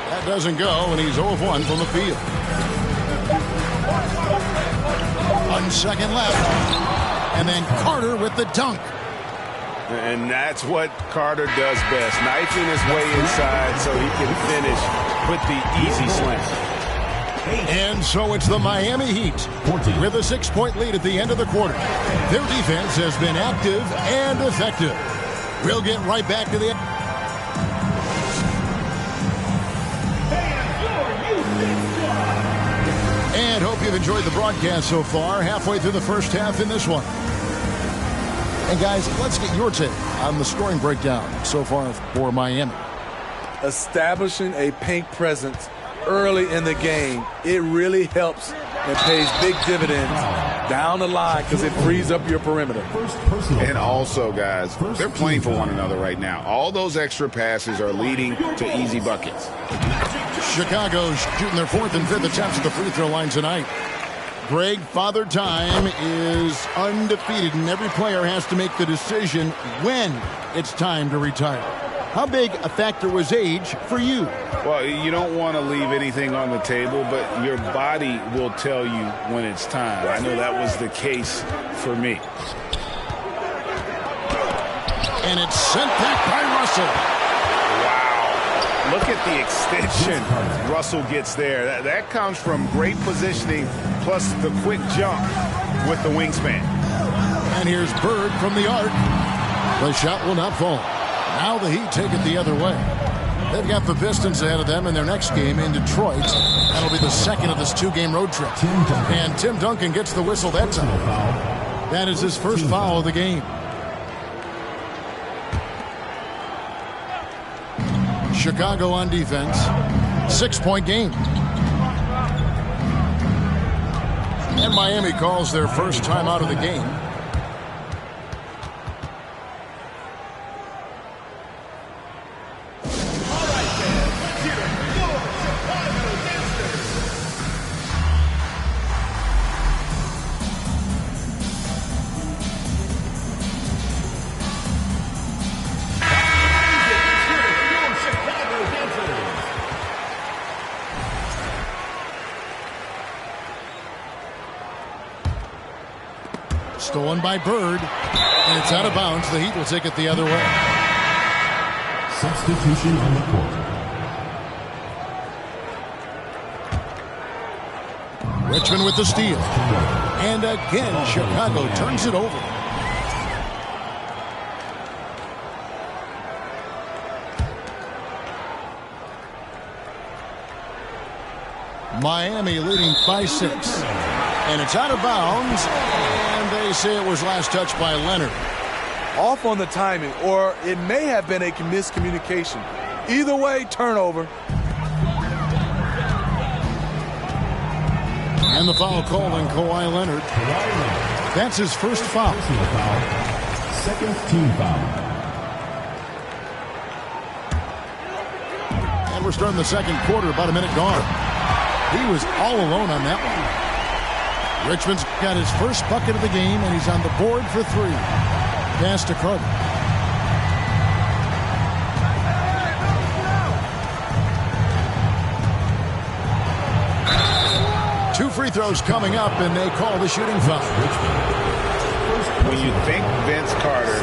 That doesn't go, and he's 0 of 1 from the field. 1 second left. And then Carter with the dunk. And that's what Carter does best. Knifing his way inside so he can finish with the easy slam. And so it's the Miami Heat with a 6-point lead at the end of the quarter. Their defense has been active and effective. We'll get right back to the... And hope you've enjoyed the broadcast so far. Halfway through the first half in this one. And guys, let's get your take on the scoring breakdown so far for Miami. Establishing a paint presence early in the game, it really helps and pays big dividends down the line because it frees up your perimeter. And also, guys, they're playing for one another right now. All those extra passes are leading to easy buckets. Chicago shooting their 4th and 5th attempts at the free throw line tonight. Greg, Father Time is undefeated, and every player has to make the decision when it's time to retire. How big a factor was age for you? Well, you don't want to leave anything on the table, but your body will tell you when it's time. I know that was the case for me. And it's sent back by Russell. Wow. Look at the extension Russell gets there. That comes from great positioning plus the quick jump with the wingspan. And here's Bird from the arc. The shot will not fall. Now the Heat take it the other way. They've got the Pistons ahead of them in their next game in Detroit. That'll be the second of this 2-game road trip. And Tim Duncan gets the whistle that time. That is his first foul of the game. Chicago on defense. 6-point game. And Miami calls their first time out of the game. Stolen by Bird, and it's out of bounds. The Heat will take it the other way. Substitution on the court. Richmond with the steal. And again, Chicago turns it over. Miami leading by 6. And it's out of bounds. And they say it was last touched by Leonard. Off on the timing, or it may have been a miscommunication. Either way, turnover. And the foul called on Kawhi Leonard. That's his first foul. Second team foul. And we're starting the second quarter, about a minute gone. He was all alone on that one. Richmond's got his first bucket of the game, and he's on the board for 3. Pass to Carter. Two free throws coming up, and they call the shooting foul. When you think Vince Carter,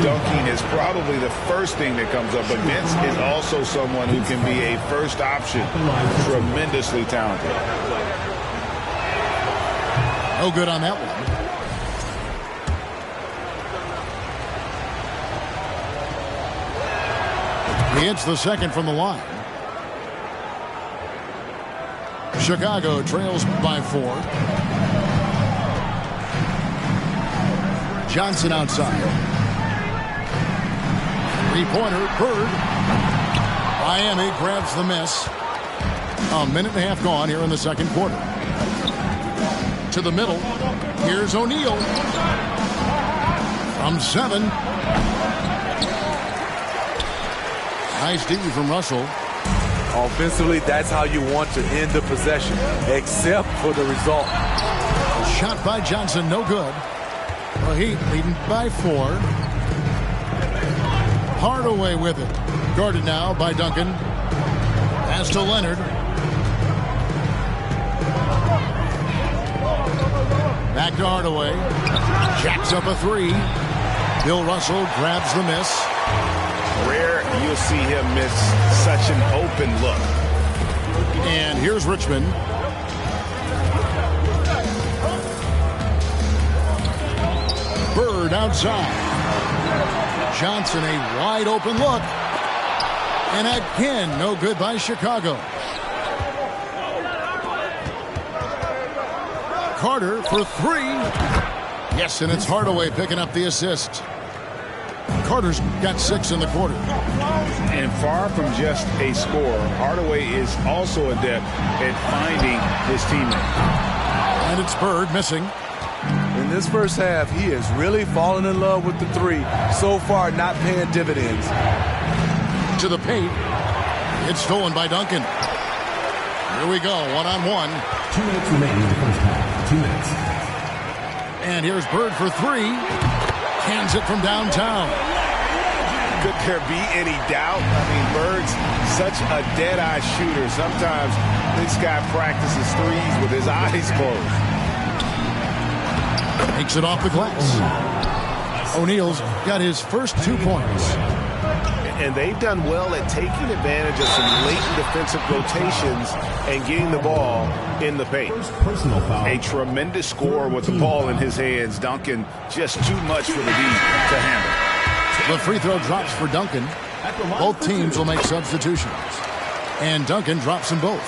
dunking is probably the first thing that comes up, but Vince is also someone who can be a first option. Tremendously talented. No good on that one. He hits the second from the line. Chicago trails by 4. Johnson outside. 3-pointer, Bird. Miami grabs the miss. A minute and a half gone here in the second quarter. To the middle. Here's O'Neal. From 7. Nice D from Russell. Offensively, that's how you want to end the possession, except for the result. Shot by Johnson, no good. The Heat leading by 4. Hardaway with it. Guarded now by Duncan. Pass to Leonard. Back to Hardaway. Jacks up a 3. Bill Russell grabs the miss. Rare you'll see him miss such an open look. And here's Richmond. Bird outside. Johnson, a wide open look. And again, no good by Chicago. Carter for 3. Yes, and it's Hardaway picking up the assist. Carter's got 6 in the quarter. And far from just a scorer, Hardaway is also adept at finding his teammate. And it's Bird missing. In this first half, he has really fallen in love with the 3. So far, not paying dividends. To the paint. It's stolen by Duncan. Here we go, 1-on-1. 2 minutes remaining in the first half. 2 minutes. And here's Bird for 3. Cans it from downtown. Could there be any doubt? I mean, Bird's such a dead-eye shooter. Sometimes this guy practices threes with his eyes closed. Takes it off the glass. O'Neal's got his first 2 points. And they've done well at taking advantage of some latent defensive rotations and getting the ball in the paint. Personal foul. A tremendous scorer with the ball in his hands. Duncan just too much for the D to handle. The free throw drops for Duncan. Both teams will make substitutions. And Duncan drops them both.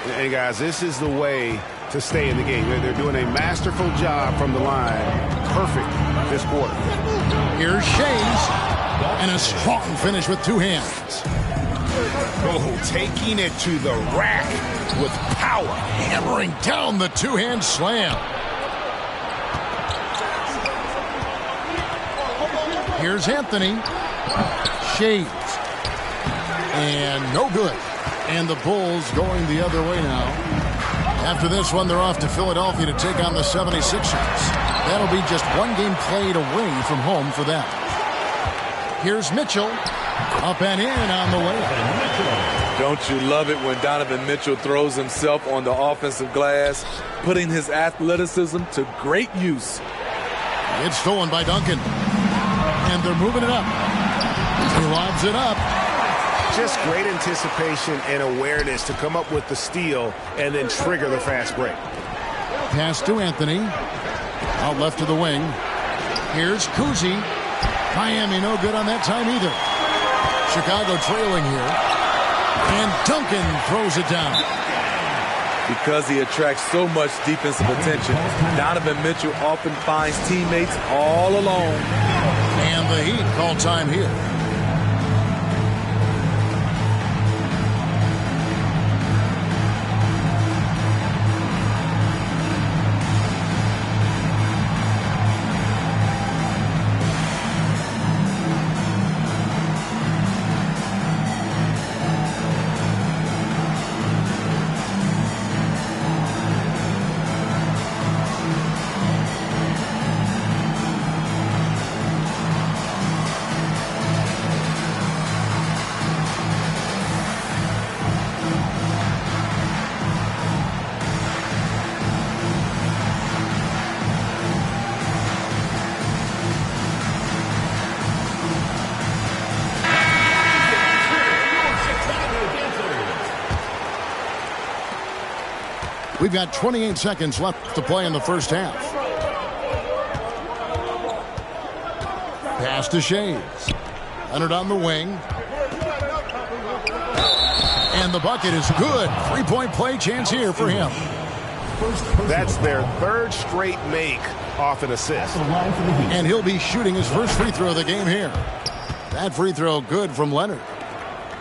And guys, this is the way to stay in the game. They're doing a masterful job from the line. Perfect this quarter. Here's Shays. And a strong finish with two hands. Oh, taking it to the rack with power. Hammering down the two-hand slam. Here's Anthony. Shays. And no good. And the Bulls going the other way now. After this one, they're off to Philadelphia to take on the 76ers. That'll be just one game played away from home for them. Here's Mitchell. Up and in on the way. Don't you love it when Donovan Mitchell throws himself on the offensive glass, putting his athleticism to great use. It's stolen by Duncan. And they're moving it up. He lobs it up. Just great anticipation and awareness to come up with the steal and then trigger the fast break. Pass to Anthony. Out left to the wing. Here's Kuzi. Miami no good on that time either. Chicago trailing here. And Duncan throws it down. Because he attracts so much defensive attention, Donovan Mitchell often finds teammates all alone. And the Heat call time here. We've got 28 seconds left to play in the first half. Pass to Shays. Leonard on the wing. And the bucket is good. Three-point play chance here for him. That's their third straight make off an assist. And he'll be shooting his first free throw of the game here. That free throw good from Leonard.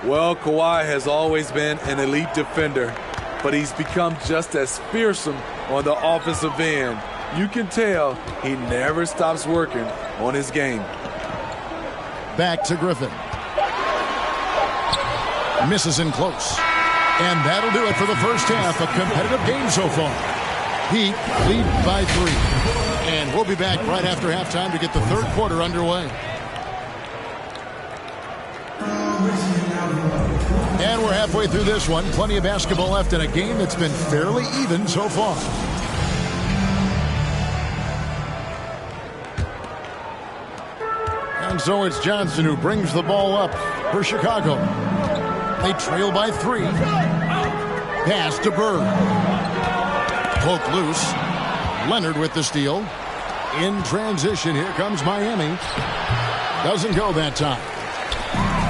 Well, Kawhi has always been an elite defender, but he's become just as fearsome on the offensive end. You can tell he never stops working on his game. Back to Griffin. Misses in close. And that'll do it for the first half. A competitive game so far. Heat lead by 3. And we'll be back right after halftime to get the third quarter underway. And we're halfway through this one. Plenty of basketball left in a game that's been fairly even so far. And so it's Johnson who brings the ball up for Chicago. They trail by 3. Pass to Bird. Poke loose. Leonard with the steal. In transition, here comes Miami. Doesn't go that time.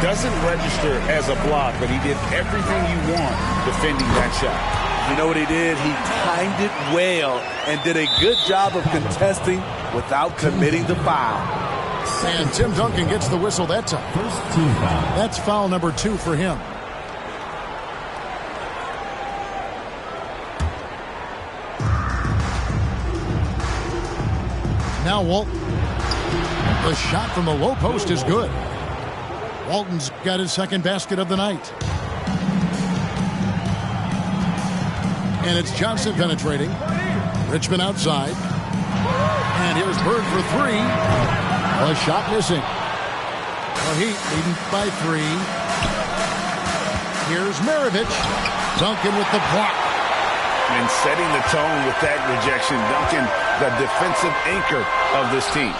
Doesn't register as a block, but he did everything you want defending that shot. You know what he did? He timed it well and did a good job of contesting without committing the foul. And Tim Duncan gets the whistle that time. First team foul. That's foul number 2 for him. Now Walton. The shot from the low post is good. Walton's got his second basket of the night. And it's Johnson penetrating. Richmond outside. And here's Bird for 3. A shot missing. The Heat leading by 3. Here's Maravich. Duncan with the block. And setting the tone with that rejection. Duncan, the defensive anchor of this team.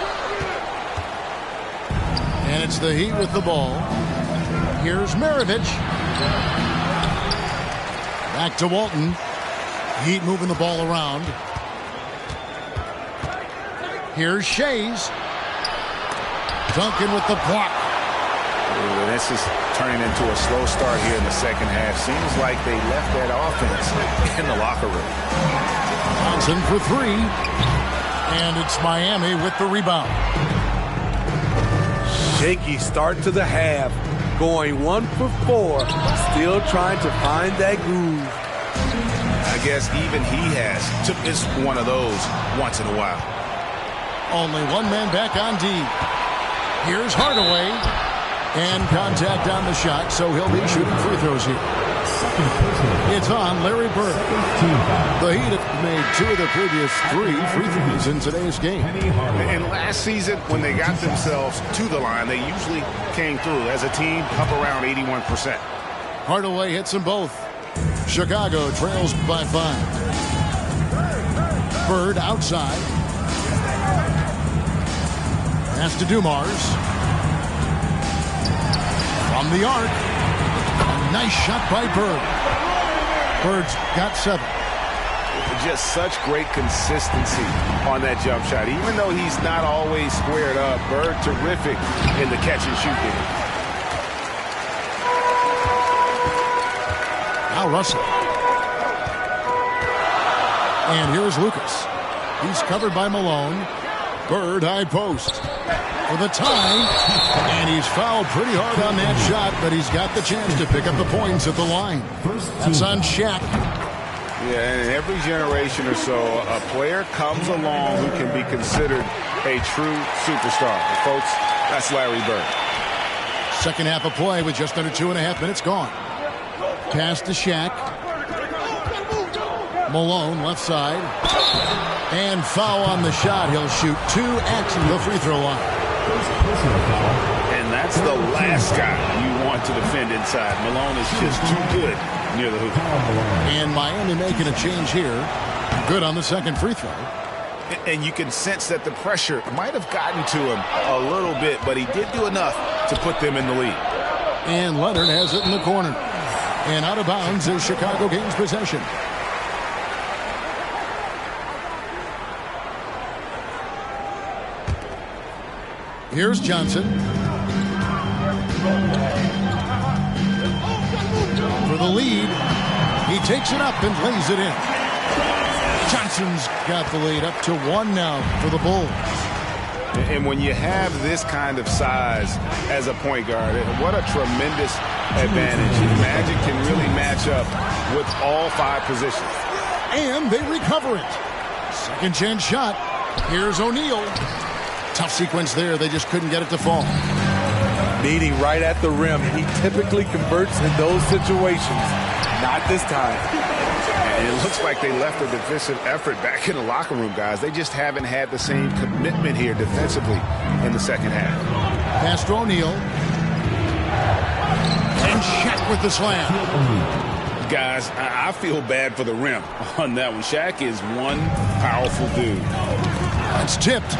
And it's the Heat with the ball. Here's Maravich. Back to Walton. Heat moving the ball around. Here's Shays. Duncan with the block. this is turning into a slow start here in the second half. Seems like they left that offense in the locker room. Johnson for three. And it's Miami with the rebound. Shaky start to the half. Going 1 for 4. Still trying to find that groove. I guess even he has to miss one of those once in a while. Only one man back on D. Here's Hardaway. And contact on the shot, so he'll be shooting free throws here. It's on Larry Bird. The Heat have made 2 of the previous 3 free throws in today's game. And last season, when they got themselves to the line, they usually came through as a team up around 81%. Hardaway hits them both. Chicago trails by 5. Bird outside. Pass to Dumars. From the arc. A nice shot by Bird. Bird's got 7. Just such great consistency on that jump shot. Even though he's not always squared up, Bird terrific in the catch and shoot game. Now Russell. And here's Lucas. He's covered by Malone. Bird high post. For the tie, and he's fouled pretty hard on that shot, but he's got the chance to pick up the points at the line. That's on Shaq. Yeah, and in every generation or so, a player comes along who can be considered a true superstar. And folks, that's Larry Bird. Second half of play with just under 2.5 minutes gone. Pass to Shaq. Malone left side. And foul on the shot. He'll shoot 2 at the free throw line. And that's the last guy you want to defend inside. Malone is just too good near the hoop. And Miami making a change here. Good on the second free throw. And you can sense that the pressure might have gotten to him a little bit, but he did do enough to put them in the lead. And Leonard has it in the corner. And out of bounds as Chicago gains possession. Here's Johnson. For the lead. He takes it up and lays it in. Johnson's got the lead up to 1 now for the Bulls. And when you have this kind of size as a point guard, what a tremendous advantage. Magic can really match up with all 5 positions. And they recover it. Second chance shot. Here's O'Neal. Tough sequence there. They just couldn't get it to fall. Meeting right at the rim. He typically converts in those situations. Not this time. And it looks like they left a defensive effort back in the locker room, guys. They just haven't had the same commitment here defensively in the second half. Pass to O'Neal. And Shaq with the slam. Guys, I feel bad for the rim on that one. Shaq is one powerful dude. It's tipped.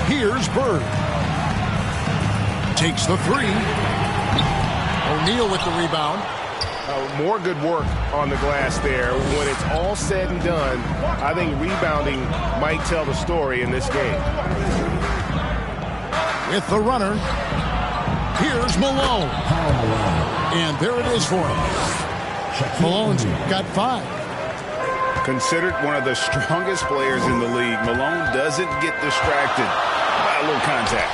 Here's Bird. Takes the 3. O'Neal with the rebound. More good work on the glass there. When it's all said and done, I think rebounding might tell the story in this game. With the runner, here's Malone. And there it is for him. Malone's got 5. Considered one of the strongest players in the league, Malone doesn't get distracted by a little contact.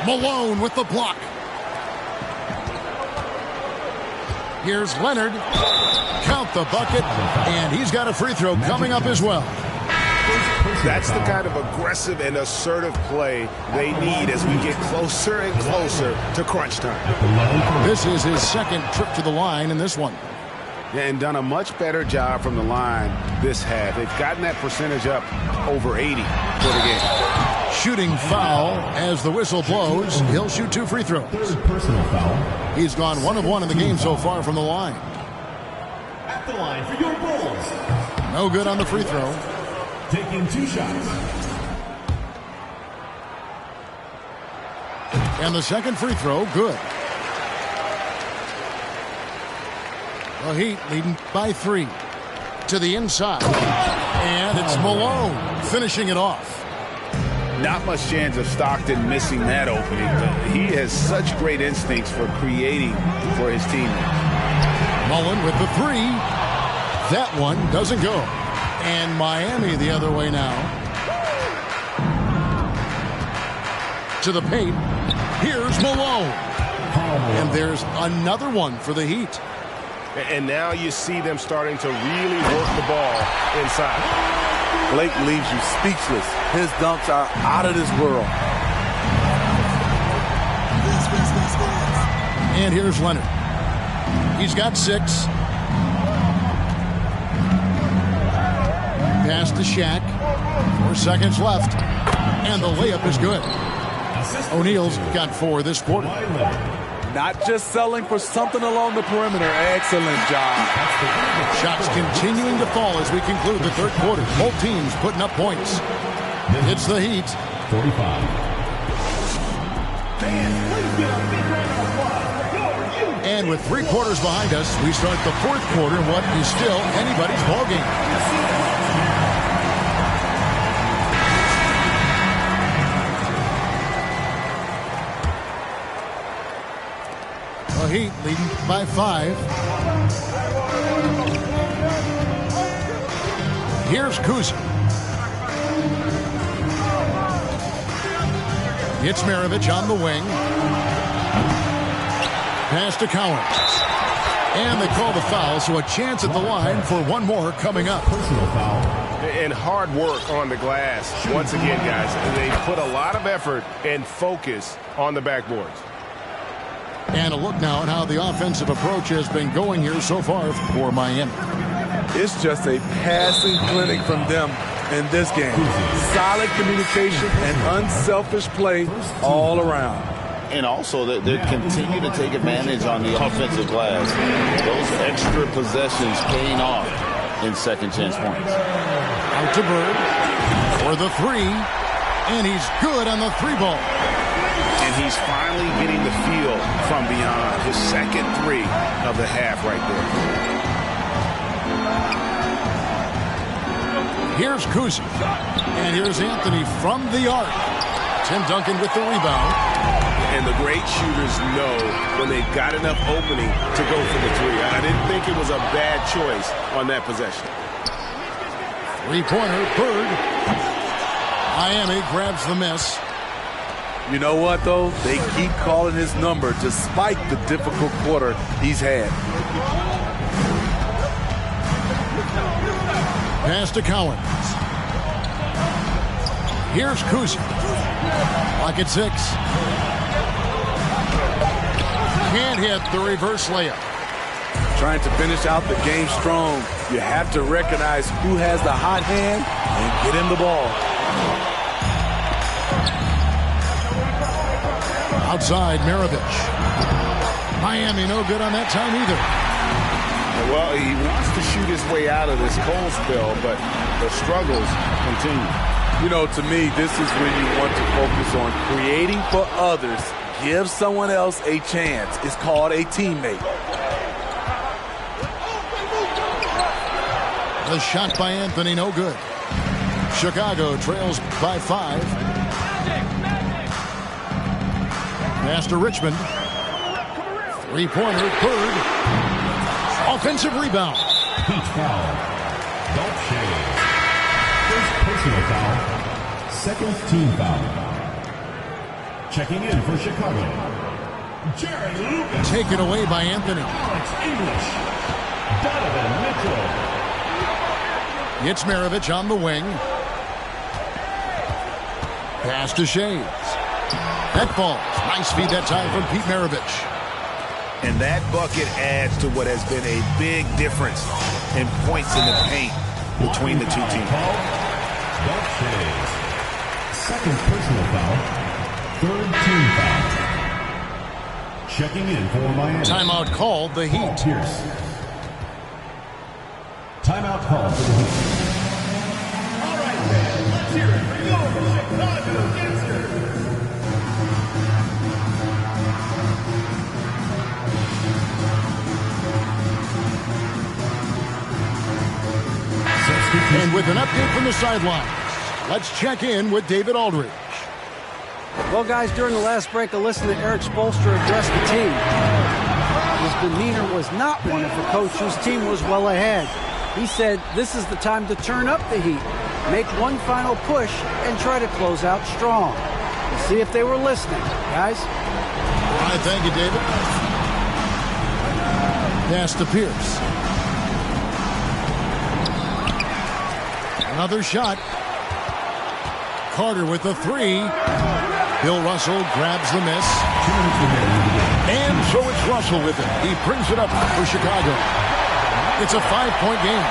Malone with the block. Here's Leonard. Count the bucket. And he's got a free throw coming up as well. That's the kind of aggressive and assertive play they need as we get closer and closer to crunch time. This is his second trip to the line in this one. And done a much better job from the line this half. They've gotten that percentage up over 80 for the game. Shooting foul as the whistle blows. He'll shoot 2 free throws. Personal foul. He's gone 1 of 1 in the game so far from the line. At the line for your Bulls. No good on the free throw. Taking 2 shots. And the second free throw, good. The Heat leading by 3 to the inside. And it's Malone finishing it off. Not much chance of Stockton missing that opening, but he has such great instincts for creating for his teammates. Mullen with the three. That one doesn't go. And Miami the other way now. To the paint. Here's Malone. And there's another one for the Heat. And now you see them starting to really work the ball inside. Blake leaves you speechless. His dunks are out of this world. And here's Leonard. He's got 6. Pass to Shaq. 4 seconds left. And the layup is good. O'Neal's got 4 this quarter. Not just selling for something along the perimeter. Excellent job. Shots continuing to fall as we conclude the third quarter. Both teams putting up points. It's the Heat. 45. And with 3 quarters behind us, we start the fourth quarter in what is still anybody's ballgame. The Heat leading by 5. Here's Kuzma. It's Maravich on the wing. Pass to Collins. And they call the foul, so a chance at the line for one more coming up. Personal foul. And hard work on the glass. Once again, guys, they put a lot of effort and focus on the backboards. And a look now at how the offensive approach has been going here so far for Miami. It's just a passing clinic from them in this game. Solid communication and unselfish play all around. And also, they continue to take advantage on the offensive glass. Those extra possessions paying off in second chance points. Out to Bird for the 3. And he's good on the 3 ball. And he's finally getting the feel from beyond. His second 3 of the half right there. Here's Kuzma. And here's Anthony from the arc. Tim Duncan with the rebound. And the great shooters know when they've got enough opening to go for the 3. I didn't think it was a bad choice on that possession. 3-pointer, Bird. Miami grabs the miss. You know what, though? They keep calling his number despite the difficult quarter he's had. Pass to Collins. Here's Kuzma. Lock at 6. Can't hit the reverse layup. Trying to finish out the game strong, you have to recognize who has the hot hand and get him the ball. Outside, Maravich. Miami no good on that time either. Well, he wants to shoot his way out of this cold spell, but the struggles continue. You know, to me, this is when you want to focus on creating for others. Give someone else a chance. It's called a teammate. The shot by Anthony, no good. Chicago trails by 5. Pass to Richmond. 3-pointer, Bird. Offensive rebound. Heat foul. Don't shade. First personal foul. Second team foul. Checking in for Chicago. Jared Lucas. Taken away by Anthony. Alex English. Donovan Mitchell. It's Maravich on the wing. Pass to Shades. That falls. Nice feed that time from Pete Maravich. And that bucket adds to what has been a big difference in points in the paint between the two teams. Second personal foul. Third team foul. Checking in for Miami. Timeout called, the Heat. Pierce. Timeout called for the Heat. All right, man, let's hear it for your Chicago Gangsters. And with an update from the sidelines, let's check in with David Aldridge. Well, guys, during the last break, I listened to Eric Spoelstra address the team. His demeanor was not one of a coach whose team was well ahead. He said this is the time to turn up the heat, make one final push, and try to close out strong. We'll see if they were listening, guys. All right, thank you, David. Pass to Pierce. Another shot. Carter with the three. Bill Russell grabs the miss. And so it's Russell with it. He brings it up for Chicago. It's a 5-point game.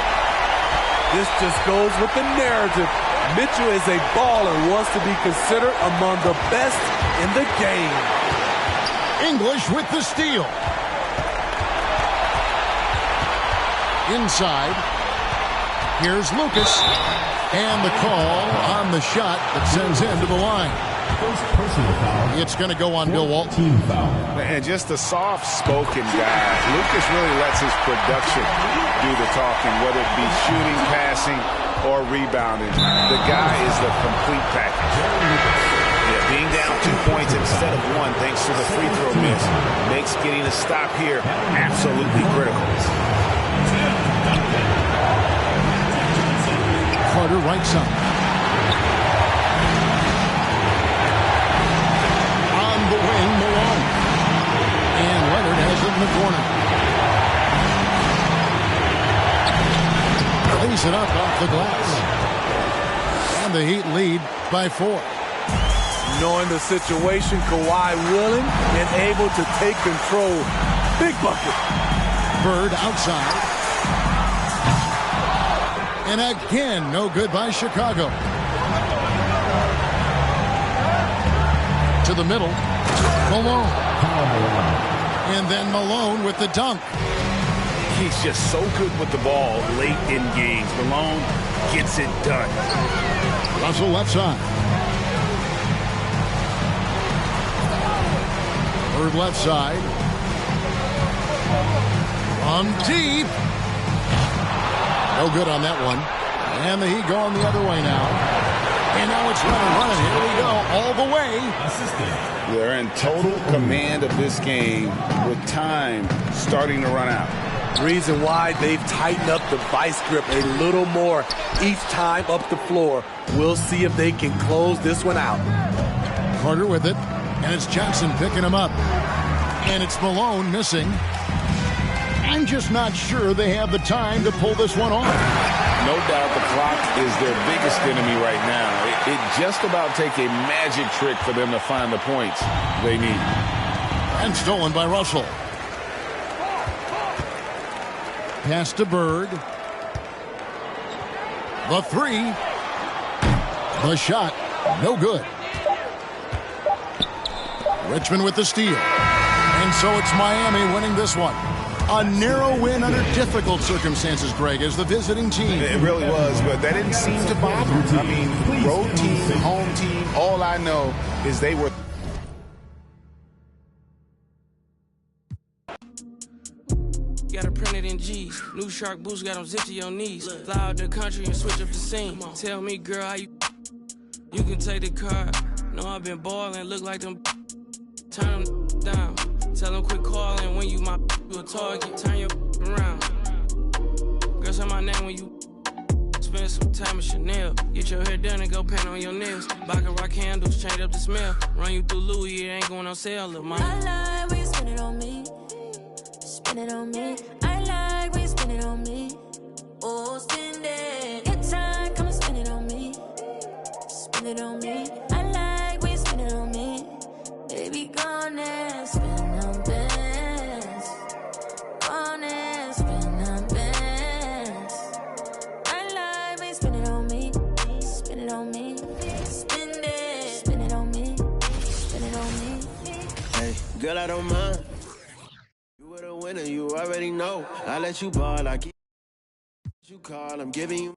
This just goes with the narrative. Mitchell is a baller, wants to be considered among the best in the game. English with the steal. Inside. Here's Lucas. And the call on the shot that sends him to the line. It's going to go on Bill Walton. Team foul. And just a soft-spoken guy. Lucas really lets his production do the talking, whether it be shooting, passing, or rebounding. The guy is the complete package. Yeah, being down 2 points instead of one thanks to the free throw miss makes getting a stop here absolutely critical. Carter right side. On the wing, Malone. And Leonard has it in the corner. Lays it up off the glass. And the Heat lead by 4. Knowing the situation, Kawhi willing and able to take control. Big bucket. Bird outside. And again, no good by Chicago. To the middle. Malone. And then Malone with the dunk. He's just so good with the ball late in games. Malone gets it done. Russell left side. Bird left side. From deep. No good on that one. And the Heat going the other way now. And now it's running. Here we go. All the way. They're in total command of this game with time starting to run out. Reason why they've tightened up the vice grip a little more each time up the floor. We'll see if they can close this one out. Carter with it. And it's Johnson picking him up. And it's Malone missing. I'm just not sure they have the time to pull this one off. No doubt the clock is their biggest enemy right now. It just about take a magic trick for them to find the points they need. And stolen by Russell. Pass to Bird. The three. The shot. No good. Richmond with the steal. And so it's Miami winning this one. A narrow win under difficult circumstances, Greg, as the visiting team. It really was, but that didn't seem to bother them. I mean, road team, home team, all I know is they were... Got it printed in G's. New shark boots got them zipped to your knees. Fly out the country and switch up the scene. Tell me, girl, how you can take the car. Know I've been balling, look like them. Turn them down. Tell them quit calling when you my you a target. Turn your around. Girl, say my name when you spend some time at Chanel. Get your hair done and go paint on your nails. Baccarat candles, change up the smell. Run you through Louis, it ain't going on sale, little mama. I like when you spend it on me. Spend it on me. I like when you spend it on me. Oh, spend it. Good time, come and spend it on me. Spend it on me. I like when you spend it on me. Baby, gone and spend them bands. Gone and spend them bands. I like when you spend it on me. Spend it on me. Spend it. Spend it on me. Spend it on me. Hey, girl, I don't mind. You were the winner, you already know. I let you ball, I keep you call, I'm giving you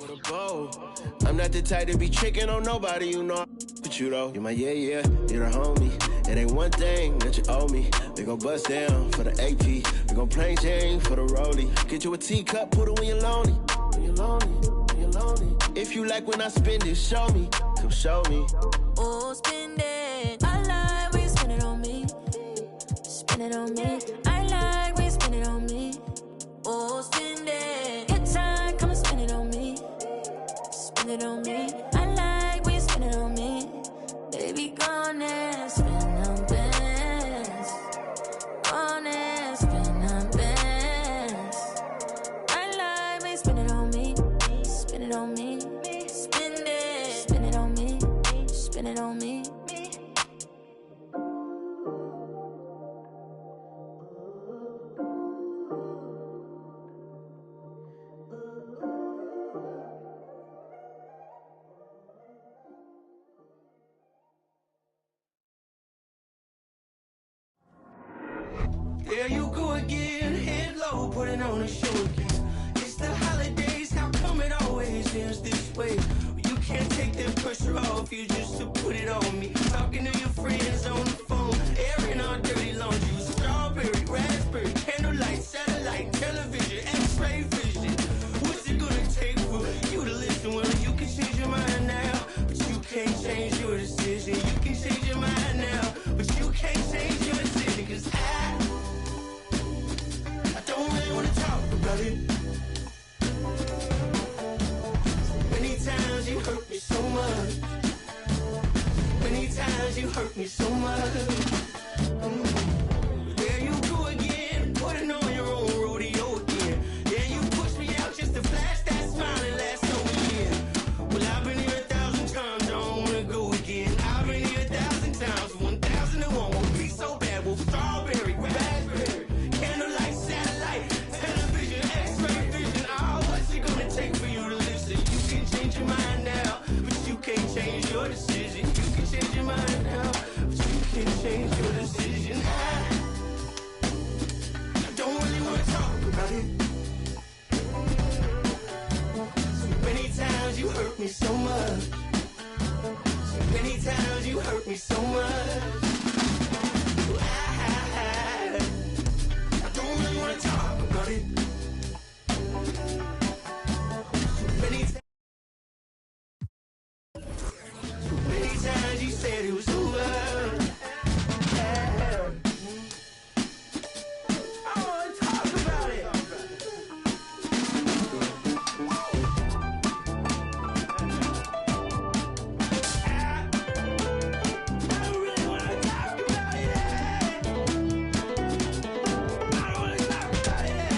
with a bow. I'm not the type to be tricking on nobody, you know. But you though, you're my yeah, you're the homie. It ain't one thing that you owe me. We gon' bust down for the AP. We gon' plain Jane for the rollie. Get you a teacup, put it when you're lonely. When you're lonely, when you're lonely. If you like when I spend it, show me. Come show me. Oh, spend it. I like when you spend it on me. Spend it on me. I like when you spend it on me. Oh, spend it. Good time, come and spend it on me. Spend it on me. I like when you spend it on me. Baby, gone and spend them bands. Gone and spend them bands. I like when you spend it on me. Spend it on me. Spend it. Spend it on me. Spend it on me. There you go again, head low, putting on a show again. It's the holidays, how come it always ends this way? You can't take that pressure off you just to put it on me. Talking to your friends on the phone, airing our dirty laundry. Strawberry, raspberry, candlelight, satellite, television, x-ray vision. What's it gonna take for you to listen? Well, you can change your mind now, but you can't change your decision. You can change your mind now, but you can't change your decision. Cause I don't really wanna talk about it. So many times you hurt me so much. Many times you hurt me so much. There you go again, putting on your own rodeo again. Yeah, you pushed me out just to flash that smile and last over again. Well, I've been here 1,000 times, I don't wanna go again. I've been here 1,000 times, 1,001 won't be so bad. Well, strawberry, raspberry, candlelight, satellite, television, x-ray vision. Oh, what's it gonna take for you to listen? You can change your mind now, but you can't change your decision. You can change your mind now, but you can't change your decision. I don't really wanna talk about it. So many times you hurt me so much. So many times you hurt me so much. I don't really wanna talk about it. So many times you said it was over. I wanna talk about it. I don't really wanna talk about it. I don't wanna talk about it.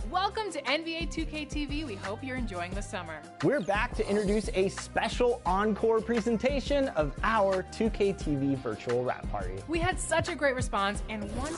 Welcome to NBA 2K TV. We hope you're enjoying the summer. We're back to introduce a special encore presentation of our 2K TV virtual wrap party. We had such a great response, and one